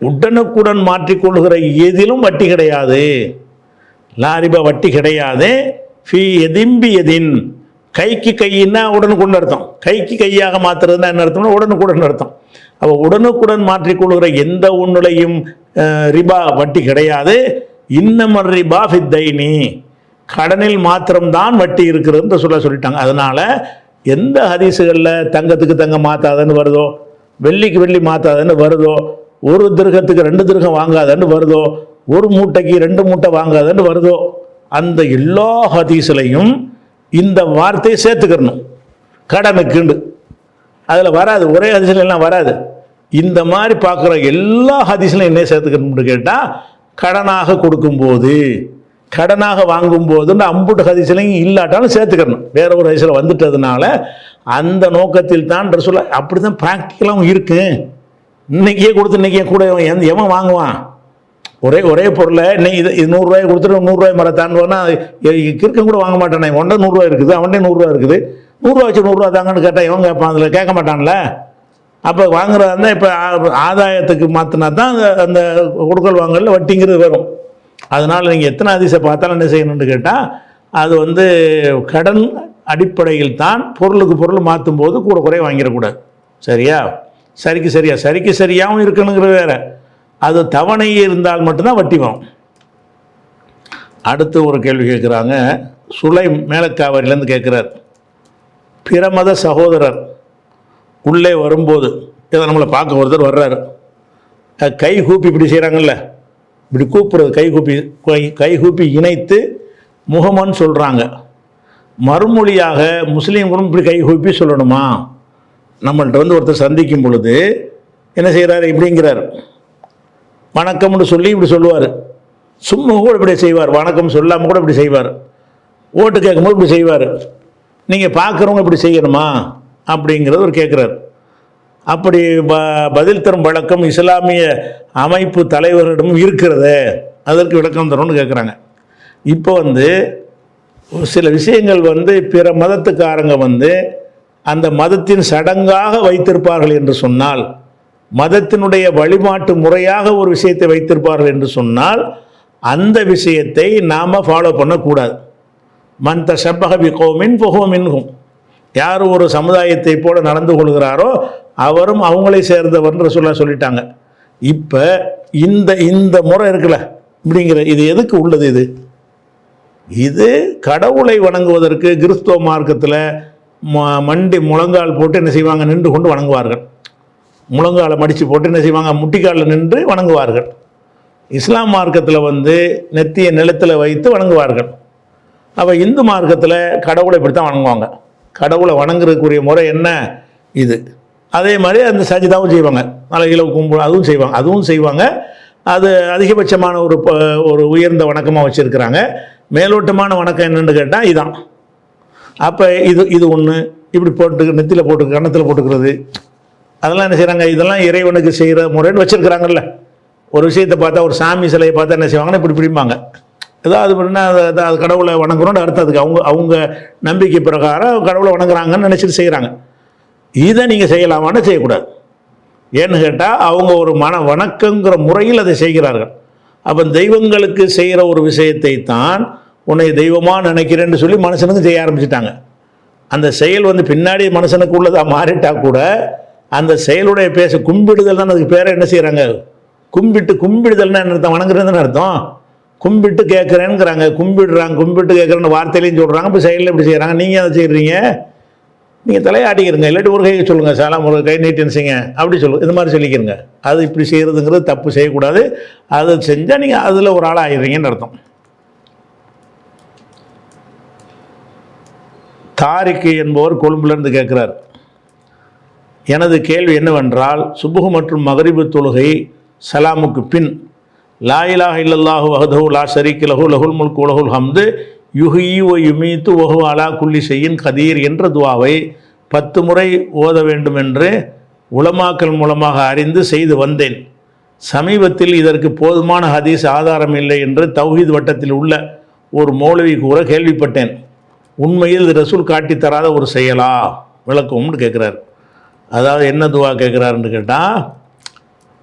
உடனுக்குடன் மாற்றிக்கொள்கிற எதிலும் வட்டி கிடையாது. லா ரிபா வட்டி கிடையாது. ஃபி யதின் பியதின், கைக்கு கையின்னா உடனுக்குடன் அர்த்தம். கைக்கு கையாக மாற்றுறதுன்னா என்ன அர்த்தம்னா உடனுக்குடன் அர்த்தம். அப்போ உடனுக்குடன் மாற்றிக்கொள்கிற எந்த ஒன்றுலையும் ரிபா வட்டி கிடையாது. இன்னமர் ரிபா ஃபித்தைனி, கடனில் மாத்திரம்தான் வட்டி இருக்கிறதுன்னு சொல்லிட்டாங்க. அதனால் எந்த ஹதீஸுகளில் தங்கத்துக்கு தங்கம் மாற்றாதன்னு வருதோ, வெள்ளிக்கு வெள்ளி மாற்றாதன்னு வருதோ, ஒரு திருகத்துக்கு 2 திருகம் வாங்காதன்னு வருதோ, ஒரு மூட்டைக்கு 2 மூட்டை வாங்காதன்னு வருதோ, அந்த எல்லா ஹதீஸ்லையும் இந்த வார்த்தையை சேர்த்துக்கணும். கடனுக்குண்டு அதில் வராது, ஒரே ஹதீஸ்ல எல்லாம் வராது. இந்த மாதிரி பார்க்குற எல்லா ஹதீஸ்லையும் என்ன சேர்த்துக்கணும்னு கேட்டால், கடனாக கொடுக்கும்போது, கடனாக வாங்கும்போதுன்னு அம்புட்டு ஹதீஸ்லையும் இல்லாட்டாலும் சேர்த்துக்கணும். வேற ஒரு ஹதீஸில் வந்துட்டதுனால அந்த நோக்கத்தில் தான் ரசூலுல்லாஹ். அப்படி தான் ப்ராக்டிக்கலாகவும் இருக்கு. இன்னைக்கே கொடுத்து இன்றைக்கே கூட எவன் வாங்குவான்? ஒரே பொருளை இன்னைக்கு இது 100 ரூபாய் கொடுத்துட்டு 100 ரூபாய் மரம் தாண்டுவானா கிறுக்கம் கூட வாங்க மாட்டானே. ஒன்றை 100 ரூபா இருக்குது, அவன்டே 100 ரூபா இருக்குது, 100 ரூபா வச்சு 100 ரூபா தாங்கன்னு கேட்டால் இவன் கேட்பான், அதில் கேட்க மாட்டான்ல. அப்போ வாங்குறதா இருந்தால் இப்போ ஆதாயத்துக்கு மாற்றினா தான் அந்த கொடுக்கல் வாங்கல வட்டிங்கிறது வரும். அதனால் நீங்கள் எத்தனை ஹதீஸை பார்த்தாலும் என்ன செய்யணும்னு கேட்டால், அது வந்து கடன் அடிப்படையில் தான் பொருளுக்கு பொருள் மாற்றும் போது கூட குறைய வாங்கிடக்கூடாது. சரியா? சரிக்கு சரியாகவும் இருக்கணுங்கிறது வேற. அது தவணை இருந்தால் மட்டும்தான் வட்டி வரும். அடுத்து ஒரு கேள்வி கேட்குறாங்க. சுலை மேலக்காவரிலேருந்து கேட்குறார். பிற மத சகோதரர் உள்ளே வரும்போது இதை நம்மளை பார்க்க ஒருத்தர் வர்றாரு, கை கூப்பி இப்படி செய்கிறாங்கல்ல, இப்படி கூப்பிட்றது, கை கூப்பி இணைத்து முகமன்னு சொல்கிறாங்க. மறுமொழியாக முஸ்லீம்களும் இப்படி கை கூப்பி சொல்லணுமா? நம்மள்கிட்ட வந்து ஒருத்தர் சந்திக்கும் பொழுது என்ன செய்கிறாரு? இப்படிங்கிறார், வணக்கம்னு சொல்லி இப்படி சொல்லுவார். சும்மா கூட இப்படி செய்வார், வணக்கம் சொல்லாமல் கூட இப்படி செய்வார். ஓட்டு கேட்கும்போது இப்படி செய்வார். நீங்கள் பார்க்குறவங்க இப்படி செய்யணுமா அப்படிங்கிறது ஒரு கேட்குறாரு. அப்படி பதில் தரும் வழக்கம் இஸ்லாமிய அமைப்பு தலைவரிடமும் இருக்கிறது, அதற்கு விளக்கம் தரும்னு கேட்குறாங்க. இப்போ வந்து சில விஷயங்கள் வந்து பிற மதத்துக்காரங்க வந்து அந்த மதத்தின் சடங்காக வைத்திருப்பார்கள் என்று சொன்னால், மதத்தினுடைய வழிபாட்டு முறையாக ஒரு விஷயத்தை வைத்திருப்பார்கள் என்று சொன்னால், அந்த விஷயத்தை நாம் ஃபாலோ பண்ணக்கூடாது. மன் தஷப்பஹ பிகௌமின் ஃபஹுவ மின்ஹும், யார் ஒரு சமுதாயத்தை போல நடந்து கொள்கிறாரோ அவரும் அவங்களை சேர்ந்தவர்னு ரசூலுல்லாஹ் சொல்லிட்டாங்க. இப்போ இந்த முறை இருக்குல்ல இப்படிங்கிற, இது எதுக்கு உள்ளது? இது கடவுளை வணங்குவதற்கு கிறிஸ்துவ மார்க்கத்தில் மண்டி முழங்கால் போட்டு என்ன செய்வாங்க? நின்று கொண்டு வணங்குவார்கள். முழங்காலை மடித்து போட்டு என்ன செய்வாங்க? முட்டிக்காலில் நின்று வணங்குவார்கள். இஸ்லாம் மார்க்கத்தில் வந்து நெத்தியை நிலத்தில் வைத்து வணங்குவார்கள். அப்போ இந்து மார்க்கத்தில் கடவுளை இப்படி தான் வணங்குவாங்க. கடவுளை வணங்குறதுக்குரிய முறை என்ன? இது. அதே மாதிரி அந்த சஜிதாவும் செய்வாங்க, மலைகளை கும்பல் அதுவும் செய்வாங்க. அது அதிகபட்சமான ஒரு உயர்ந்த வணக்கமாக வச்சுருக்கிறாங்க. மேலோட்டமான வணக்கம் என்னென்னு கேட்டால் இதான். அப்போ இது ஒன்று இப்படி போட்டு நெத்தியில் போட்டு கன்னத்தில் போட்டுக்கிறது, அதெல்லாம் என்ன செய்கிறாங்க? இதெல்லாம் இறைவனுக்கு செய்கிற முறைன்னு வச்சுருக்கிறாங்கல்ல. ஒரு விஷயத்தை பார்த்தா, ஒரு சாமி சிலையை பார்த்தா என்ன செய்வாங்கன்னா இப்படி பிடிப்பாங்க, ஏதாவது பண்ணால் அது கடவுளை வணங்குறோன்னு அர்த்தம். அதுக்கு அவங்க நம்பிக்கை பிரகாரம் கடவுளை வணங்குறாங்கன்னு நினச்சிட்டு செய்கிறாங்க. இதை நீங்கள் செய்யலாமான்னு செய்யக்கூடாது. ஏன்னு கேட்டால் அவங்க ஒரு வணக்கங்கிற முறையில் அதை செய்கிறார்கள். அப்போ தெய்வங்களுக்கு செய்கிற ஒரு விஷயத்தை தான் உன்னை தெய்வமாக நினைக்கிறேன்னு சொல்லி மனுஷனுக்கு செய்ய ஆரம்பிச்சிட்டாங்க. அந்த செயல் பின்னாடி மனுஷனுக்கு உள்ளதாக மாறிட்டா கூட அந்த செயலுடைய கும்பிடுதல் தான் அதுக்கு பேரை என்ன செய்கிறாங்க, கும்பிடுதல்னா என்ன அர்த்தம், வணங்குறதுன்னு அர்த்தம். கும்பிட்டு கேட்குறேங்கிறாங்க, கும்பிட்டு கேட்குறேன்னு வார்த்தையிலையும் சொல்கிறாங்க. இப்போ செயலில் எப்படி செய்கிறாங்க, நீங்கள் அதை செய்கிறீங்க, நீங்கள் தலையாட்டிக்கிறங்க, இல்லாட்டி ஒரு கையை சொல்லுங்கள், சாலாம் ஒரு கை நீட்டின்னு செய்யுங்க அப்படி சொல்லுங்கள், இது மாதிரி சொல்லிக்கிறங்க. அது இப்படி செய்கிறதுங்கிறது தப்பு, செய்யக்கூடாது. அது செஞ்சால் நீங்கள் அதில் ஒரு ஆளாக ஆயிடுறீங்கன்னு அர்த்தம். தாரிக்கு என்பவர் கொழும்புலேருந்து கேட்குறார், எனது கேள்வி என்னவென்றால், சுபுஹ் மற்றும் மகரிபு தொழுகை சலாமுக்கு பின் லா இலாஹ இல்லல்லாஹு வஹ்தஹு லா ஷரீக்க லஹு லஹுல் முல்கு வலஹுல் ஹம்து யுஹ்யி வ யுமீத்து வஹுவ அலா குல்லி ஷைஇன் கதீர் என்ற துஆவை 10 முறை ஓத வேண்டும் என்று உலமாக்கள் மூலமாக அறிந்து செய்து வந்தேன். சமீபத்தில் இதற்கு போதுமான ஹதீஸ் ஆதாரம் இல்லை என்று தௌஹீத் வட்டத்தில் உள்ள ஒரு மௌலவி கூற கேள்விப்பட்டேன். உண்மையில் ரசூல் காட்டி தராத ஒரு செயலா, விளக்கம்னு கேட்குறாரு. அதாவது என்ன துவா கேட்குறாருன்னு கேட்டால்,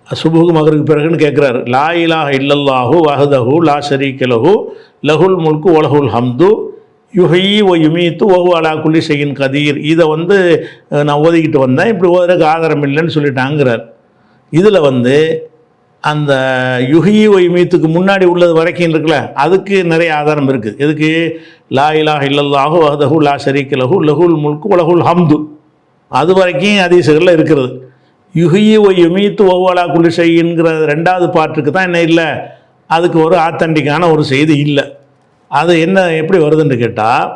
சுபுஹ் மகருக்கு பிறகுன்னு கேட்குறாரு. லா இலாஹ இல்லல்லாஹு வஹ்தஹு லா ஷரீக்க லஹு லஹுல் முல்கு வலஹுல் ஹம்து யுஹ்யி வ யுமீத்து வஹுவ அலா குல்லி ஷைஇன் கதீர். இதை நான் ஓதிக்கிட்டு வந்தேன், இப்படி ஓதுறதுக்கு ஆதாரம் இல்லைன்னு சொல்லிட்டாங்கிறார். இதில் அந்த யுஹ்யி வ யுமீத்துக்கு முன்னாடி உள்ளது வரைக்கும் இருக்குல்ல, அதுக்கு நிறைய ஆதாரம் இருக்குது. எதுக்கு? லா இலாஹ இல்லல்லாஹு வஹ்தஹு லா ஷரீக்க லஹு லஹுல் முல்கு வலஹுல் ஹம்து, அது வரைக்கும் ஹதீஸ்களில் இருக்கிறது. யுஹ்யி வ யுமீத்து வஹுவ அலா குல்லி ஷைஇன்ங்கிற 2வது பாட்டுக்கு தான் என்ன இல்லை, அதுக்கு ஒரு ஆத்தன்டிக்கான ஒரு செய்தி இல்லை. அது என்ன எப்படி வருதுன்னு கேட்டால்,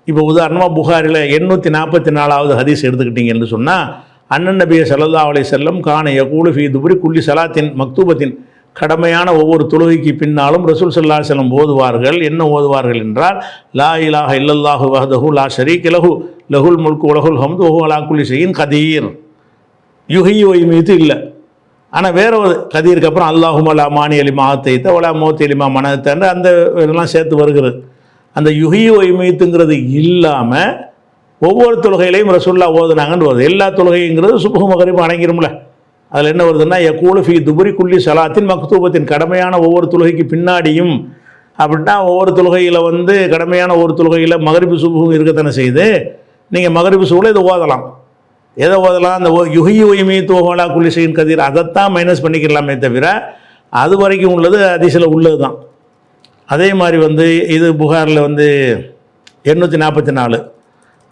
இப்போ உதாரணமாக புகாரில் 844வது ஹதீஸ் எடுத்துக்கிட்டீங்கன்னு சொன்னால், அண்ணன் நபி ஸல்லல்லாஹு அலைஹி வஸல்லம் கான யகூலு ஃபீ துபுரி குல்லி ஸலாத்தின் மக்தூபத்தின், கடமையான ஒவ்வொரு தொழுகைக்கு பின்னாலும் ரசூல் ஸல்லல்லாஹு அலைஹி வஸல்லம் ஓதுவார்கள். என்ன ஓதுவார்கள் என்றால், லா இலாஹ இல்லல்லாஹு வஹ்தஹு லா ஷரீக்க லஹு லஹுல் முல்கு வலஹுல் ஹம்து வஹுவ அலா குல்லி ஷைஇன் கதீர். யுஹ்யி வ யுமீத்து இல்லை. ஆனால் வேற ஒரு கதீருக்கு அப்புறம் அல்லாஹும்ம லா மானிய லிமா ஆத்தைத வலா மௌத்திய லிமா மனஅத்த அந்த இதெல்லாம் சேர்த்து வருகிறது. அந்த யுஹ்யி வ யுமீத்துங்கிறது இல்லாமல் ஒவ்வொரு தொழுகையிலையும் ரசூலுல்லாஹ் ஓதுனாங்கன்னு வருது. எல்லா தொழுகைங்கிறது சுபுஹ் மகரிப் அடங்கிரும்ல. அதில் என்ன வருதுன்னா, யகூலு ஃபீ துபுரி குல்லி ஸலாத்தின் மக்தூபத்தின், கடமையான ஒவ்வொரு தொழுகைக்கு பின்னாடியும். அப்படின்னா ஒவ்வொரு தொழுகையில் கடமையான ஒவ்வொரு தொழுகையில் மகரிபு சுபுஹ் இருக்கத்தானே செய்து, நீங்கள் மகரிபு சுபுல இதை ஓதலாம். எதை ஓதலாம்? அந்த யுஹ்யி வ யுமீத்து வஹுவ அலா குல்லி ஷைஇன் கதீர், அதைத்தான் மைனஸ் பண்ணிக்கலாமே தவிர அது வரைக்கும் உள்ளது ஹதீஸில் உள்ளது தான். அதே மாதிரி இது புகாரில் 844.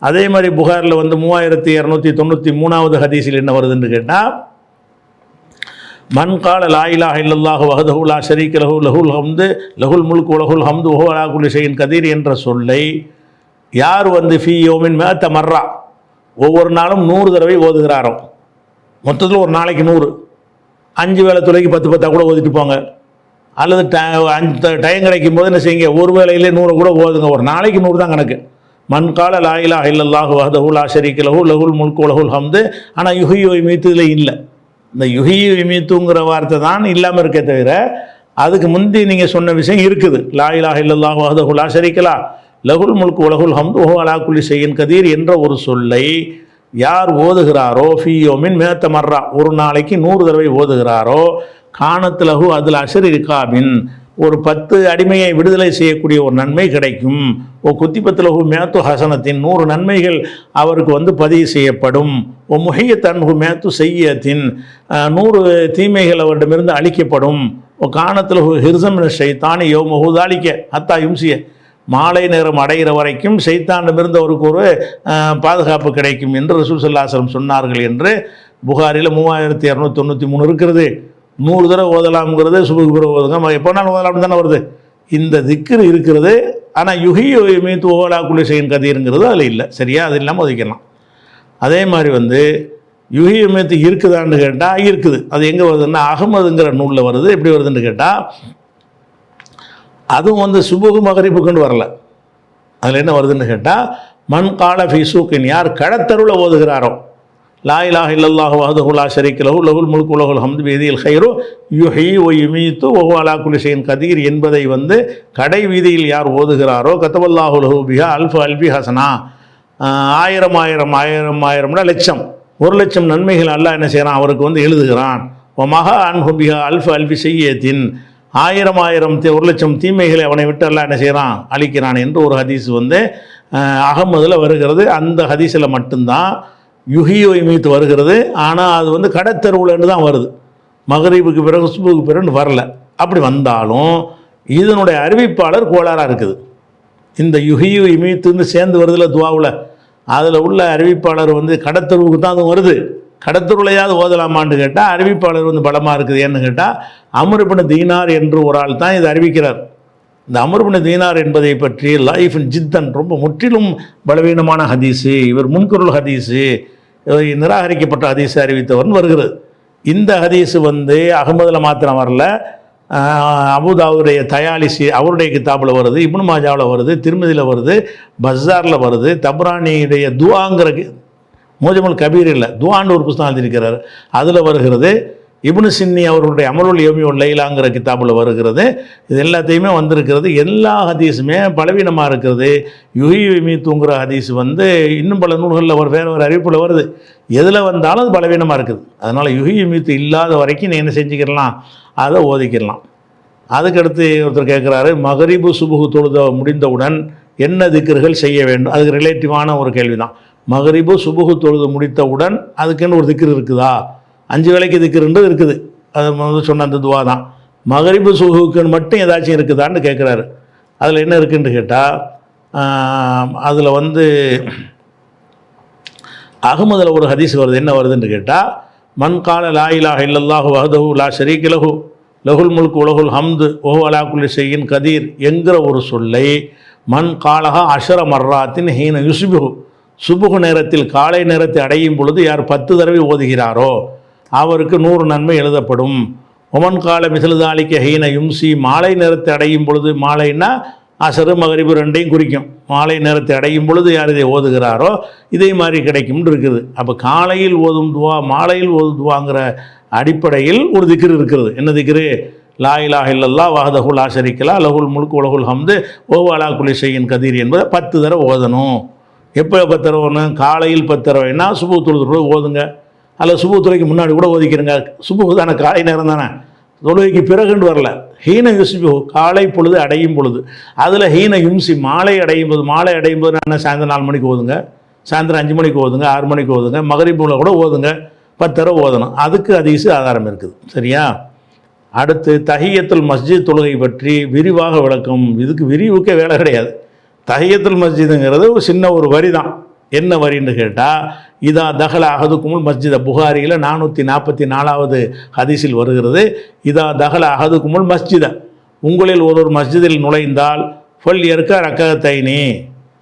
அதே மாதிரி புகாரில் 3293வது ஹதீஸில் என்ன வருதுன்னு கேட்டால், மன் கால லா இலாஹ இல்லல்லாஹு வஹ்தஹு லா ஷரீக்க லஹு லஹுல் ஹம்து லஹுல் முல்கு வலஹுல் ஹம்து வஹுவ அலா குல்லி ஷைஇன் கதீர் என்ற சொல்லை யார் ஃபீ யௌமின் மிஅத்த மர்ரா, ஒவ்வொரு நாளும் 100 தடவை ஓதுகிறாரோ, மொத்தத்தில் ஒரு நாளைக்கு 100, 5 வேளை தொலைக்கு 10 கூட ஓதிட்டு போங்க. அல்லது டைம் கிடைக்கும் போது என்ன செய்யுங்க, ஒரு வேளையிலே 100 கூட ஓதுங்க. ஒரு நாளைக்கு 100 தான் கணக்கு. மன் கால லா இலாஹ இல்லல்லாஹு வஹ்தஹு லா ஷரீக்க லஹு லஹுல் முல்கு வலஹுல் ஹம்து. ஆனால் யுஹ்யி வ யுமீத்து இதில் இல்லை. இந்த யுஹ்யி வ யுமீத்துங்கிற வார்த்தை தான் இல்லாமல் இருக்கே தவிர அதுக்கு முந்தி நீங்கள் சொன்ன விஷயம் இருக்குது. லா இலாஹ இல்லல்லாஹு வஹ்தஹு லா ஷரீக்க லஹுல் முல்கு வலஹுல் ஹம்து வஹுவ அலா குல்லி ஷைஇன் கதீர் என்ற ஒரு சொல்லை யார் ஓதுகிறாரோ, ஃபீ யௌமின் மிஅத்த மர்ரா, ஒரு நாளைக்கு 100 தடவை ஓதுகிறாரோ, கானத் லஹு அதுல் அஷ்ரி ரிகாபின், ஒரு 10 அடிமையை விடுதலை செய்யக்கூடிய ஒரு நன்மை கிடைக்கும். ஓ குத்திபத் லஹு மிஅத்து ஹசனத்தின், 100 நன்மைகள் அவருக்கு பதிவு செய்யப்படும். ஓ முஹியத் அன்ஹு மிஅத்து செய்யத்தின், 100 தீமைகள் அவரிடமிருந்து அழிக்கப்படும். ஓ கானத் லஹு ஹிர்ஸம் மின ஷைத்தானி யௌமஹு தாலிக ஹத்தா யும்சிய, மாலை நேரம் அடைகிற வரைக்கும் ஷைத்தானிடமிருந்து அவருக்கு ஒரு பாதுகாப்பு கிடைக்கும் என்று ரசூல் ஸல்லல்லாஹு அலைஹி வஸல்லம் சொன்னார்கள் என்று புகாரில் 3293 இருக்கிறது. 100 தடவை ஓதலாம்ங்கிறது சுபுஹ் பிறகு ஓதுங்க, எப்போனாலும் ஓதலாம் தானே வருது. இந்த திக்ர் இருக்கிறது. ஆனால் யுஹ்யி வ யுமீத்து வஹுவ அலா குல்லி ஷைஇன் கதீருங்கிறது அதில் இல்லை. சரியா? அது இல்லாமல் ஒதுக்கலாம். அதே மாதிரி யுஹ்யி வ யுமீத்து இருக்குதான்னு கேட்டால் இருக்குது. அது எங்கே வருதுன்னா அஹ்மதுங்கிற நூலில் வருது. எப்படி வருதுன்னு கேட்டால், அதுவும் சுபுஹ் மகரிபுக்குன்னு வரல. அதில் என்ன வருதுன்னு கேட்டால், மன் கால ஃபீ சூக்கின், யார் கடத்தருளை ஓதுகிறாரோ, லா இலாஹ இல்லல்லாஹு வஹ்தஹு லா ஷரீக்க லஹு லஹுல் முல்கு வலஹுல் ஹம்து பியதில் கைரு யுஹ்யி வ யுமீத்து வ ஹுவ அலா குல்லி ஷைஇன் கதீர் என்பதை கடை வீதியில் யார் ஓதுகிறாரோ கதபல்லாஹு லஹு பிஹா அல்ஃபு அல்ஃபி ஹசனா, 1000 லட்சம் 1,00,000 நன்மைகள் அல்லாஹ் என்ன செய்கிறான் அவருக்கு எழுதுகிறான். மகா அன்ஹு பிஹா அல்ஃபு அல்ஃபி செய்யத்தின் 1,000 தீமைகளை அவனை விட்டு அல்லாஹ் என்ன செய்கிறான் அழிக்கிறான் என்று ஒரு ஹதீஸ் அகமதில் வருகிறது. அந்த ஹதீஸில் மட்டும்தான் யுஹியோ மீத்து வருகிறது. ஆனால் அது கடத்தெருவுலன்னு தான் வருது, மகரிபுக்கு பிறகு சுபுக்கு பிறகு வரல. அப்படி வந்தாலும் இதனுடைய அறிவிப்பாளர் கோளாறாக இருக்குது. இந்த யுஹியோ இமீத்துன்னு சேர்ந்து வருதுல துவாவில், அதில் உள்ள அறிவிப்பாளர் கடத்தெருவுக்கு தான் அது வருது. கடத்தெருவுலையாவது ஓதலாமான்னு கேட்டால் அறிவிப்பாளர் பலமாக இருக்குது. ஏன்னு கேட்டால் அம்ர் இப்னு தீனார் என்று ஒரு ஆள் தான் இதை அறிவிக்கிறார். இந்த அம்ர் இப்னு தீனார் என்பதை பற்றி லைஃபின் ஜித்தன் ரொம்ப முற்றிலும் பலவீனமான ஹதீஸு, இவர் முன்குருள் ஹதீஸு, நிராகரிக்கப்பட்ட ஹதீஸை அறிவித்தவர்னு வருகிறது. இந்த ஹதீஸு அகமதில் மாத்திரம் வரல, அபுதாவுடைய தயாலிசி அவருடைய கிதாபில் வருது, இப்னு மாஜாவில் வருது, திருமதியில் வருது, பஸாரில் வருது, தப்ரானியுடைய துவாங்கிற மோஜமுல் கபீர் இல்லை துவான்னு ஒரு புத்தகம் எழுதியிருக்கிறார், அதில் வருகிறது. இப்னு சின்னி அவர்களுடைய அமலுல் யௌமி வல் லைலாங்கிற கிதாபில் வருகிறது. இது எல்லாத்தையுமே வந்திருக்கிறது. எல்லா ஹதீஸுமே பலவீனமாக இருக்கிறது. யுஹியு மீத்துங்கிற ஹதீஸ் இன்னும் பல நூல்களில் வேறு ஒரு அறிவிப்பில் வருது. எதில் வந்தாலும் அது பலவீனமாக இருக்குது. அதனால் யுஹியு மீத்து இல்லாத வரைக்கும் நீ என்ன செஞ்சுக்கிடலாம், அதை ஓதிக்கிடலாம். அதுக்கடுத்து ஒருத்தர் கேட்குறாரு, மகரிபு சுபுகு தொழுத முடிந்தவுடன் என்ன திக்ர்கள் செய்ய வேண்டும்? அதுக்கு ரிலேட்டிவான ஒரு கேள்வி தான். மகரிபு சுபுகு தொழுது முடித்தவுடன் அதுக்குன்னு ஒரு திக்ர் இருக்குதா? 5 வேளைக்கு திக்ருன்றது இருக்குது, அது சொன்ன அந்த துவா தான். மகரிபு சுபுக்குன்னு மட்டும் ஏதாச்சும் இருக்குதான்னு கேட்குறாரு. அதில் என்ன இருக்குன்னு கேட்டால், அதில் அகமதில் ஒரு ஹதீஸ் வருது. என்ன வருதுன்னு கேட்டால், மன் கால லா இலாஹ இல்லல்லாஹு வஹ்தஹு லா ஷரீக்க லஹு லஹுல் முல்கு வலஹுல் ஹம்து வஹு அலா குல்லி ஷைஇன் கதீர் என்கிற ஒரு சொல்லை மன் காலஹா 10 மர்ராத்தின் ஹீன யுஸ்பிஹு, சுபுகு நேரத்தில் காலை நேரத்தை அடையும் பொழுது யார் 10 தடவை ஓதுகிறாரோ அவருக்கு 100 நன்மை எழுதப்படும். ஒமன் கால மிசலுதாலிக்க ஹீன யும்சி, மாலை நேரத்தை அடையும் பொழுது, மாலைன்னா அசரு மகரிபு ரெண்டையும் குறிக்கும், மாலை நேரத்தை அடையும் பொழுது யார் இதை ஓதுகிறாரோ இதே மாதிரி கிடைக்கும்னு இருக்குது. அப்போ காலையில் ஓதும் துவா மாலையில் ஓதும் துவாங்கிற அடிப்படையில் ஒரு திக்ரு இருக்கிறது. என்ன திக்ரு? லா இலாஹ இல்லல்லாஹ் வஹ்தஹு லா ஷரீக்க லஹு லஹுல் முல்கு வலஹுல் ஹம்து வஹுவ அலா குல்லி ஷைஇன் கதீர் என்பதை 10 தடவை ஓதணும். எப்போ 10 தடவை ஓதணும்? காலையில் 10 தடவைன்னா சுபு தொழுது ஓதுங்க, அதில் சுபு தொழுகைக்கு முன்னாடி கூட ஓதிக்கிறங்க. சுபு தானே, காலை நேரம் தானே, தொழுகைக்கு பிறகுன்னு வரல. ஹீன யுஸ்பி காலை பொழுது அடையும் பொழுது, அதில் ஹீன யும்சி மாலை அடையும் போது, மாலை அடையும் போது என்ன சாயந்தரம் 4 மணிக்கு ஓதுங்க, சாயந்தரம் 5 மணிக்கு ஓதுங்க, 6 மணிக்கு ஓதுங்க, மகரிபுல கூட ஓதுங்க, 10 தடவை ஓதணும். அதுக்கு ஹதீஸ் ஆதாரம் இருக்குது. சரியா? அடுத்து தஹியத்துல் மஸ்ஜித் தொழுகை பற்றி விரிவாக விளக்கம். இதுக்கு விரிவுக்கே வேலை கிடையாது. தஹியத்துல் மஸ்ஜிதுங்கிறது ஒரு சின்ன ஒரு வரி தான். என்ன வரின்னு கேட்டால், இதா தகல அஹதுக்குமுல் மஸ்ஜித, புகாரியில் 444வது ஹதீஸில் வருகிறது. இதா தகல அஹதுக்குமுல் மஸ்ஜித, உங்களில் ஒரு மஸ்ஜிதில் நுழைந்தால் ஃபல் எற்க ரக்கத்தைனி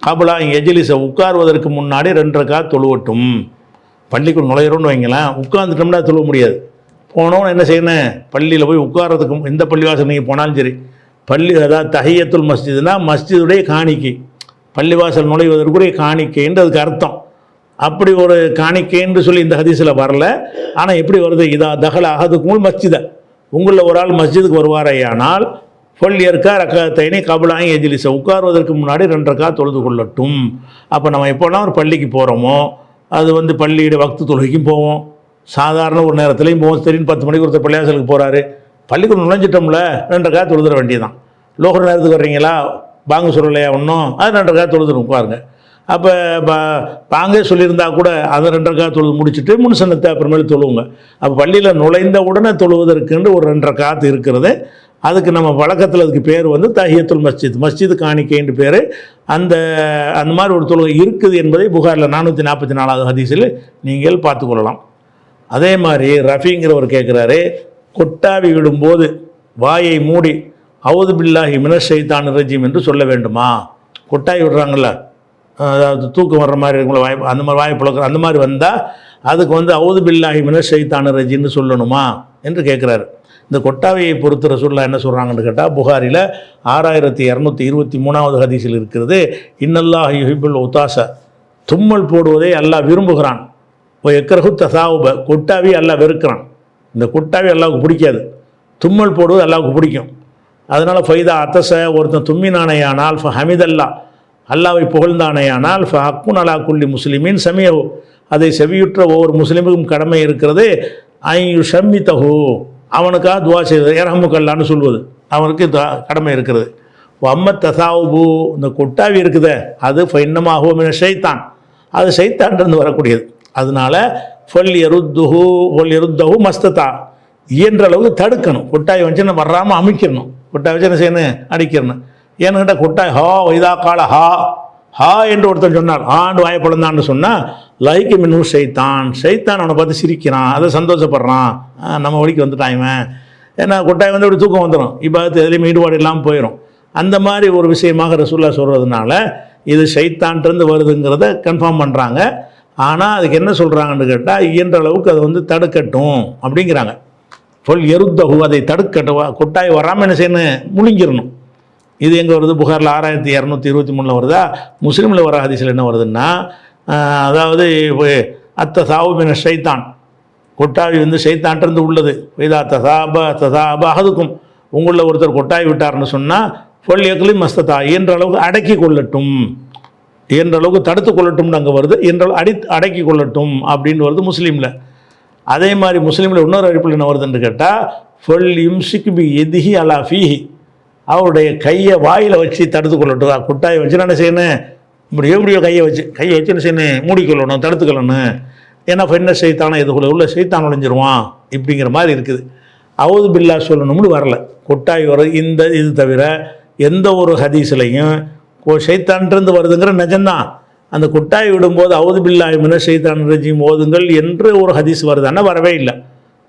கபலா எஜிலிச, உட்கார்வதற்கு முன்னாடி 2 ரக்காத் தொழுவட்டும். பள்ளிக்குள் நுழையிறோன்னு வைங்களேன், உட்கார்ந்துட்டோம்னா தொழுவ முடியாது. போனோன்னு என்ன செய்யணும்? பள்ளியில் போய் உட்கார்றதுக்கு, எந்த பள்ளிவாசல் நீங்கள் போனாலும் சரி, பள்ளி அதாவது தஹியத்துல் மஸ்ஜிதுனா மஸ்ஜிதுடைய காணிக்கை, பள்ளிவாசல் நுழைவதற்குரிய காணிக்கைன்னு அதுக்கு அர்த்தம். அப்படி ஒரு காணிக்கைன்னு சொல்லி இந்த ஹதீஸில் வரல. ஆனால் எப்படி வருது? இதா தகல அஹதுக்குமுல் மஸ்ஜித, உங்களில் ஒரு ஆள் மஸ்ஜிதுக்கு வருவாரையானால் ஃபல் எற்க ரக்கத்தைனி கபலாய் எஜிலிச, உட்கார்வதற்கு முன்னாடி 2 ரக்காத் தொழுது கொள்ளட்டும். அப்போ நம்ம எப்போலாம் ஒரு பள்ளிக்கு போகிறோமோ, அது பள்ளியோட வக்து தொழுகைக்கும் போவோம், சாதாரண ஒரு நேரத்துலையும் போவோம். திடீர்னு 10 மணிக்கு ஒருத்தர் பள்ளிவாசலுக்கு போகிறாரு, பள்ளிக்குள்ள நுழைஞ்சிட்டோம்ல 2 ரக்காத் தொழுதுற வேண்டியதான். லோகர் நேரத்துக்கு வர்றீங்களா, பாங்கு சொல்லலையா ஒன்றும், அது 2 ரக்காத் தொழுதுரும் பாருங்க. அப்போ பாங்கே சொல்லியிருந்தா கூட அதை 2 ரக்காத் தொழுது முடிச்சுட்டு முன்சனத்தை அப்புறமேல தொழுவுங்க. அப்போ பள்ளியில் நுழைந்த உடனே தொழுவதற்குன்னு ஒரு 2 ரக்காத் இருக்கிறது. அதுக்கு நம்ம வழக்கத்தில் அதுக்கு பேர் தஹியத்துல் மஸ்ஜித், மஸ்ஜித் காணிக்கைன்னு பேர். அந்த மாதிரி ஒரு தொழுகை இருக்குது என்பதை புகாரில் 444வது ஹதீஸில் நீங்கள் பார்த்துக்கொள்ளலாம். அதே மாதிரி ரஃபிங்கிறவர் கேட்குறாரு, கொட்டாவி விடும்போது வாயை மூடி அவுது பில்லாஹி மினஷ் ஷைத்தானிர் ரஜீம் என்று சொல்ல வேண்டுமா? கொட்டாவி விடுறாங்கள்ல, அதாவது தூக்கம் வர்ற மாதிரி இருக்குங்களா, வாய் அந்த மாதிரி வாய் புழக்கிற அந்த மாதிரி வந்தால் அதுக்கு அவுது பில்லாஹி மினஷ் ஷைத்தானிர் ரஜீம்னு சொல்லணுமா என்று கேட்குறாரு. இந்த கொட்டாவியை பொறுத்த ரசூலுல்லாஹ் என்ன சொல்கிறாங்கன்னு கேட்டால், புகாரில் 6223வது ஹதீஸில் இருக்கிறது, இன்னல்லாஹ் யுஹிப்புல் உத்தாச, தும்மல் போடுவதை அல்லாஹ் விரும்புகிறான். எக்கரகு தசாவுப, கொட்டாவி அல்லாஹ் வெறுக்கிறான். இந்த கொட்டாவி அல்லாவுக்கு பிடிக்காது. தும்மல் போடுவது அல்லாவுக்கு பிடிக்கும். அதனால் ஃபைதா அத்தச, ஒருத்தன் தும்மினானையானால் ஹமிதல்லா, அல்லாவை புகழ்ந்தானையானால் ஹக்குன் அலா குல்லி முஸ்லிமின் சமியஹு, அதை செவியுற்ற ஒவ்வொரு முஸ்லீமுக்கும் கடமை இருக்கிறது. ஐயு ஷம்மி தஹு, அவனுக்காக துவா செய்வது, இரஹமுக்கல்லான்னு சொல்வது அவனுக்கு கடமை இருக்கிறது. அம்மத் தசாவுபு, இந்த கொட்டாவி இருக்குதே அது ஃபைன்னமாகுவ ஷைத்தான், அது ஷைத்தான்றது வரக்கூடியது. அதனால ஃபல் எருத்தஹு மஸ்ததா, இயன்ற அளவுக்கு தடுக்கணும். கொட்டாய் வச்சு நம்ம வராமல் அமைக்கிடணும். கொட்டாய் வச்சு என்ன செய்யணும்? அடிக்கிறணும். ஏன்னு கேட்டால் கொட்டாய் ஹா வைதா கால ஹா ஹா என்று ஒருத்தன் சொன்னார், ஆண்டு வாயப்பழந்தான்னு சொன்னால் லைக்கு மின்னு ஷைத்தான் அவனை பார்த்து சிரிக்கிறான், அதை சந்தோஷப்படுறான், நம்ம வழிக்கு வந்துட்டான் இவன். ஏன்னா கொட்டாய் வந்து அப்படி தூக்கம் வந்துடும், இப்போ அது எதுலேயும் ஈடுபாடு இல்லாமல் போயிடும். அந்த மாதிரி ஒரு விஷயமாக ரசூலுல்லாஹ் சொல்கிறதுனால இது ஷைத்தான்ட்டு வருதுங்கிறத கன்ஃபார்ம் பண்ணுறாங்க. ஆனால் அதுக்கு என்ன சொல்கிறாங்கன்னு கேட்டால் இயன்ற அளவுக்கு அதை வந்து தடுக்கட்டும் அப்படிங்கிறாங்க. ஃபுல் எருத்தஹு, அதை தடுக்கட்டும், கொட்டாய் வராமல் என்ன செய்யணும்? முழுங்கிடணும். இது எங்கே வருது? புகாரில் 6223 வருதா? முஸ்லீமில் வர ஹதீஸில் என்ன வருதுன்னா, அதாவது அத்த சாவுமின ஷைத்தான், கொட்டாவி வந்து ஷைத்தான்ட்டு உள்ளது. வைதா தசாப அஹதுக்கும், உங்களில் ஒருத்தர் கொட்டாய் விட்டார்னு சொன்னால் ஃபுல் எக்லி மஸ்ததா, இயன்ற அளவுக்கு அடக்கி கொள்ளட்டும், இயன்ற அளவுக்கு தடுத்து கொள்ளட்டும்னு அங்கே வருது. என்ற அடக்கி கொள்ளட்டும் அப்படின்னு வருது முஸ்லீமில். அதே மாதிரி முஸ்லீமில் இன்னொரு அறிவிப்பில் என்ன வருதுன்னு கேட்டால் ஃபுல் இம்சிக் பி எதிஹி அலா ஃபீஹி, அவருடைய கையை வாயில் வச்சு தடுத்து கொள்ளட்டும். கொட்டாயை வச்சு என்ன செய்யணும்? எப்படியோ கையை வச்சு என்ன செய்யணும்? மூடிக்கொள்ளணும், தடுத்துக்கொள்ளணும். ஏன்னா ஃபென்ன செய்தானே இதுக்குள்ள உள்ள செய்தான் நுழைஞ்சிருவான் இப்படிங்கிற மாதிரி இருக்குது. அவுது பில்லா சொல்லணும்னு வரல. கொட்டாய் வர இந்த இது தவிர எந்த ஒரு ஹதீஸ்லையும் ஷைத்தான்ட்டு வருதுங்கிற நிஜம்தான். அந்த கொட்டாய் விடும்போது அவுது பில்லாஹி மினஷ் ஷைத்தானிர் ரஜீம் ஓதுங்கள் என்று ஒரு ஹதீஸ் வருதுன்னா வரவே இல்லை.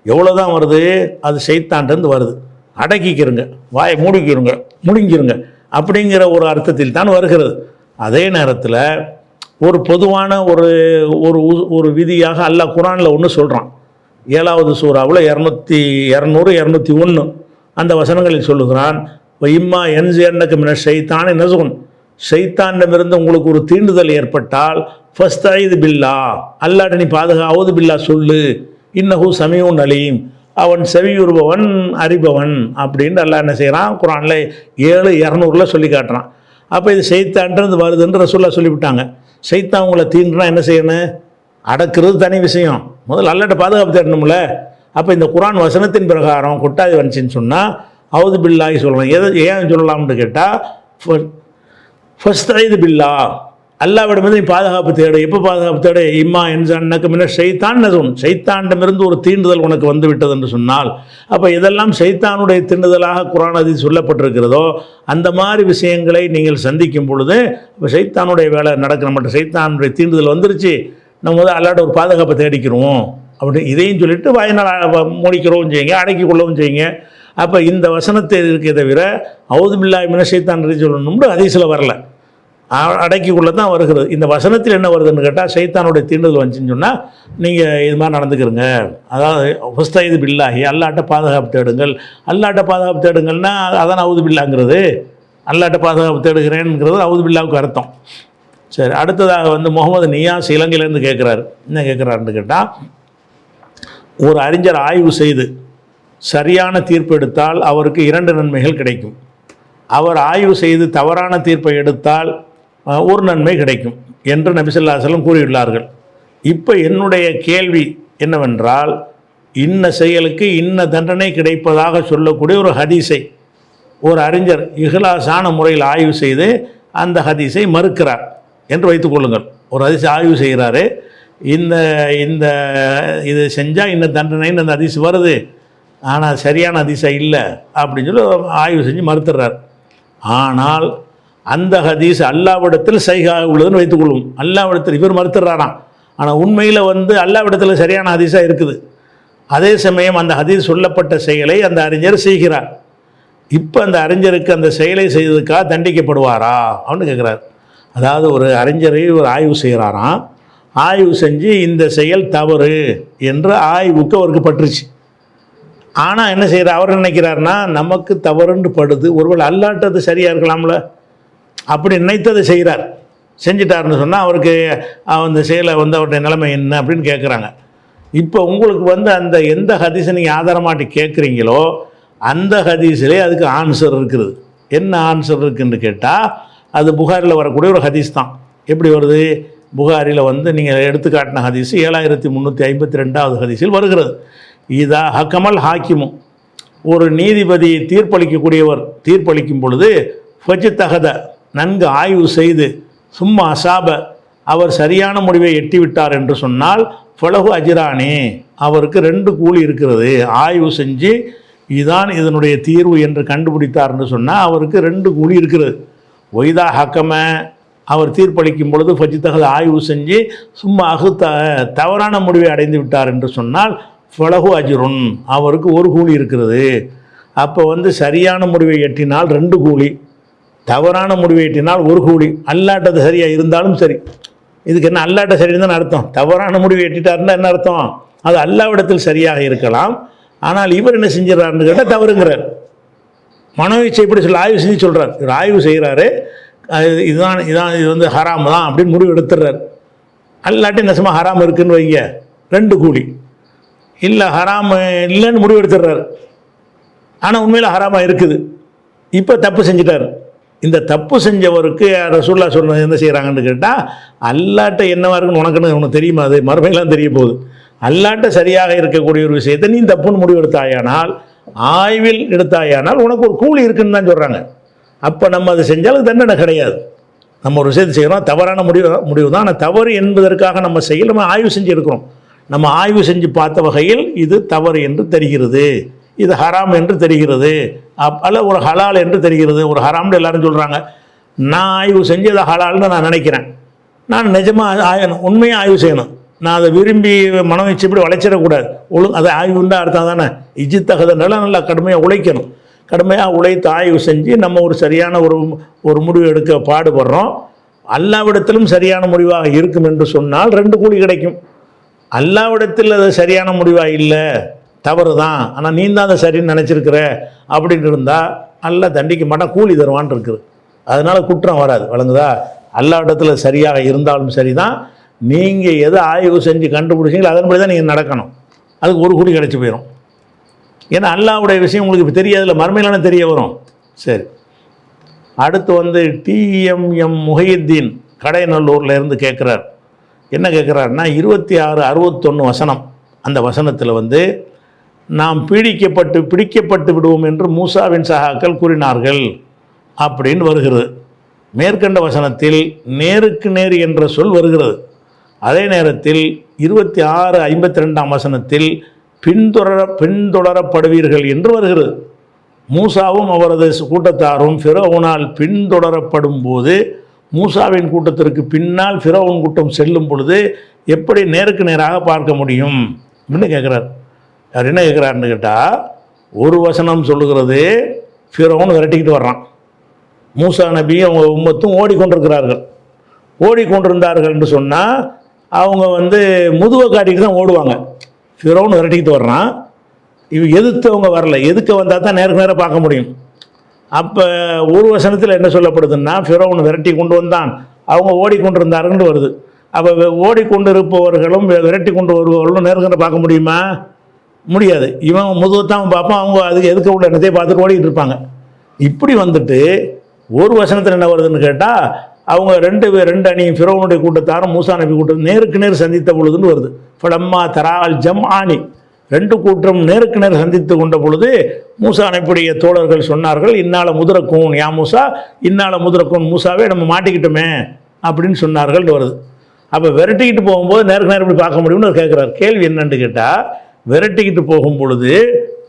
எவ்வளோதான் வருது? அது ஷைத்தான்ட்டு வருது. அடக்கிக்கிறங்க, வாயை மூடிக்கிறங்க, முழுங்கிருங்க அப்படிங்கிற ஒரு அர்த்தத்தில் தான் வருகிறது. அதே நேரத்தில் ஒரு பொதுவான ஒரு ஒரு விதியாக அல்லாஹ் குர்ஆனில் ஒன்று சொல்கிறான். 7வது சூறாவில் 201 அந்த வசனங்களில் சொல்லுகிறான், இம்மா என்ஜியன்னக்கு மின ஷைத்தானி நசுகுன், ஷைத்தானிடமிருந்து உங்களுக்கு ஒரு தீண்டுதல் ஏற்பட்டால் ஃபஸ்தஈது பில்லா, அல்லாஹ்ட்ட நீ அவுது பில்லா சொல்லு, இன்னஹு சமீஉன் அலீம், அவன் செவியுறுபவன் அறிபவன் அப்படின்னு அல்லாஹ் என்ன செய்கிறான்? குர்ஆனில் 7:200 சொல்லி காட்டுறான். அப்போ இது ஷைத்தான்றது வருதுன்னு ரசூலுல்லாஹ் சொல்லிவிட்டாங்க. ஷைத்தான் உங்களை தீண்டுனா என்ன செய்யணும்? அடக்கிறது தனி விஷயம், முதல்ல அல்லாஹ்ட்ட பாதுகாப்பு தேடணும்ல. அப்போ இந்த குர்ஆன் வசனத்தின் பிரகாரம் கொட்டாது வந்துச்சின்னு சொன்னால் அவுது பில்லாஹி சொல்லலாம். ஏன் சொல்லலாம்னு கேட்டால் ஃபஸ்தஈது பில்லா, அல்லாஹ்விடமிருந்து நீ பாதுகாப்பு தேடு. எப்போ பாதுகாப்பு தேடு? இம்மா என்ஜன்னக மின ஷைத்தான் நசுன், ஷைத்தானிடமிருந்து ஒரு தீண்டுதல் உனக்கு வந்து விட்டது என்று சொன்னால், அப்போ இதெல்லாம் ஷைத்தானுடைய தீண்டுதலாக குர்ஆன் அதில் சொல்லப்பட்டிருக்கிறதோ அந்த மாதிரி விஷயங்களை நீங்கள் சந்திக்கும் பொழுது இப்போ ஷைத்தானுடைய வேலை நடக்கிற மட்டும் ஷைத்தானுடைய தீண்டுதல் வந்துருச்சு, நம்ம வந்து அல்லாஹ்ட்ட ஒரு பாதுகாப்பை தேடிக்கிறோம் அப்படி இதையும் சொல்லிட்டு வாயினால் மூடிக்கிறவும் செய்யுங்க, அடக்கி கொள்ளவும் செய்யுங்க. அப்போ இந்த வசனத்தை இருக்கே தவிர அவுது பில்லாஹி மினஷ் ஷைத்தானிர் சொல்லணும்னு ஹதீஸில் வரல, அடக்கிக்குள்ளே தான் வருகிறது. இந்த வசனத்தில் என்ன வருதுன்னு கேட்டால் ஷைத்தானுடைய தீண்டுதல் வந்துச்சுன்னு சொன்னால் நீங்கள் இது மாதிரி நடந்துக்கிறங்க. அதாவது ஃபஸ்தஈது பில்லாஹி, அல்லாஹ்ட்ட பாதுகாப்பு தேடுங்கள். அல்லாஹ்ட்ட பாதுகாப்பு தேடுங்கள்னா அதான் அவுது பில்லாங்கிறது. அல்லாஹ்ட்ட பாதுகாப்பு தேடுகிறேன்ங்கிறது அவுது பில்லாவுக்கு அர்த்தம். சரி, அடுத்ததாக வந்து முகமது நியாஸ் இலங்கையிலேருந்து கேட்குறாரு. என்ன கேட்குறாருன்னு கேட்டால், ஒரு அறிஞர் ஆய்வு செய்து சரியான தீர்ப்பு எடுத்தால் அவருக்கு 2 நன்மைகள் கிடைக்கும். அவர் ஆய்வு செய்து தவறான தீர்ப்பை எடுத்தால் ஒரு நன்மை கிடைக்கும் என்று நபி ஸல்லல்லாஹு அலைஹி வஸல்லம் கூறியுள்ளார்கள். இப்போ என்னுடைய கேள்வி என்னவென்றால், இன்ன செயலுக்கு இன்ன தண்டனை கிடைப்பதாக சொல்லக்கூடிய ஒரு ஹதீஸை ஒரு அறிஞர் இஹ்லாஸான முறையில் ஆய்வு செய்து அந்த ஹதீஸை மறுக்கிறார் என்று வைத்துக்கொள்ளுங்கள். ஒரு ஹதீஸ் ஆய்வு செய்கிறாரு, இந்த இது செஞ்சால் இன்ன தண்டனைன்னு அந்த ஹதீஸ் வருது, ஆனால் சரியான ஹதீஸா இல்லை அப்படின்னு சொல்லி ஆய்வு செஞ்சு மறுத்துடுறார். ஆனால் அந்த ஹதீஸ் அல்லாஹ்விடத்தில் சஹீஹாக உள்ளதுன்னு வைத்துக்கொள்ளும். அல்லாஹ்விடத்தில் இவர் மறுத்துடுறாராம், ஆனால் உண்மையில் வந்து அல்லாஹ்விடத்தில் சரியான ஹதீஸாக இருக்குது. அதே சமயம் அந்த ஹதீஸ் சொல்லப்பட்ட செயலை அந்த அறிஞர் செய்கிறார். இப்போ அந்த அறிஞருக்கு அந்த செயலை செய்ததுக்காக தண்டிக்கப்படுவாரா அப்படின்னு கேட்குறார். அதாவது ஒரு அறிஞரை ஒரு ஆய்வு செய்கிறாராம், ஆய்வு செஞ்சு இந்த செயல் தவறு என்று ஆய்வுக்கு அவருக்கு பட்டுருச்சு. ஆனால் என்ன செய்கிறார்? அவர் நினைக்கிறார்னா நமக்கு தவறுன்னு படுது, ஒருவேளை அல்லாஹ்ட்ட அது சரியாக இருக்கலாம்ல அப்படி நினைத்ததை செய்கிறார். செஞ்சிட்டாருன்னு சொன்னால் அவருக்கு அந்த செயலை வந்து அவருடைய நிலைமை என்ன அப்படின்னு கேட்குறாங்க. இப்போ உங்களுக்கு வந்து அந்த எந்த ஹதீஸை நீங்கள் ஆதாரமாட்டி கேட்குறீங்களோ அந்த ஹதீஸிலே அதுக்கு ஆன்சர் இருக்குது. என்ன ஆன்சர் இருக்குதுன்னு கேட்டால் அது புகாரில் வரக்கூடிய ஒரு ஹதீஸ் தான். எப்படி வருது? புகாரில் வந்து நீங்கள் எடுத்துக்காட்டின ஹதீஸ் 7352வது ஹதீஸில் வருகிறது. இதா ஹக்கமல் ஹாக்கிமும், ஒரு நீதிபதி தீர்ப்பளிக்கக்கூடியவர் தீர்ப்பளிக்கும் பொழுது ஃபஜ் தகத, நன்கு ஆய்வு செய்து, சும்மா அசாப, அவர் சரியான முடிவை எட்டிவிட்டார் என்று சொன்னால் ஃபலகு அஜிரானே, அவருக்கு 2 கூலி இருக்கிறது. ஆய்வு செஞ்சு இதுதான் இதனுடைய தீர்வு என்று கண்டுபிடித்தார் என்று சொன்னால் அவருக்கு 2 கூலி இருக்கிறது. ஒய்தா ஹக்கம, அவர் தீர்ப்பளிக்கும் பொழுது ஃபஜித்தகத, ஆய்வு செஞ்சு சும்மா தவறான முடிவை அடைந்து விட்டார் என்று சொன்னால் ஃபலகு அஜிருன், அவருக்கு 1 கூலி இருக்கிறது. அப்போ வந்து சரியான முடிவை எட்டினால் 2 கூலி, தவறான முடிவை எட்டினால் 1 கூலி. அல்லாட்டது சரியாக இருந்தாலும் சரி. இதுக்கு என்ன அல்லாட்ட சரின்னு தான் அர்த்தம். தவறான முடிவை எட்டிட்டாருன்னா என்ன அர்த்தம்? அது அல்லாவிடத்தில் சரியாக இருக்கலாம். ஆனால் இவர் என்ன செஞ்சிடறாருன்னு கேட்டால் தவறுங்கிறார். மனோயிச்சை இப்படி சொல்லி ஆய்வு செஞ்சு சொல்கிறார். இவர் ஆய்வு செய்கிறாரு, இதுதான் இது வந்து ஹராம் தான் அப்படின்னு முடிவு எடுத்துடுறார். அல்லாட்டி நெசமாக ஹராம் இருக்குதுன்னு வைங்க, 2 கூலி. இல்லை ஹராம் இல்லைன்னு முடிவு எடுத்துடுறாரு, ஆனால் உண்மையில் ஹராமாக இருக்குது. இப்போ தப்பு செஞ்சிட்டார். இந்த தப்பு செஞ்சவருக்கு ரசூலுல்லாஹ் சொல்றது என்ன செய்கிறாங்கன்னு கேட்டால், அல்லாட்ட என்னவா இருக்குன்னு உனக்கு தெரியுமா? அது மறுமையெல்லாம் தெரிய போகுது. அல்லாட்ட சரியாக இருக்கக்கூடிய ஒரு விஷயத்தை நீ தப்புன்னு முடிவு எடுத்தாயானால், ஆய்வில் எடுத்தாயானால் உனக்கு ஒரு கூலி இருக்குன்னு தான் சொல்கிறாங்க. அப்போ நம்ம அதை செஞ்சாலும் தண்டனை கிடையாது. நம்ம ஒரு விஷயத்தை செய்கிறோம், தவறான முடிவு தான். ஆனால் தவறு என்பதற்காக நம்ம செய்யல, நம்ம ஆய்வு செஞ்சு இருக்கிறோம். நம்ம ஆய்வு செஞ்சு பார்த்த வகையில் இது தவறு என்று தெரிகிறது, இது ஹராம் என்று தெரிகிறது, அல்ல ஒரு ஹலால் என்று தெரிகிறது. ஒரு ஹராம்னு எல்லாரும் சொல்கிறாங்க. நான் ஆய்வு செஞ்சு அதை ஹலால்னு நான் நினைக்கிறேன். நான் நிஜமாக உண்மையாக ஆய்வு செய்யணும். நான் அதை விரும்பி மனம் வச்சு இப்படி வளைச்சிடக்கூடாது. அதை ஆய்வுன்னு அர்த்தம் தானே. இஜித்தகதனால நல்லா கடுமையாக உழைக்கணும். கடுமையாக உழைத்து ஆய்வு செஞ்சு நம்ம ஒரு சரியான ஒரு முடிவு எடுக்க பாடுபடுறோம். அல்லாவிடத்திலும் சரியான முடிவாக இருக்கும் என்று சொன்னால் 2 கூலி கிடைக்கும். அல்லாவிடத்தில் அது சரியான முடிவாக இல்லை, தவறு தான், ஆனால் நீ தான் அதை சரின்னு நினச்சிருக்கிற அப்படின்னு இருந்தால் அல்லா தண்டிக்க மாட்டான், கூலி தருவான் இருக்குது. அதனால் குற்றம் வராது. வழங்குதா? அல்லாவிடத்தில் சரியாக இருந்தாலும் சரி தான். நீங்கள் எதை ஆய்வு செஞ்சு கண்டுபிடிச்சிங்களோ அதன்படி தான் நீங்கள் நடக்கணும். அதுக்கு 1 கூலி கிடச்சி போயிடும். ஏன்னா அல்லாவுடைய விஷயம் உங்களுக்கு இப்போ தெரியாதுல்ல, மறுமையிலான தெரிய வரும். சரி, அடுத்து வந்து டிஎம்எம் முஹையுத்தீன் கடைநல்லூரில் இருந்து கேட்குறார். என்ன கேட்குறாருன்னா, 2661 வசனம், அந்த வசனத்தில் வந்து நாம் பிடிக்கப்பட்டு விடுவோம் என்று மூசாவின் சகாக்கள் கூறினார்கள் அப்படின்னு வருகிறது. மேற்கண்ட வசனத்தில் நேருக்கு நேர் என்ற சொல் வருகிறது. அதே நேரத்தில் 26:52 வசனத்தில் பின்தொடரப்படுவீர்கள் என்று வருகிறது. மூசாவும் அவரது கூட்டத்தாரும் ஃபிரௌனால் பின்தொடரப்படும் போது, மூசாவின் கூட்டத்திற்கு பின்னால் ஃபிரௌன் கூட்டம் செல்லும் பொழுது எப்படி நேருக்கு நேராக பார்க்க முடியும் அப்படின்னு கேட்குறார். அவர் என்ன கேட்குறாருன்னு கேட்டால், ஒரு வசனம் சொல்லுகிறது ஃபிரௌன் விரட்டிக்கிட்டு வர்றான், மூசா நபியும் அவங்க உம்மத்தும் ஓடிக்கொண்டிருக்கிறார்கள். ஓடிக்கொண்டிருந்தார்கள் என்று சொன்னால் அவங்க வந்து முதுவை காட்டிட்டு தான் ஓடுவாங்க. ஃபிரௌன் விரட்டிக்கிட்டு வர்றான், இவ எதிர்த்தவங்க வரல, எதுக்க வந்தால் தான் நேருக்கு நேராக பார்க்க முடியும். அப்போ ஒரு வசனத்தில் என்ன சொல்லப்படுதுன்னா, ஃபிரௌன் விரட்டி கொண்டு வந்தான், அவங்க ஓடிக்கொண்டிருந்தார்கள்னு வருது. அப்போ ஓடிக்கொண்டு இருப்பவர்களும் விரட்டி கொண்டு வருபவர்களும் நேருக்கு நேரம் பார்க்க முடியுமா? முடியாது. இவன் முதுகத்தான் பார்ப்பான், அவங்க அதுக்கு எதுக்க உள்ள என்னத்தையும் பார்த்துட்டு ஓடிக்கிட்டு இருப்பாங்க. இப்படி வந்துட்டு ஒரு வசனத்தில் என்ன வருதுன்னு கேட்டால், அவங்க ரெண்டு அணியும் ஃபிரௌனுடைய கூட்டத்தாரும் மூசா நபி கூட்டம் நேருக்கு நேர் சந்தித்த பொழுதுன்னு வருது. ஃபலம்மா தரால் ஜம் ஆனி, 2 கூட்டம் நேருக்கு நேர் சந்தித்து கொண்ட பொழுது மூசா நபியுடைய தோழர்கள் சொன்னார்கள், இன்னால முதுரக்கூன் யா மூசா, இன்னால முதுரக்கூன் மூசாவே, நம்ம மாட்டிக்கிட்டோமே அப்படின்னு சொன்னார்கள் வருது. அப்போ விரட்டிக்கிட்டு போகும்போது நேருக்கு நேரம் எப்படி பார்க்க முடியும்னு கேட்குறாரு. கேள்வி என்னன்னு கேட்டால், விரட்டிக்கிட்டு போகும் பொழுது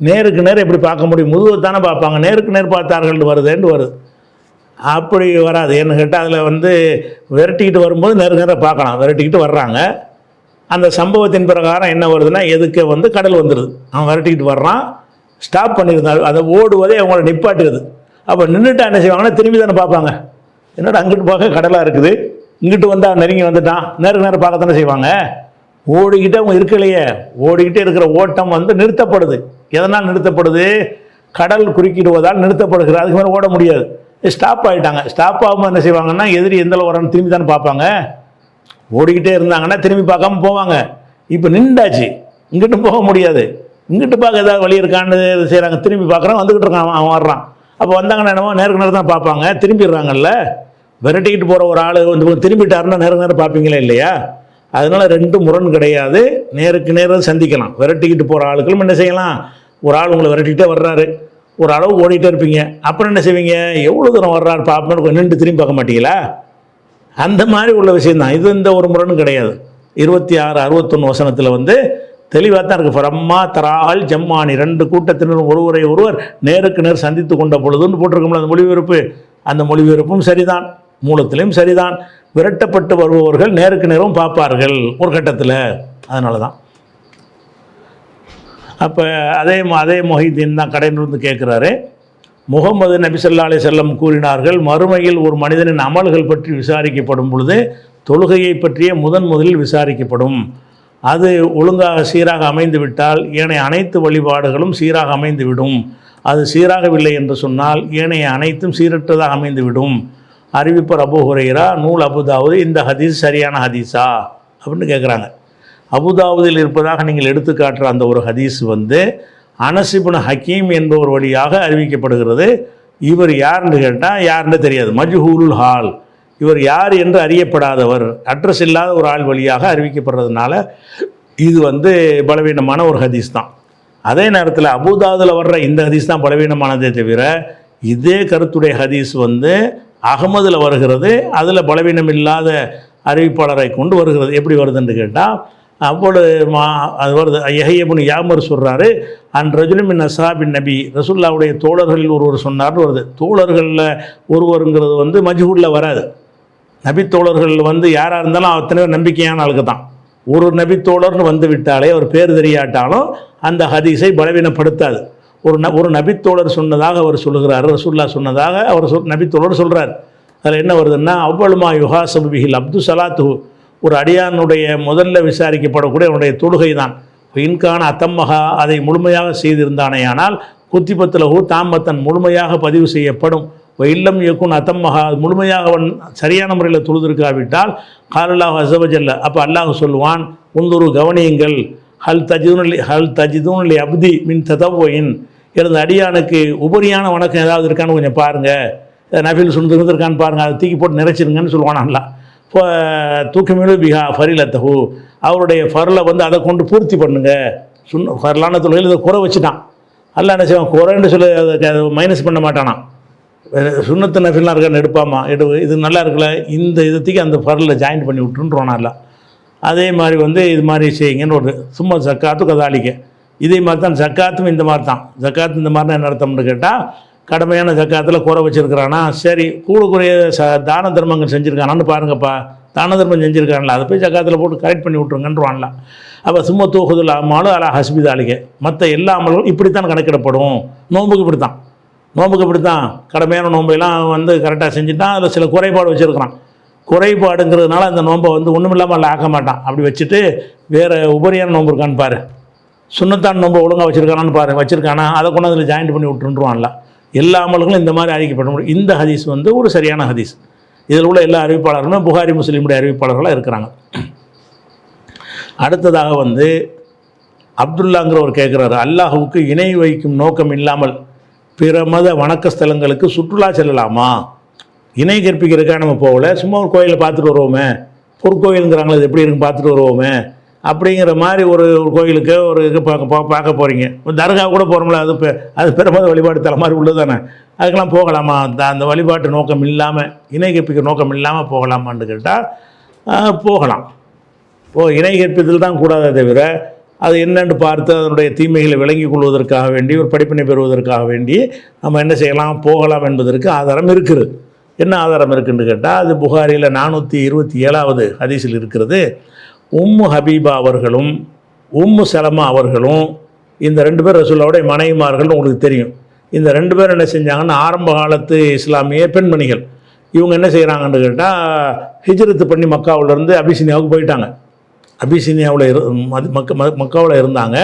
நேருக்கு நேரம் எப்படி பார்க்க முடியும்? முதுகத்தானே பார்ப்பாங்க, நேருக்கு நேர் பார்த்தார்கள் வருதுன்னு வருது. அப்படி வராது. ஏன்னு கேட்டால் அதில் வந்து விரட்டிக்கிட்டு வரும்போது நேருக்கு நேராக பார்க்கலாம். விரட்டிக்கிட்டு வர்றாங்க, அந்த சம்பவத்தின் பிரகாரம் என்ன வருதுன்னா, எதுக்க வந்து கடல் வந்துடுது. அவன் விரட்டிக்கிட்டு வர்றான், ஸ்டாப் பண்ணியிருந்தாள், அதை ஓடுவதே அவங்கள நிப்பாட்டுறது. அப்போ நின்றுட்டா என்ன செய்வாங்கன்னா, திரும்பி தானே பார்ப்பாங்க. என்னோட அங்கிட்டு பார்க்க கடலாக இருக்குது, இங்கிட்டு வந்து அவன் நெருங்கி வந்துட்டான், நேருக்கு நேரம் பார்க்கத்தானே செய்வாங்க. ஓடிக்கிட்டே அவங்க இருக்கலையே, ஓடிக்கிட்டே இருக்கிற ஓட்டம் வந்து நிறுத்தப்படுது. எதனால் நிறுத்தப்படுது? கடல் குறுக்கிடுவதால் நிறுத்தப்படுகிறது. அதுக்கு மேலே ஓட முடியாது. ஸ்டாப் ஆகிட்டாங்க. ஸ்டாப் ஆகாமல் என்ன செய்வாங்கன்னா, எதிரி எந்தளவு வரான்னு திரும்பி தானே பார்ப்பாங்க. ஓடிக்கிட்டே இருந்தாங்கன்னா திரும்பி பார்க்காம போவாங்க. இப்போ நின்றாச்சு, இங்கிட்டு போக முடியாது, இங்கிட்டு பார்க்க ஏதாவது வழி இருக்கான்னு செய்கிறாங்க. திரும்பி பார்க்குறான், வந்துக்கிட்டு இருக்கான், அவன் வர்றான். அப்போ வந்தாங்கன்னா என்னமோ நேருக்கு நேரம் தான் பார்ப்பாங்க, திரும்பிடுறாங்கல்ல. விரட்டிக்கிட்டு போகிற ஒரு ஆள் வந்து திரும்பிட்டாருன்னா நேருக்கு நேரம் பார்ப்பீங்களே இல்லையா? அதனால் ரெண்டு முரண் கிடையாது. நேருக்கு நேரம் சந்திக்கலாம். விரட்டிக்கிட்டு போகிற ஆளுக்களும் என்ன செய்யலாம், ஒரு ஆள் உங்களை விரட்டிக்கிட்டே வர்றாரு, ஒரு அளவு ஓடிட்டே இருப்பீங்க. அப்புறம் என்ன செய்வீங்க, எவ்வளோ தூரம் வர்றாரு பார்ப்போம்னு நின்று திரும்பி பார்க்க மாட்டீங்களா? அந்த மாதிரி உள்ள விஷயந்தான் இது. இந்த ஒரு முரணும் கிடையாது. 26, 61 வசனத்தில் வந்து தெளிவாக தான் இருக்குது. ஃபரம்மா தரால் ஜம்மானி, ரெண்டு கூட்டத்தினரும் ஒருவரை ஒருவர் நேருக்கு நேர் சந்தித்து கொண்ட பொழுதுன்னு போட்டிருக்கோம்ல அந்த மொழிபெயர்ப்பு. அந்த மொழிபெயர்ப்பும் சரிதான், மூலத்திலையும் சரிதான். விரட்டப்பட்டு வருபவர்கள் நேருக்கு நேரம் பார்ப்பார்கள் ஒரு கட்டத்தில். அதனால தான் அப்போ அதே மொஹிதீன் தான் கடையிலிருந்து கேட்குறாரு. முகமது நபி ஸல்லல்லாஹு அலைஹி வஸல்லம் கூறினார்கள், மறுமையில் ஒரு மனிதனின் அமல்கள் பற்றி விசாரிக்கப்படும் பொழுது தொழுகையை பற்றிய முதலில் விசாரிக்கப்படும். அது ஒழுங்காக சீராக அமைந்து விட்டால் ஏனைய அனைத்து வழிபாடுகளும் சீராக அமைந்துவிடும். அது சீராகவில்லை என்று சொன்னால் ஏனைய அனைத்தும் சீரற்றதாக அமைந்துவிடும். அறிவிப்பர் அபூ ஹுரைரா, நூல் அபுதாவுது. இந்த ஹதீஸ் சரியான ஹதீஸா அப்படின்னு கேட்குறாங்க. அபுதாவுதில் இருப்பதாக நீங்கள் எடுத்துக்காட்டுற அந்த ஒரு ஹதீஸ் வந்து அனஸ் இப்னு ஹக்கீம் என்பவர் வழியாக அறிவிக்கப்படுகிறது. இவர் யாருன்னு கேட்டால் யாருன்னு தெரியாது, மஜ்ஹூலுல் ஹால். இவர் யார் என்று அறியப்படாதவர், அட்ரஸ் இல்லாத ஒரு ஆள் வழியாக அறிவிக்கப்படுறதுனால இது வந்து பலவீனமான ஒரு ஹதீஸ் தான். அதே நேரத்தில் அபுதாவுதில் வர்ற இந்த ஹதீஸ் தான் பலவீனமானதே தவிர இதே கருத்துடைய ஹதீஸ் வந்து அகமதில் வருகிறது. அதில் பலவீனம் இல்லாத அறிவிப்பாளரை கொண்டு வருகிறது. எப்படி வருதுன்னு கேட்டால் அப்போது அது வருது. யஹ்யா இப்னு யாமர் சொல்கிறாரு, அன் ரஜுலும் மின் அஸ்ஹாபின் நபி, ரசூலுல்லாஹ்வுடைய தோழர்களில் ஒருவர் சொன்னார்னு வருது. தோழர்களில் ஒருவருங்கிறது வந்து மஜ்ஹூலில் வராது. நபி தோழர்கள் வந்து யாராக இருந்தாலும் அத்தனை நம்பிக்கையான ஆளுக்கு தான். ஒரு நபி தோழர்னு வந்து விட்டாலே அவர் பேர் தெரியாட்டாலும் அந்த ஹதீஸை பலவீனப்படுத்தாது. ஒரு நபித்தோழர் சொன்னதாக அவர் சொல்லுகிறார், ரசூலுல்லாஹ் சொன்னதாக அவர் நபித்தோழர் சொல்கிறார். அதில் என்ன வருதுன்னா, அவ்வளுமா யுஹாசபு பிஹில் அப்து சலாத்து, ஒரு அடியானுடைய முதல்ல விசாரிக்கப்படக்கூடிய அவனுடைய தொழுகை தான். இன்கான அத்தம்மகா, அதை முழுமையாக செய்திருந்தானே ஆனால் குத்திபத்துலகு தாமத்தன் முழுமையாக பதிவு செய்யப்படும். இல்லம் இயக்கும் அத்தம்மகா, முழுமையாக அவன் சரியான முறையில் தொழுதிருக்காவிட்டால் காலல்லாஹு அஸவஜல்ல, அப்போ அல்லாஹ் சொல்லுவான், உந்துரு கவனியுங்கள், ஹல் தஜிதூன் லி அப்தி மின் ததவ்வின், எனது அடியானுக்கு உபரியான வணக்கம் ஏதாவது இருக்கான்னு கொஞ்சம் பாருங்கள், நஃபில் சுண்ணத்து இருக்கான்னு பாருங்கள், அதை தூக்கி போட்டு நிறைச்சிருங்கன்னு சொல்லுவான். அல்லா இப்போ தூக்கமிழு பிஹா ஃபரிலத்தஹு, அவருடைய ஃபரில் வந்து அதை கொண்டு பூர்த்தி பண்ணுங்க. ஃபர்லான தொழில் இதை குறை வச்சுட்டான். அல்ல என்ன செய்வான், குறைன்னு சொல்லி அதை மைனஸ் பண்ண மாட்டானா. சுண்ணத்து நஃபில்லாம் இருக்கான்னு எடுப்பாமா, இது நல்லா இருக்குல்ல, இந்த இதத்துக்கு அந்த ஃபரில் ஜாயின் பண்ணி விட்டுருன்றானா. இல்லை அதே மாதிரி வந்து இது மாதிரி செய்யுங்கன்னு ஒரு சும்மா ஜக்காத்து கதாலிக்க. இதே மாதிரி தான் ஜக்காத்தும் இந்த மாதிரி தான். ஜக்காத்து இந்த மாதிரி என்ன அர்த்தம்னு கேட்டால், கடமையான ஜக்காத்தில் குறை வச்சுருக்கிறானா, சரி கூடுக்குறைய தான தர்மங்கள் செஞ்சுருக்கானான்னு பாருங்கப்பா, தான தர்மம் செஞ்சுருக்கான்ல, அதை போய் ஜக்காத்தில் போட்டு கரெக்ட் பண்ணி விட்ருங்கன்றவான்ல. அப்போ சும்மா தூக்குதல் அம்மாலும் அலா ஹஸ்பித் அலிக, மற்ற எல்லா அமல்களும் இப்படித்தான் கணக்கிடப்படும். நோம்புக்கு இப்படி தான் கடமையான நோம்பையெல்லாம் வந்து கரெக்டாக செஞ்சுட்டான். அதில் சில குறைபாடு வச்சுருக்கிறான். குறைபாடுங்கிறதுனால அந்த நோம்பை வந்து ஒன்றும் இல்லாமல் அல்ல ஆக்க மாட்டான். அப்படி வச்சுட்டு வேறு உபரியான நோம்பு இருக்கான்னு பாரு, சுண்ணத்தான் நோம்பை ஒழுங்காக வச்சுருக்கானான்னு பாரு, வச்சுருக்கானா அதை கொண்டு அதில் ஜாயின் பண்ணி விட்டுருவான்ல. எல்லா அமல்களும் இந்த மாதிரி அறிவிக்கப்பட முடியும். இந்த ஹதீஸ் வந்து ஒரு சரியான ஹதீஸ். இதில் உள்ள எல்லா அறிவிப்பாளர்களுமே புகாரி முஸ்லீமுடைய அறிவிப்பாளர்களாக இருக்கிறாங்க. அடுத்ததாக வந்து அப்துல்லாங்கிறவர் கேட்குறாரு, அல்லாஹுவுக்கு இணை வைக்கும் நோக்கம் இல்லாமல் பிற மத வணக்க ஸ்தலங்களுக்கு சுற்றுலா செல்லலாமா? இணை கற்பிக்கிறதுக்காக நம்ம போகல, சும்மா ஒரு கோயிலை பார்த்துட்டு வருவோமே, பொற்கோயிலுங்கிறாங்களே அது எப்படி இருக்குன்னு பார்த்துட்டு வருவோமே அப்படிங்கிற மாதிரி ஒரு கோயிலுக்கு ஒரு இது பார்க்க போகிறீங்க. தர்கா கூட போகிறோம்ல, அது பிறமத வழிபாடு தலை மாதிரி உள்ளது தானே, அதுக்கெல்லாம் போகலாமா? அந்த வழிபாட்டு நோக்கம் இல்லாமல், இணை கற்பிக்கிற நோக்கம் இல்லாமல் போகலாமான்னு கேட்டால் போகலாம். இணை கற்பித்தல் தான் கூடாதே தவிர அது என்னென்று பார்த்து அதனுடைய தீமைகளை விளங்கி கொள்வதற்காக வேண்டி, ஒரு படிப்பினை பெறுவதற்காக வேண்டி நம்ம என்ன செய்யலாம், போகலாம் என்பதற்கு ஆதாரம் இருக்குது. என்ன ஆதாரம் இருக்குதுன்னு கேட்டால், அது புகாரியில் 427வது ஹதீஸில் இருக்கிறது. உம்மு ஹபீபா அவர்களும் உம்மு சலமா அவர்களும், இந்த 2 பேர் ரசூலுல்லாஹ்வுடைய மனைவிமார்கள். உங்களுக்கு தெரியும், இந்த 2 பேர் என்ன செஞ்சாங்கன்னா, ஆரம்ப காலத்து இஸ்லாமிய பெண்மணிகள். இவங்க என்ன செய்கிறாங்கன்னு கேட்டால், ஹிஜ்ரத்து பண்ணி மக்காவிலேருந்து அபிசீனியாவுக்கு போயிட்டாங்க. அபிசீனியாவில் மக்காவில் இருந்தாங்க.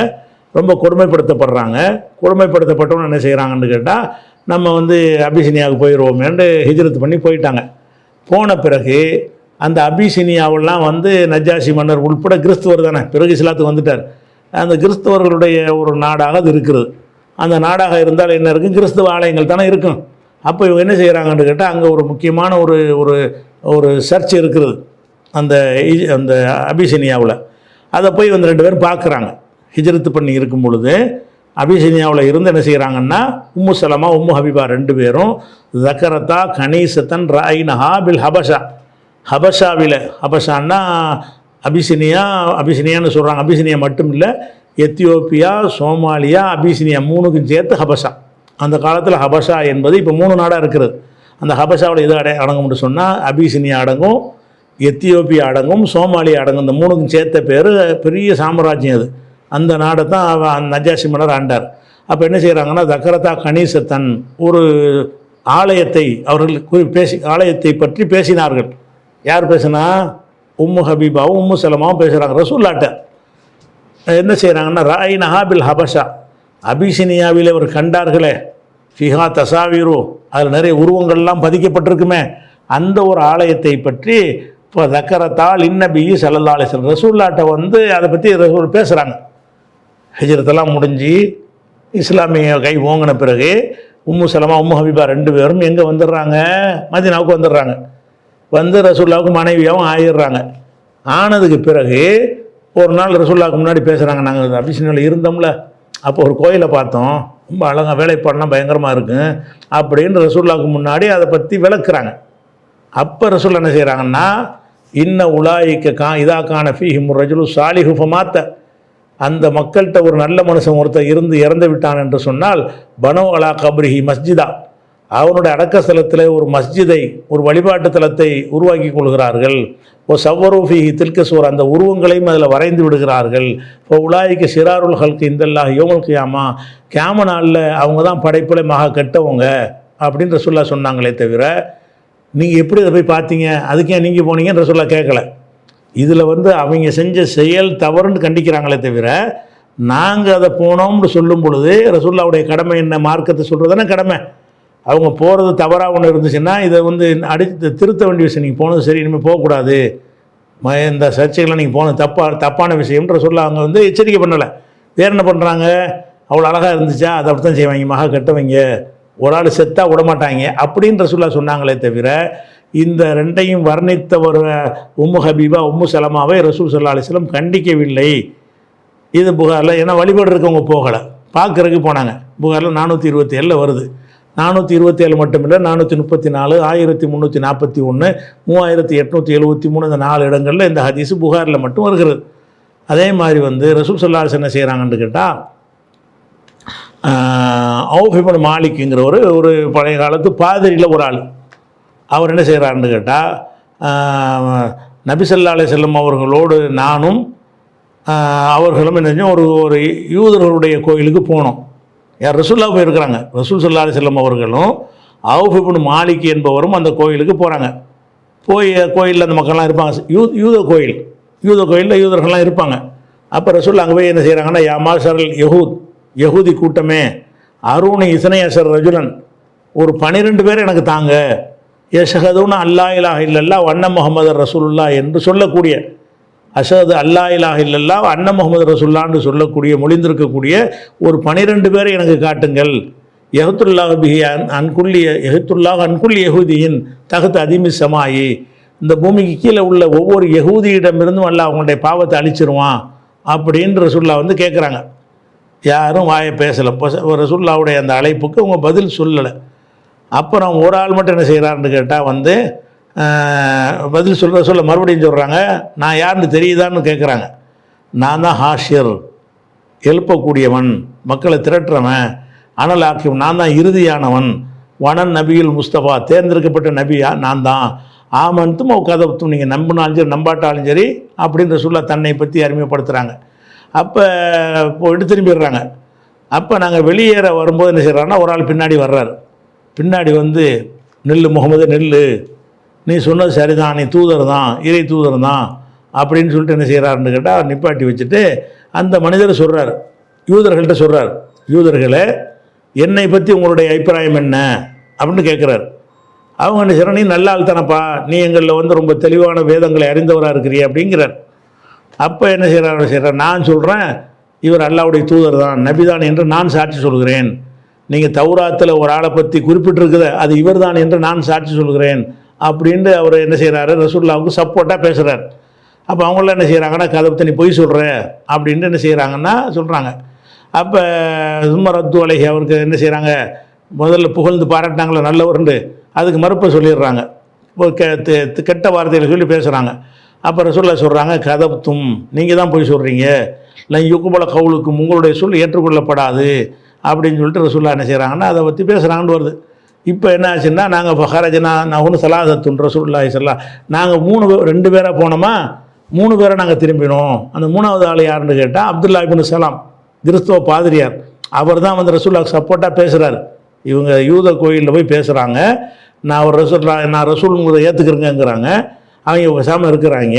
ரொம்ப கொடுமைப்படுத்தப்படுறாங்க. கொடுமைப்படுத்தப்பட்டவங்க என்ன செய்கிறாங்கன்னு கேட்டால், நம்ம வந்து அபிசினியாவுக்கு போயிடுவோமேன்னு ஹிஜ்ரத் பண்ணி போயிட்டாங்க. போன பிறகு அந்த அபிசினியாவெல்லாம் வந்து நஜ்ஜாஷி மன்னர் உட்பட கிறிஸ்துவர் தானே, பிறகு இஸ்லாத்துக்கு வந்துட்டார். அந்த கிறிஸ்தவர்களுடைய ஒரு நாடாக அது இருக்கிறது. அந்த நாடாக இருந்தால் என்ன இருக்கும், கிறிஸ்துவ ஆலயங்கள் தானே இருக்கும். அப்போ இவங்க என்ன செய்கிறாங்கன்னு கேட்டால், அங்கே ஒரு முக்கியமான ஒரு ஒரு ஒரு சர்ச் இருக்கிறது அந்த அந்த அபிசினியாவில். அதை போய் வந்து 2 பேரும் பார்க்குறாங்க. ஹிஜ்ரத்து பண்ணி இருக்கும் பொழுது அபிசினியாவில் இருந்து என்ன செய்கிறாங்கன்னா, உம்மு சலமா உம்மு ஹபீபா 2 பேரும் ஜக்கரத்தா கனீசத்தன் ராயினஹா பில் ஹபஷா, ஹபஷாவில், ஹபஷான்னா அபிசினியான்னு சொல்கிறாங்க. அபிசினியா மட்டும் இல்லை, எத்தியோப்பியா, சோமாலியா, அபிசினியா 3க்கும் சேர்த்து ஹபஷா. அந்த காலத்தில் ஹபஷா என்பது இப்போ 3 நாடாக இருக்கிறது. அந்த ஹபஷாவில் எது அடங்கும்னு சொன்னால் அபிசினியா அடங்கும், எத்தியோப்பியா அடங்கும், சோமாலியா அடங்கும். இந்த 3க்கும் சேர்த்த பேர் பெரிய சாம்ராஜ்யம் அது. அந்த நாடை தான் நஜ்ஜாஷி மன்னர் ஆண்டார். அப்போ என்ன செய்கிறாங்கன்னா, தக்கரத்தா கணீசத்தன் ஒரு ஆலயத்தை அவர்கள் ஆலயத்தை பற்றி பேசினார்கள். யார் பேசினா? உம்மு ஹபீபாவும் உம்மு சலமாவும் பேசுகிறாங்க ரசூல்லாட்ட. என்ன செய்கிறாங்கன்னா, ராயினஹா பில் ஹபஷா, அபிசினியாவில் அவர் கண்டார்களே, ஃபிஹா தசாவீரு, அதில் நிறைய உருவங்கள்லாம் பதிக்கப்பட்டிருக்குமே, அந்த ஒரு ஆலயத்தை பற்றி இப்போ தக்கரத்தால் இன்னபி ஸல்லல்லாஹு அலைஹி வஸல்லம் ரசூல்லாட்ட வந்து அதை பற்றி ரசூல் பேசுகிறாங்க. ஹிஜ்ரத்தெல்லாம் முடிஞ்சு இஸ்லாமிய கை ஓங்கின பிறகு உம்மு சலமா உம்மு ஹபீபா 2 பேரும் எங்கே வந்துடுறாங்க? மதீனாவுக்கு வந்துடுறாங்க. வந்து ரசூல்லாவுக்கு மனைவியாகவும் ஆயிடுறாங்க. ஆனதுக்கு பிறகு ஒரு நாள் ரசூல்லாவுக்கு முன்னாடி பேசுகிறாங்க, நாங்கள் அபிசினியாவில் இருந்தோம்ல, அப்போ ஒரு கோயிலை பார்த்தோம், ரொம்ப அழகாக வேலைப்பாடெலாம் பயங்கரமாக இருக்கும் அப்படின்னு ரசூல்லாவுக்கு முன்னாடி அதை பற்றி விளக்குறாங்க. அப்போ ரசூல்லா என்ன செய்கிறாங்கன்னா, இன்ன உலாயிக்க இதாக்கான ஃபீஹிம் ரஜுலு சாலிஹு ஃபமாத்த, அந்த மக்கள்கிட்ட ஒரு நல்ல மனுஷன் ஒருத்தர் இறந்து விட்டான் என்று சொன்னால், பனோ அலா கப்ரிஹி மஸ்ஜிதா, அவனுடைய அடக்க ஸ்தலத்தில் ஒரு மஸ்ஜிதை, ஒரு வழிபாட்டு தலத்தை உருவாக்கி கொள்கிறார்கள். ஓ சவ்வரூஃபிஹி தில்கசூர், அந்த உருவங்களையும் அதில் வரைந்து விடுகிறார்கள். இப்போ உலாய்க்கு சிராருல் ஹல்கு இந்தல்லாஹ் யோமுல் கியாமா, கியாம நாளில் அவங்க தான் படைப்பில் மகா கெட்டவங்க அப்படின்னு ரசூல்லா சொன்னாங்களே தவிர, நீங்கள் எப்படி அதை போய் பார்த்தீங்க, அதுக்கே நீங்கள் போனீங்கன்னு ரசூல்லா கேட்கல. இதில் வந்து அவங்க செஞ்ச செயல் தவறுன்னு கண்டிக்கிறாங்களே தவிர, நாங்கள் அதை போனோம்னு சொல்லும் பொழுது ரசூல்லாவுடைய கடமை என்ன, மார்க்கத்தை சொல்கிறதானே கடமை. அவங்க போகிறது தவறாக ஒன்று இருந்துச்சுன்னா இதை வந்து அடித்து திருத்த வேண்டிய விஷயம். நீங்கள் போனது சரி, இனிமேல் போகக்கூடாது, இந்த சர்ச்சைகள்லாம் நீங்கள் போனது தப்பான விஷயம்ன்ற சொல்ல அவங்க வந்து எச்சரிக்கை பண்ணலை. வேறு என்ன பண்ணுறாங்க, அவ்வளோ அழகாக இருந்துச்சா அதை அப்படி தான் செய்வாங்க, மகா கெட்டவங்க, ஒரு ஆள் செத்தாக விடமாட்டாங்க அப்படின்ற சொல்ல சொன்னாங்களே தவிர, இந்த 2ஐயும் வர்ணித்தவர் உம்மு ஹபீபா உம்மு சலமாவை ரசூல் ஸல்லல்லாஹு அலைஹி வஸல்லம் கண்டிக்கவில்லை. இது புகாரில், ஏன்னா வழிபாடு இருக்கவங்க போகலை, பார்க்குறதுக்கு போனாங்க. புகாரில் 427 வருது. 427 மட்டும் இல்லை, 434, 1341, 3873, இந்த 4 இடங்களில் இந்த ஹதீஸு புகாரில் மட்டும் வருகிறது. அதே மாதிரி வந்து ரசூல் ஸல்லல்லாஹு அலைஹி வஸல்லம் என்ன செய்கிறாங்கன்னு கேட்டால், அவுஃப் இப்னு மாலிக்ங்கிற ஒரு பழைய காலத்து பாதிரியில் ஒரு ஆள், அவர் என்ன செய்கிறாருன்னு கேட்டால், நபி ஸல்லல்லாஹு அலைஹி வஸல்லம் அவர்களோடு நானும் அவர்களும் என்ன ஒரு யூதர்களுடைய கோயிலுக்கு போனோம். யார்? ரசூல்லா போயிருக்கிறாங்க. ரசூல் ஸல்லல்லாஹு அலைஹி வஸல்லம் அவர்களும் அவுஃப் இப்னு மாலிக் என்பவரும் அந்த கோயிலுக்கு போகிறாங்க. கோயிலில் அந்த மக்கள்லாம் இருப்பாங்க, யூத கோயிலில் யூதர்கள்லாம் இருப்பாங்க. அப்போ ரசூல் அங்கே போய் என்ன செய்கிறாங்கன்னா, யா மாஷரல் யஹூதி கூட்டமே, அருணி இஸ்னை அஷர் ரஜுலன், ஒரு 12 பேர் எனக்கு தாங்க, யஷ்ஹதுன அல்லா இலாஹ இல்லல்லாஹ் அன்ன முஹம்மது ரசூலுல்லாஹ் என்று சொல்லக்கூடிய, அஷஹது அல்லா இலாஹ இல்லல்லாஹ் அன்ன முஹம்மது ரசூலுல்லாஹ்னு சொல்லக்கூடிய, மொழிந்திருக்கக்கூடிய ஒரு 12 பேரை எனக்கு காட்டுங்கள். யஹத்துல்லாஹ் பிஹி அன்குல்லி யஹூதியின் தகத்து அதிமி சமாயி, இந்த பூமிக்கு கீழே உள்ள ஒவ்வொரு யஹூதியிடமிருந்தும் அல்லாஹ் அவங்களுடைய பாவத்தை அழிச்சிருவான் அப்படின்னு ரசூல்லா வந்து கேட்குறாங்க. யாரும் வாயை பேசலை. ரசூல்லாவுடைய அந்த அழைப்புக்கு அவங்க பதில் சொல்லலை. அப்புறம் ஒரு ஆள் மட்டும் என்ன செய்கிறாருன்னு கேட்டால் வந்து பதில் சொல்ல மறுபடியும் சொல்கிறாங்க, நான் யாருன்னு தெரியுதான்னு கேட்குறாங்க. நான் தான் ஹாஷிர், எழுப்பக்கூடியவன், மக்களை திரட்டுறவன், அனல் ஆக்கியம், நான் தான் இறுதியானவன், வனன் நபியுல் முஸ்தபா, தேர்ந்தெடுக்கப்பட்ட நபியா நான் தான், ஆமன்த்தும் கதவுத்தும், நீங்கள் நம்பினாலும் சரி நம்பாட்டாலும் சரி அப்படின்ற சொல்ல தன்னை பற்றி அறிமுகப்படுத்துகிறாங்க. அப்போ போயிட்டு திரும்பிடுறாங்க. அப்போ நாங்கள் வெளியேற வரும்போது என்ன செய்கிறாங்கன்னா, ஒரு ஆள் பின்னாடி வர்றாரு. பின்னாடி வந்து, நெல்லு முகமது நெல்லு, நீ சொன்னது சரிதான், நீ தூதர் தான், இறை தூதர் தான் அப்படின்னு சொல்லிட்டு என்ன செய்கிறாருன்னு கேட்டால், நிப்பாட்டி வச்சுட்டு அந்த மனிதர் சொல்கிறார், யூதர்கள்ட்ட சொல்கிறார், யூதர்களே என்னை பற்றி உங்களுடைய அபிப்பிராயம் என்ன அப்படின்னு கேட்குறாரு. அவங்க என்ன செய்கிறாங்க, நீ நல்ல ஆள் தானப்பா, நீ எங்களில் வந்து ரொம்ப தெளிவான வேதங்களை அறிந்தவராக இருக்கிறிய அப்படிங்கிறார். அப்போ என்ன செய்கிறார், நான் சொல்கிறேன் இவர் அல்லாஹ்வுடைய தூதர் தான், நபிதான் என்று நான் சாட்சி சொல்கிறேன். நீங்கள் தௌராத்தில் ஒரு ஆளை பற்றி குறிப்பிட்டிருக்குத அது இவர் தான் என்று நான் சாட்சி சொல்கிறேன் அப்படின்ட்டு அவர் என்ன செய்கிறாரு, ரசூலுல்லாஹ்வுக்கு சப்போர்ட்டாக பேசுகிறார். அப்போ அவங்களாம் என்ன செய்கிறாங்கன்னா, கதபத்தை நீ பொய் சொல்கிற அப்படின்ட்டு என்ன செய்கிறாங்கன்னா சொல்கிறாங்க. அப்போ சும்மா ரத்து அலைஹி அவருக்கு என்ன செய்கிறாங்க, முதல்ல புகழ்ந்து பாராட்டினாங்களே நல்லவர்ண்டு, அதுக்கு மறுப்பை சொல்லிடுறாங்க, கெட்ட வார்த்தைகளை சொல்லி பேசுகிறாங்க. அப்போ ரசூலுல்லாஹ் சொல்கிறாங்க, கதப்தும், நீங்கள் தான் போய் சொல்கிறீங்க, இல்லை யுக்குபல கவுலுக்கும் உங்களுடைய சொல் ஏற்றுக்கொள்ளப்படாது அப்படின்னு சொல்லிட்டு ரசூலுல்லாஹ் என்ன செய்கிறாங்கன்னா அதை பற்றி பேசுகிறாங்கன்னு வருது. இப்போ என்ன ஆச்சுன்னா, நாங்கள் இப்போ ஹரஜனா நான் ஒன்று சலாதத்துன் ரசூலுல்லாஹி ஸல்லல்லாஹு நாங்கள் 2 பேராக போனோமா, 3 பேரை நாங்கள் திரும்பினோம். அந்த 3வது ஆள் யாருன்னு கேட்டால் அப்துல்லா இப்னு சலாம், கிறிஸ்தவ பாதிரியார். அவர் தான் வந்து ரசூலுல்லாஹ்க்கு சப்போர்ட்டாக பேசுகிறார். இவங்க யூத கோயிலில் போய் பேசுகிறாங்க, நான் ரசூல் உங்களை ஏற்றுக்கிறேங்கிறாங்க. அவங்க பேசாமல் இருக்கிறாங்க.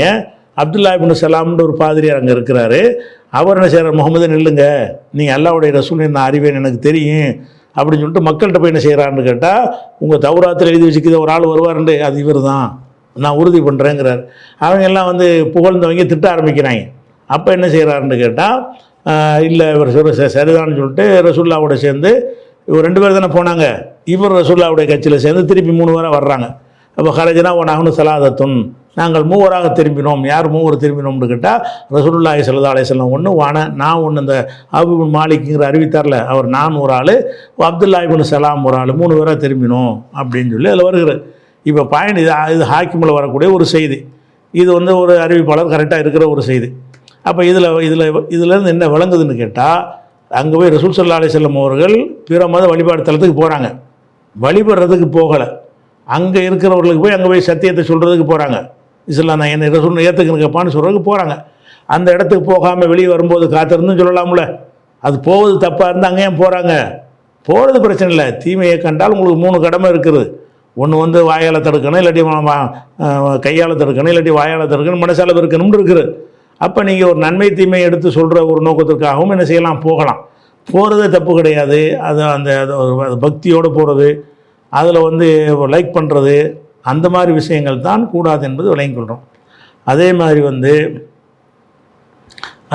அப்துல்லா இப்னு சலாம்னு ஒரு பாதிரியார் அங்கே இருக்கிறாரு. அவர் என்ன செய்கிறார், முகமது நில்லுங்க, நீங்கள் அல்லாஹ்வுடைய ரசூல் நான் அறிவேன், எனக்கு தெரியும் அப்படின்னு சொல்லிட்டு மக்கள்கிட்ட போய் என்ன செய்கிறான்னு கேட்டால், உங்கள் தௌராத்தில் எழுதி வச்சுக்கிற ஒரு ஆள் வருவாருண்டு, அது இவர் தான், நான் உறுதி பண்ணுறேங்கிறார். அவங்க எல்லாம் வந்து புகழ்ந்தவங்க திட்ட ஆரம்பிக்கிறாங்க. அப்போ என்ன செய்கிறாருன்னு கேட்டால், இல்லை இவர் சொல்ல சரிதான்னு சொல்லிட்டு ரசூலுல்லாஹ்வோட சேர்ந்து இவர் 2 பேர் தானே போனாங்க, இவர் ரசூலுல்லாஹ்வுடைய கட்சியில் சேர்ந்து திருப்பி 3 பேராக வர்றாங்க. அப்போ ஹரஜனா ஒன்னாகனு சலாதத்துன், நாங்கள் 3வராக திரும்பினோம். யார் 3 திரும்பினோம்னு கேட்டால் ரசூலுல்லாஹி ஸல்லல்லாஹு அலைஹி வஸல்லம் ஒன்று, நான் ஒன்று, இந்த அபூ மாலிக்ங்கிற அறிவித்தார்ல அவர், நான் ஒரு ஆள், அப்துல்லா இப்னு சலாம் ஒரு ஆள், 3 பேராக திரும்பினோம் அப்படின்னு சொல்லி அதில் வருகிறது. இப்போ பாயிண்ட் இது ஹாக்கிமில் வரக்கூடிய ஒரு செய்தி, இது வந்து ஒரு அறிவிப்பாளர் கரெக்டாக இருக்கிற ஒரு செய்தி. அப்போ இதுலேருந்து என்ன விளங்குதுன்னு கேட்டால், அங்கே போய் ரசூல் ஸல்லல்லாஹு அலைஹி வஸல்லம் அவர்கள் பிற மத வழிபாடு தலத்துக்கு போகிறாங்க, வழிபடுறதுக்கு போகலை. அங்கே இருக்கிறவர்களுக்கு போய் அங்கே போய் சத்தியத்தை சொல்கிறதுக்கு போகிறாங்க. இஸ்லாம் நான் என்ன ரசூல் ஏற்றுக்கணுங்கப்பான்னு சொல்கிறதுக்கு போகிறாங்க. அந்த இடத்துக்கு போகாமல் வெளியே வரும்போது காத்திருந்தும் சொல்லலாம்ல, அது போவது தப்பாக இருந்தால் அங்கே ஏன் போகிறாங்க? போகிறது பிரச்சனை இல்லை, தீமையை கண்டால் உங்களுக்கு 3 கடமை இருக்குது. ஒன்று வந்து வாயால் தடுக்கணும், இல்லாட்டி கையால் தடுக்கணும், இல்லாட்டி வாயால் தடுக்கணும், மனசால் இருக்கணும்னு இருக்குது. அப்போ நீங்கள் ஒரு நன்மை தீமை எடுத்து சொல்கிற ஒரு நோக்கத்திற்காகவும் என்ன செய்யலாம், போகலாம். போகிறதே தப்பு கிடையாது. அது அந்த பக்தியோடு போகிறது, அதில் வந்து லைக் பண்ணுறது, அந்த மாதிரி விஷயங்கள் தான் கூடாது என்பது விளங்கிக் கொள்கிறோம். அதே மாதிரி வந்து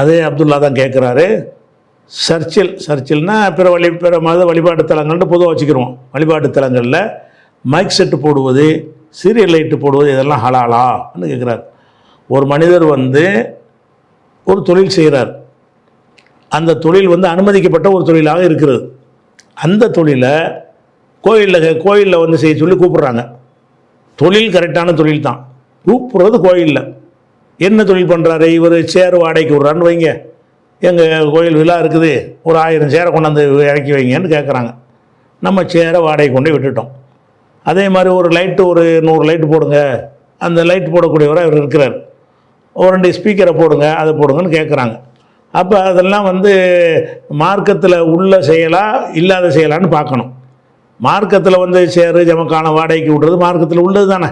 அதே அப்துல்லா தான் கேட்குறாரு, சர்ச்சில்னா பிற மத வழிபாட்டு தலங்கள்னு பொதுவாக வச்சுக்கிறோம். வழிபாட்டு தலங்களில் மைக் செட்டு போடுவது, சீரியல் லைட்டு போடுவது, இதெல்லாம் ஹலாலான்னு கேட்குறாரு. ஒரு மனிதர் வந்து ஒரு தொழில் செய்கிறார், அந்த தொழில் வந்து அனுமதிக்கப்பட்ட ஒரு தொழிலாக இருக்கிறது. அந்த தொழிலை கோயிலில் வந்து செய்ய சொல்லி கூப்பிட்றாங்க. தொழில் கரெக்டான தொழில் தான், கூப்பிட்றது கோயிலில். என்ன தொழில் பண்ணுறாரு இவர், சேர் வாடகைக்கு விட்றான்னு வைங்க, எங்கள் கோயில் விழா இருக்குது, ஒரு 1000 சேரை கொண்டாந்து இறக்கி வைங்கன்னு கேட்குறாங்க. நம்ம சேரை வாடகை கொண்டு விட்டுட்டோம். அதே மாதிரி ஒரு லைட்டு, ஒரு 100 லைட்டு போடுங்க, அந்த லைட் போடக்கூடியவராக இவர் இருக்கிறார். ஒரு 2 ஸ்பீக்கரை போடுங்க, அதை போடுங்கன்னு கேட்குறாங்க. அப்போ அதெல்லாம் வந்து மார்க்கத்தில் உள்ள செயலா இல்லாத செயலான்னு பார்க்கணும். மார்க்கத்தில் வந்து சேரு ஜமக்கான வாடகைக்கு விட்றது மார்க்கத்தில் உள்ளது தானே,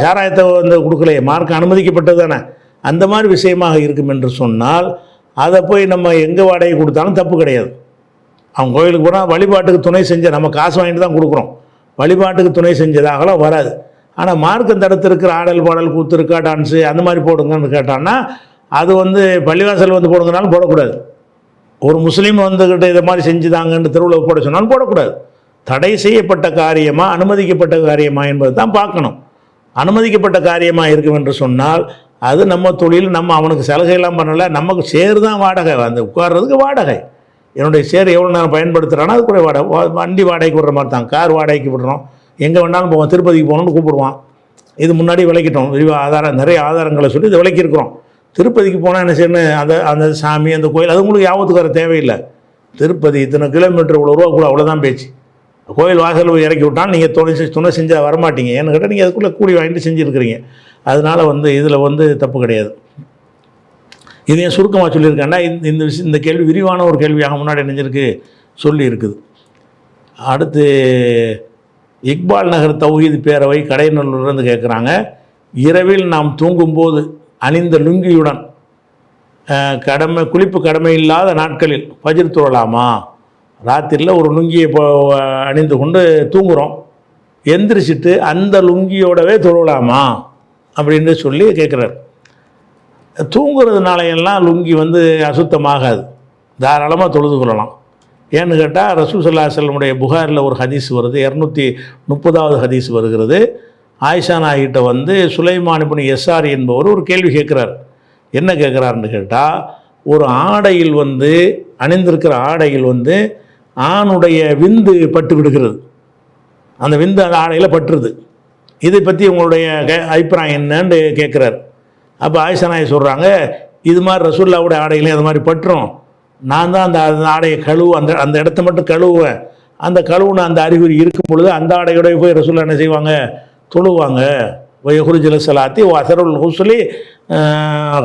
சாராயத்தை வந்து கொடுக்கலையே, மார்க்கம் அனுமதிக்கப்பட்டது தானே. அந்த மாதிரி விஷயமாக இருக்கும் என்று சொன்னால் அதை போய் நம்ம எங்கே வாடகை கொடுத்தாலும் தப்பு கிடையாது. அவங்க கோயிலுக்கு போனால் வழிபாட்டுக்கு துணை செஞ்ச, நம்ம காசு வாங்கிட்டு தான் கொடுக்குறோம், வழிபாட்டுக்கு துணை செஞ்சதாகலாம் வராது. ஆனால் மார்க்கம் தடுத்திருக்கிற ஆடல் பாடல் கூத்து இருக்கா, டான்ஸு அந்த மாதிரி போடுங்கன்னு கேட்டான்னா அது வந்து பள்ளிவாசல் வந்து போடுங்கனாலும் போடக்கூடாது. ஒரு முஸ்லீம் வந்துக்கிட்ட இதை மாதிரி செஞ்சுதாங்கன்னு தெருவில் போட சொன்னாலும் போடக்கூடாது. தடை செய்யப்பட்ட காரியமா அனுமதிக்கப்பட்ட காரியமா என்பது தான் பார்க்கணும். அனுமதிக்கப்பட்ட காரியமாக இருக்கும் என்று சொன்னால் அது நம்ம தொழில், நம்ம அவனுக்கு சலுகையெல்லாம் பண்ணலை, நமக்கு சேர் தான் வாடகை, அந்த உட்கார்றதுக்கு வாடகை. என்னுடைய சேர் எவ்வளோ நேரம் பயன்படுத்துகிறான்னா அது கூட வாடகை. வண்டி வாடகைக்கு விடுற மாதிரி தான், கார் வாடகைக்கு விடுறோம், எங்கே வேணாலும் போவோம், திருப்பதிக்கு போகணும்னு கூப்பிடுவான். இது முன்னாடி விளக்கிட்டோம், நிறைய ஆதாரங்களை சொல்லி இதை விளக்கியிருக்கிறோம். திருப்பதிக்கு போனால் என்ன செய்யணும், அந்த சாமி அந்த கோயில் அது உங்களுக்கு யாபத்துக்கு வர தேவையில்லை. திருப்பதி இத்தனை கிலோமீட்டர் இவ்வளோ ரூபா கூட, அவ்வளோதான் பேச்சு. கோயில் வாசல் இறக்கி விட்டால் நீங்கள் துணை செஞ்சால் வரமாட்டீங்க, ஏன்னு கேட்டால் நீங்கள் அதுக்குள்ளே கூலி வாங்கிட்டு செஞ்சுருக்கிறீங்க. அதனால் வந்து இதில் வந்து தப்பு கிடையாது. இதையும் சுருக்கமாக சொல்லியிருக்கேன்னா இந்த கேள்வி விரிவான ஒரு கேள்வியாக முன்னாடி நினைஞ்சிருக்கு சொல்லி இருக்குது. அடுத்து இக்பால் நகர் தௌஹீத் பேரவை கடைநல்லூர்லேருந்து கேட்குறாங்க, இரவில் நாம் தூங்கும்போது அணிந்த லுங்கியுடன் குளிப்பு கடமை இல்லாத நாட்களில் ஃபஜ்ர் தொழலாமா ராத்திரியில் ஒரு லுங்கியை அணிந்து கொண்டு தூங்குகிறோம், எந்திரிச்சிட்டு அந்த லுங்கியோடவே தொழலாமா அப்படின்னு சொல்லி கேட்குறாரு. தூங்குறதுனால எல்லாம் லுங்கி அசுத்தமாகாது, தாராளமாக தொழுது கொள்ளலாம். ஏன்னு கேட்டால் ரசூல் ஸல்லல்லாஹு அலைஹி வஸல்லம் புகாரில் ஒரு ஹதீஸ் வருது, 230வது ஹதீஸ் வருகிறது. ஆயிஷா நாயிட்ட சுலைமான் இப்னு யஸார் என்பவர் ஒரு கேள்வி கேட்குறார். என்ன கேட்குறாருன்னு கேட்டால், ஒரு ஆடையில் அணிந்திருக்கிற ஆடையில் ஆணுடைய விந்து பட்டு விடுகிறது, அந்த விந்து அந்த ஆடையில் பட்டுருது, இதை பற்றி உங்களுடைய அபிப்பிராயம் என்னன்னு கேட்குறார். அப்போ ஆயிஷா நாயகி சொல்கிறாங்க, இது மாதிரி ரசூலுல்லாஹ்வுடைய ஆடையிலையும் அது மாதிரி பட்டுரும், நான் தான் அந்த ஆடையை அந்த இடத்த மட்டும் கழுவுவேன், அந்த கழுவுன அந்த அறிகுறி இருக்கும் பொழுது அந்த ஆடையோட போய் ரசூலுல்லாஹ் என்ன செய்வாங்க, தொழுவாங்க. வயஹுருஜுல ஸலாத்தி வஸருல் ஹுஸ்லி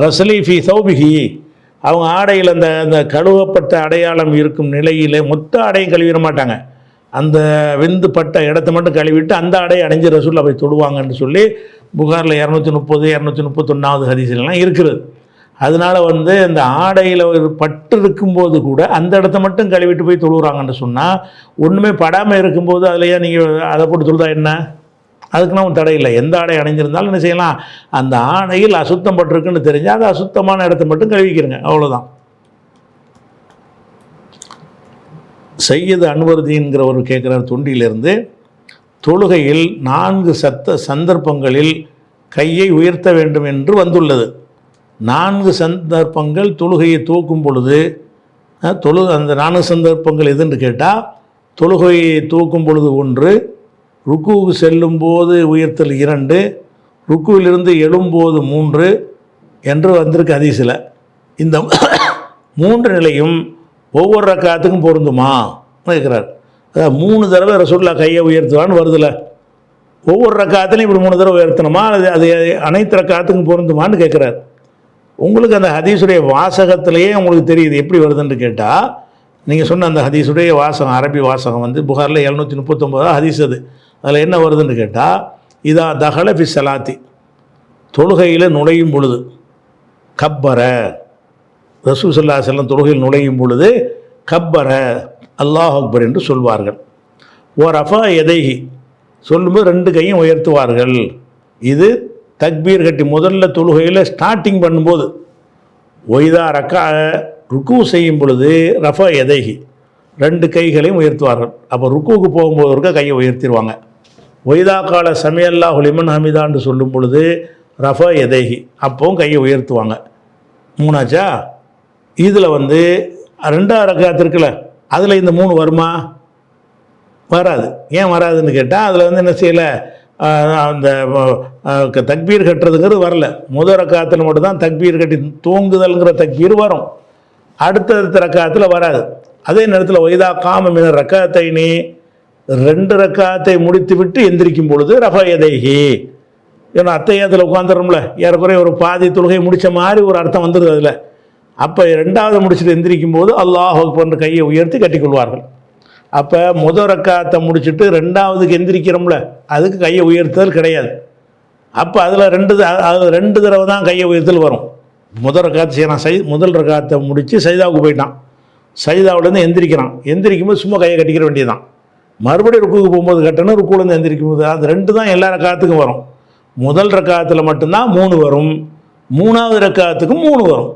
ஹஸ்லி ஃபி சௌபிஹி, அவங்க ஆடையில் அந்த கழுவப்பட்ட அடையாளம் இருக்கும் நிலையில் மொத்த ஆடையும் கழுவிட மாட்டாங்க, அந்த விந்து பட்ட இடத்த மட்டும் கழுவிட்டு அந்த ஆடையை அணிஞ்சு ரசூலுல்லாஹ் போய் தொடுவாங்கன்னு சொல்லி புகாரில் 230 231வது ஹதீஸ்லாம் இருக்கிறது. அதனால் இந்த ஆடையில் பட்டு இருக்கும்போது கூட அந்த இடத்த மட்டும் கழுவிட்டு போய் தொழுகிறாங்கன்னு சொன்னால், ஒன்றுமே படாமல் இருக்கும்போது அதிலையா நீங்கள் அதை போட்டு தொழுதா என்ன, அதுக்குன்னா ஒன்றும் தடை இல்லை. எந்த ஆடை அணிஞ்சிருந்தாலும் என்ன செய்யலாம், அந்த ஆடையில் அசுத்தம் பட்டிருக்குன்னு தெரிஞ்சால் அது அசுத்தமான இடத்த மட்டும் கழுவிக்கிறங்க, அவ்வளோதான். சையது அன்வர்தீன்கிறவர் கேட்குறார் தொண்டியிலிருந்து, தொழுகையில் 4 சந்தர்ப்பங்களில் கையை உயர்த்த வேண்டும் என்று வந்துள்ளது. 4 சந்தர்ப்பங்கள் தொழுகையை தூக்கும் பொழுது அந்த 4 சந்தர்ப்பங்கள் எதுன்னு கேட்டால், தொழுகையை தூக்கும் பொழுது 1, ருக்குவுக்கு செல்லும் போது உயர்த்தல் 2, ருக்குவிலிருந்து எழும்போது 3 என்று வந்திருக்கு ஹதீஸில். இந்த 3 நிலையும் ஒவ்வொரு ரக்காத்துக்கும் பொருந்துமா கேட்குறார். அதாவது 3 தடவை ரசூலுல்லாஹ் கையை உயர்த்துவான்னு வருதில்ல, ஒவ்வொரு ரக்காத்துலையும் இப்படி 3 தடவை உயர்த்தணுமா, அது அனைத்து ரக்காத்துக்கும் பொருந்துமான்னு கேட்குறார். உங்களுக்கு அந்த ஹதீஸுடைய வாசகத்திலேயே உங்களுக்கு தெரியுது எப்படி வருதுன்னு கேட்டால், நீங்கள் சொன்ன அந்த ஹதீஸுடைய வாசகம், அரபி வாசகம் புகாரில் 739 ஹதீஸ். அதில் என்ன வருதுன்னு கேட்டால், இதா தஹல ஃபி ஸலாத்தி, தொழுகையில் நுழையும் பொழுது, கப்பர, ரசூல் ஸல்லல்லாஹு அலைஹி வஸல்லம் தொழுகையில் நுழையும் பொழுது கப்பர, அல்லாஹ் அக்பர் என்று சொல்வார்கள். ஓ ரஃபா எதைஹி, சொல்லும்போது 2 கையும் உயர்த்துவார்கள். இது தக்பீர் கட்டி முதல்ல தொழுகையில் ஸ்டார்டிங் பண்ணும்போது. ஒய்தா ரக்கா, ருக்கு செய்யும் பொழுது ரஃபா எதைஹி, 2 கைகளையும் உயர்த்துவார்கள். அப்போ ருக்குவுக்கு போகும்போது இருக்க கையை உயர்த்திடுவாங்க. ஒய்தா கால சமியல்லாஹு லிமன் ஹமிதான்னு சொல்லும் பொழுது ரஃபா எதைஹி, அப்போவும் கையை உயர்த்துவாங்க. 3ஆச்சா? இதில் 2ஆவது ரக்காத் இருக்குல்ல, அதில் இந்த 3 வருமா? வராது. ஏன் வராதுன்னு கேட்டால், அதில் என்ன செய்யலை, அந்த தக்பீர் கட்டுறதுங்கிறது வரல. முதல் ரக்காத்தில் மட்டும்தான் தக்பீர் கட்டி தூங்குதல்ங்கிற தக்பீர் வரும், அடுத்த ரக்காத்தில் வராது. அதே நேரத்தில் ஒய்தா காம மின ரக்காத்தைனி, 2 ரக்காத்தை முடித்து விட்டு எந்திரிக்கும் பொழுது ரஃபா எதைஹி, ஏன்னா அத்தையாத்தில் உட்காந்துடும்ல, ஏறக்குறைய ஒரு பாதி தொழுகை முடித்த மாதிரி ஒரு அர்த்தம் வந்துடுது அதில். அப்போ 2ஆவது முடிச்சுட்டு எந்திரிக்கும் போது அல்லாஹ் அக்பர்னு கையை உயர்த்தி கட்டிக்கொள்வார்கள். அப்போ முதல் ரக்காத்தை முடிச்சுட்டு 2ஆவதுக்கு எந்திரிக்கிறோம்ல, அதுக்கு கையை உயர்த்தல் கிடையாது. அப்போ அதில் 2 தடவை தான் கையை உயர்த்தல் வரும். முதல் ரக்காத்து செய்யலாம், முதல் ரக்காத்தை முடித்து சைதாவுக்கு போயிட்டான், சைதாவிலேருந்து எந்திரிக்கும் போது சும்மா கையை கட்டிக்கிற வேண்டியதுதான். மறுபடியும் ருக்குக்கு போகும்போது கட்டணும், ருக்குலேருந்து எந்திரிக்கும் போது, அது 2 தான் எல்லா ரக்காத்துக்கும் வரும். முதல் ரக்காத்தில் மட்டும்தான் 3 வரும், 3ஆவது ரக்காத்துக்கும் 3 வரும்.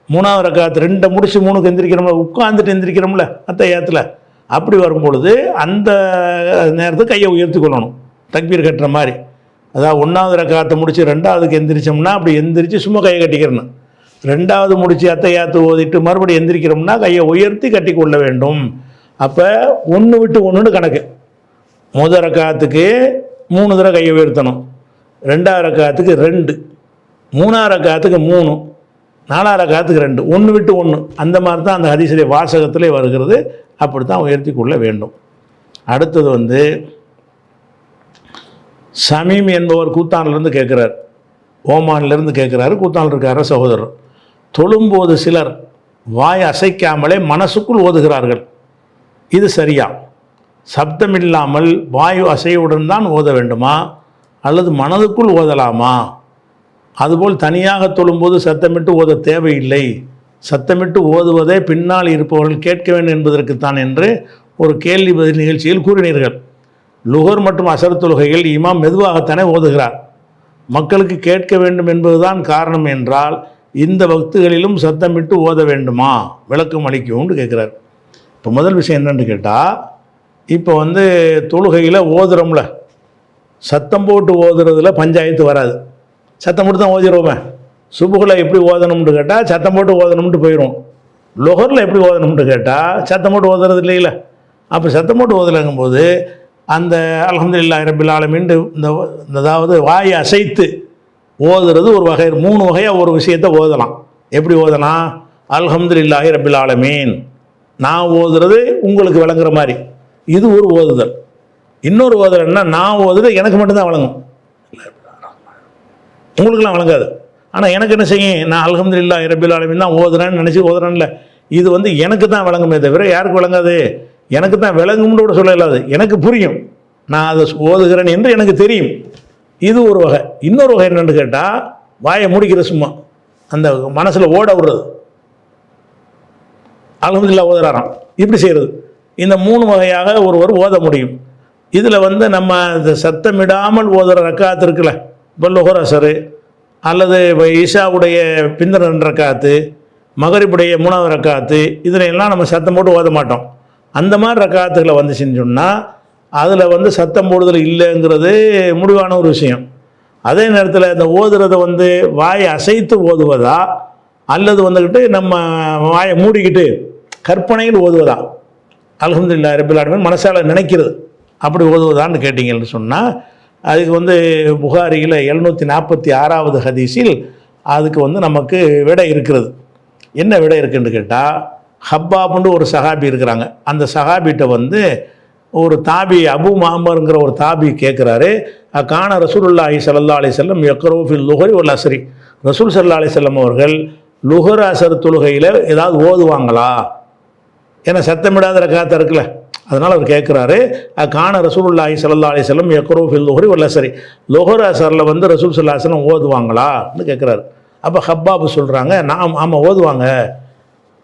3ஆவது ரக்காத்து 2 முடிச்சு 3க்கு எந்திரிக்கிறோம்ல, உட்காந்துட்டு எந்திரிக்கிறோம்ல அத்தையாத்தில், அப்படி வரும்பொழுது அந்த நேரத்துக்கு கையை உயர்த்தி கொள்ளணும், தக்பீர் கட்டுற மாதிரி. அதாவது 1ஆவது ரக்காத்தை முடித்து 2ஆவதுக்கு எந்திரிச்சோம்னா அப்படி எந்திரிச்சு சும்மா கையை கட்டிக்கிறணும். 2ஆவது முடித்து அத்தையாத்து ஓதிட்டு மறுபடியும் எந்திரிக்கிறோம்னா கையை உயர்த்தி கட்டி கொள்ள வேண்டும். அப்போ 1 விட்டு 1ன்னு கணக்கு. முதல் ரக்காத்துக்கு 3 தடவை கையை உயர்த்தணும், 2ஆவது ரக்காத்துக்கு 2, 3ஆவது ரக்காத்துக்கு 3, 4ஆவது ரக்காத்துக்கு 2, 1 விட்டு 1. அந்த மாதிரி தான் அந்த ஹதீஸுடைய வாசகத்திலே வருகிறது. அப்படி தான் உயர்த்தி கொள்ள வேண்டும். அடுத்தது சமீம் என்பவர் கூத்தானிலிருந்து கேட்குறார், ஓமானிலிருந்து கேட்குறாரு. கூத்தானில் இருக்கார சகோதரர், தொழும்போது சிலர் வாய் அசைக்காமலே மனசுக்குள் ஓதுகிறார்கள், இது சரியா? சப்தமில்லாமல் வாயு அசையுடன் தான் ஓத வேண்டுமா அல்லது மனதுக்குள் ஓதலாமா? அதுபோல் தனியாக தொழும்போது சத்தமிட்டு ஓத தேவையில்லை சத்தமிட்டு ஓதுவதை பின்னால் இருப்பவர்கள் கேட்க வேண்டும் என்பதற்குத்தான் என்று ஒரு கேள்வி பதில் நிகழ்ச்சியில் கூறினீர்கள். லுகர் மற்றும் அசர் தொழுகைகள் இமாம் மெதுவாகத்தானே ஓதுகிறார், மக்களுக்கு கேட்க வேண்டும் என்பதுதான் காரணம் என்றால் இந்த வக்துகளிலும் சத்தமிட்டு ஓத வேண்டுமா, விளக்கம் அளிக்கும்னு கேட்குறார். இப்போ முதல் விஷயம் என்னென்னு கேட்டால், இப்போ தொழுகையில் ஓதுறோம்ல, சத்தம் போட்டு ஓதுறதுல பஞ்சாயத்து வராது. சத்தம் போட்டு தான் ஓதிடுவோமே. சுபுகில் எப்படி ஓதணும்னு கேட்டால் சத்தம் போட்டு ஓதணும்ட்டு போயிடும். லுகரில் எப்படி ஓதணும்னு கேட்டால் சத்தம் போட்டு ஓதுறது இல்லையில. அப்போ சத்தம் போட்டு ஓதலைங்கும்போது அந்த அல்ஹம்துலில்லாஹி ரப்பில் ஆலமீன் அதாவது வாயை அசைத்து ஓதுறது ஒரு வகை. 3 வகையாக ஒரு விஷயத்தை ஓதலாம். எப்படி ஓதலாம்? அல்ஹம்துலில்லாஹி ரப்பில் ஆலமீன் நான் ஓதுறது உங்களுக்கு விளங்குற மாதிரி, இது ஒரு ஓதுதல். இன்னொரு ஓதுதல் என்ன, நான் ஓதுறது எனக்கு மட்டும்தான் வழங்கும், உங்களுக்கெல்லாம் வழங்காது. ஆனால் எனக்கு என்ன செய்யும், நான் அல்ஹம்துலில்லாஹி ரப்பில் ஆலமீன் தான் ஓதுறேன்னு நினச்சி ஓதுறேன்ல, இது எனக்கு தான் விளங்குமே தவிர யாருக்கு விளங்காது. எனக்கு தான் விளங்கும்னு கூட சொல்ல இல்லாது, எனக்கு புரியும், நான் அதை ஓதுகிறேன் என்று எனக்கு தெரியும். இது ஒரு வகை. இன்னொரு வகை என்னென்னு கேட்டால், வாயை முடிக்கிற சும்மா அந்த மனசில் ஓட விடுறது, அல்ஹம்துலில்லாஹ் ஓதுறாராம், இப்படி செய்கிறது. இந்த 3 வகையாக ஒருவர் ஓத முடியும். இதில் நம்ம இந்த சத்தமிடாமல் ஓதுகிற ரக்காத்து இருக்குல்ல, இப்போ லுஹர் அசரு அல்லது ஈஷாவுடைய பிந்தின 2 ரக்காத்து, மகரிபுடைய 3வது ரக்காத்து, இதில் எல்லாம் நம்ம சத்தம் போட்டு ஓத மாட்டோம். அந்த மாதிரி ரக்காத்துகளை செஞ்சோம்னா அதில் சத்தம் போடுதல் இல்லைங்கிறது முடிவான ஒரு விஷயம். அதே நேரத்தில் இந்த ஓதுறதை வாயை அசைத்து ஓதுவதா அல்லது நம்ம வாயை மூடிக்கிட்டு கற்பனையில் ஓதுவதா, அல்ஹம்துலில்லாஹி ரப்பில் ஆலமீன் மனசால நினைக்கிறது அப்படி ஓதுவதான்னு கேட்டிங்கன்னு சொன்னால், அதுக்கு புகாரியில் 746வது ஹதீஸில் அதுக்கு நமக்கு விடை இருக்கிறது. என்ன விடை இருக்குன்னு கேட்டால், ஹப்பாப்னு ஒரு சஹாபி இருக்கிறாங்க. அந்த சஹாபிகிட்ட ஒரு தாபி அபு மாமருங்கிற ஒரு தாபி கேட்குறாரு, கான ரசூலுல்லாஹி ஸல்லல்லாஹு அலைஹி வஸல்லம் யக்ரவு ஃபில் லுஹரி வல் அஸ்ரி, ரசூல் ஸல்லல்லாஹு அலைஹி வஸல்லம் அவர்கள் லுஹர் அசர் தொழுகையில் ஏதாவது ஓதுவாங்களா? ஏன்னா சத்தமிடாத ரக்காத்து இருக்குல்ல, அதனால் அவர் கேட்குறாரு, கான ரசூலுல்லாஹி ஸல்லல்லாஹு அலைஹி வஸல்லம் யக்ரவு ஃபில் லுஹரி வல் அஸ்ரி, லுஹர் அசரில் ரசூல் ஸல்லல்லாஹு அலைஹி வஸல்லம் ஓதுவாங்களான்னு கேட்குறாரு. அப்போ ஹப்பாப் சொல்கிறாங்க, நான் ஆமாம் ஓதுவாங்க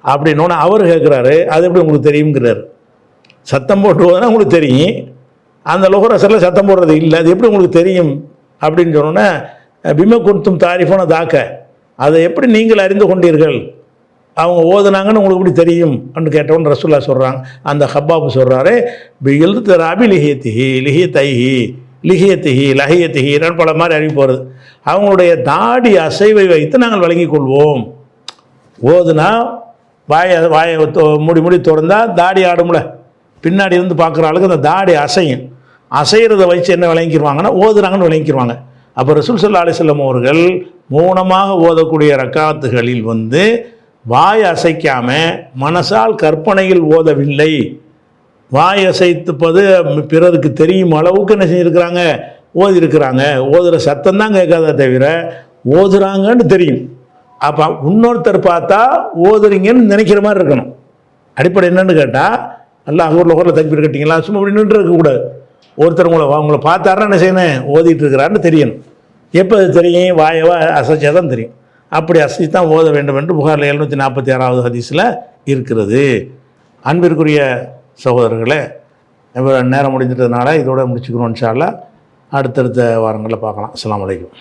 அப்படின்னோன்னு அவர் கேட்குறாரு, அது எப்படி உங்களுக்கு தெரியுங்கிறார். சத்தம் போட்டுருவதுன்னா உங்களுக்கு தெரியும், அந்த லுஹர் அசரில் சத்தம் போடுறது இல்லை, அது எப்படி உங்களுக்கு தெரியும் அப்படின்னு சொன்னோன்னே, பிம குன்தும் தாரிஃபோன தாக்க, அதை எப்படி நீங்கள் அறிந்து கொண்டீர்கள், அவங்க ஓதுனாங்கன்னு உங்களுக்கு எப்படி தெரியும் அப்படின்னு கேட்டவன் ரசூலுல்லாஹ் சொல்கிறாங்க. அந்த ஹப்பாப் சொல்கிறாரு, எழுத்து ராபி லிஹியத்திஹி லிஹியத்தைஹி லிஹியத்திஹி லஹியத்திஹி பல மாதிரி அறிவிப்பு வருது. அவங்களுடைய தாடி அசைவை வைத்து நாங்கள் வழங்கிக் கொள்வோம். ஓதுனா வாயை மூடி திறந்தால் தாடி ஆடும்ல, பின்னாடி இருந்து பார்க்குற ஆளுக்கு அந்த தாடி அசையும், அசைகிறத வச்சு என்ன விளங்கிடுவாங்கன்னா ஓதுனாங்கன்னு விளங்கிடுவாங்க. அப்போ ரசூல் ஸல்லல்லாஹு அலைஹி வஸல்லம் அவர்கள் மௌனமாக ஓதக்கூடிய ரக்காத்துகளில் வாய் அசைக்காமல் மனசால் கற்பனையில் ஓதவில்லை, வாய் அசைத்துப்பது பிறருக்கு தெரியும் அளவுக்கு என்ன செஞ்சுருக்கிறாங்க, ஓதிருக்கிறாங்க. ஓதுகிற சத்தம் தான் கேட்காத தவிர ஓதுறாங்கன்னு தெரியும். அப்போ இன்னொருத்தர் பார்த்தா ஓதுறீங்கன்னு நினைக்கிற மாதிரி இருக்கணும். அடிப்படை என்னன்னு கேட்டால், அல்லாஹ் லுஹரில் தக்பீர் கட்டிங்களா, சும்மா அப்படி நின்று இருக்கக்கூடாது. ஒருத்தர் உங்களை பார்த்தாருன்னா என்ன செய்யணும், ஓதிட்டு இருக்கிறாருன்னு தெரியணும். எப்போ அது தெரியும், வாயவா அசைச்சா தான் தெரியும். அப்படி அசைச்சு தான் ஓத வேண்டும் என்று புகாரில் 746வது ஹதீஸில் இருக்கிறது. அன்பிற்குரிய சகோதரர்களே, நேரம் முடிஞ்சிட்டதுனால இதோட முடிச்சுக்கிறோம். இன்ஷா அல்லாஹ் அடுத்தடுத்த வாரங்களில் பார்க்கலாம். அஸ்ஸலாமு அலைக்கும்.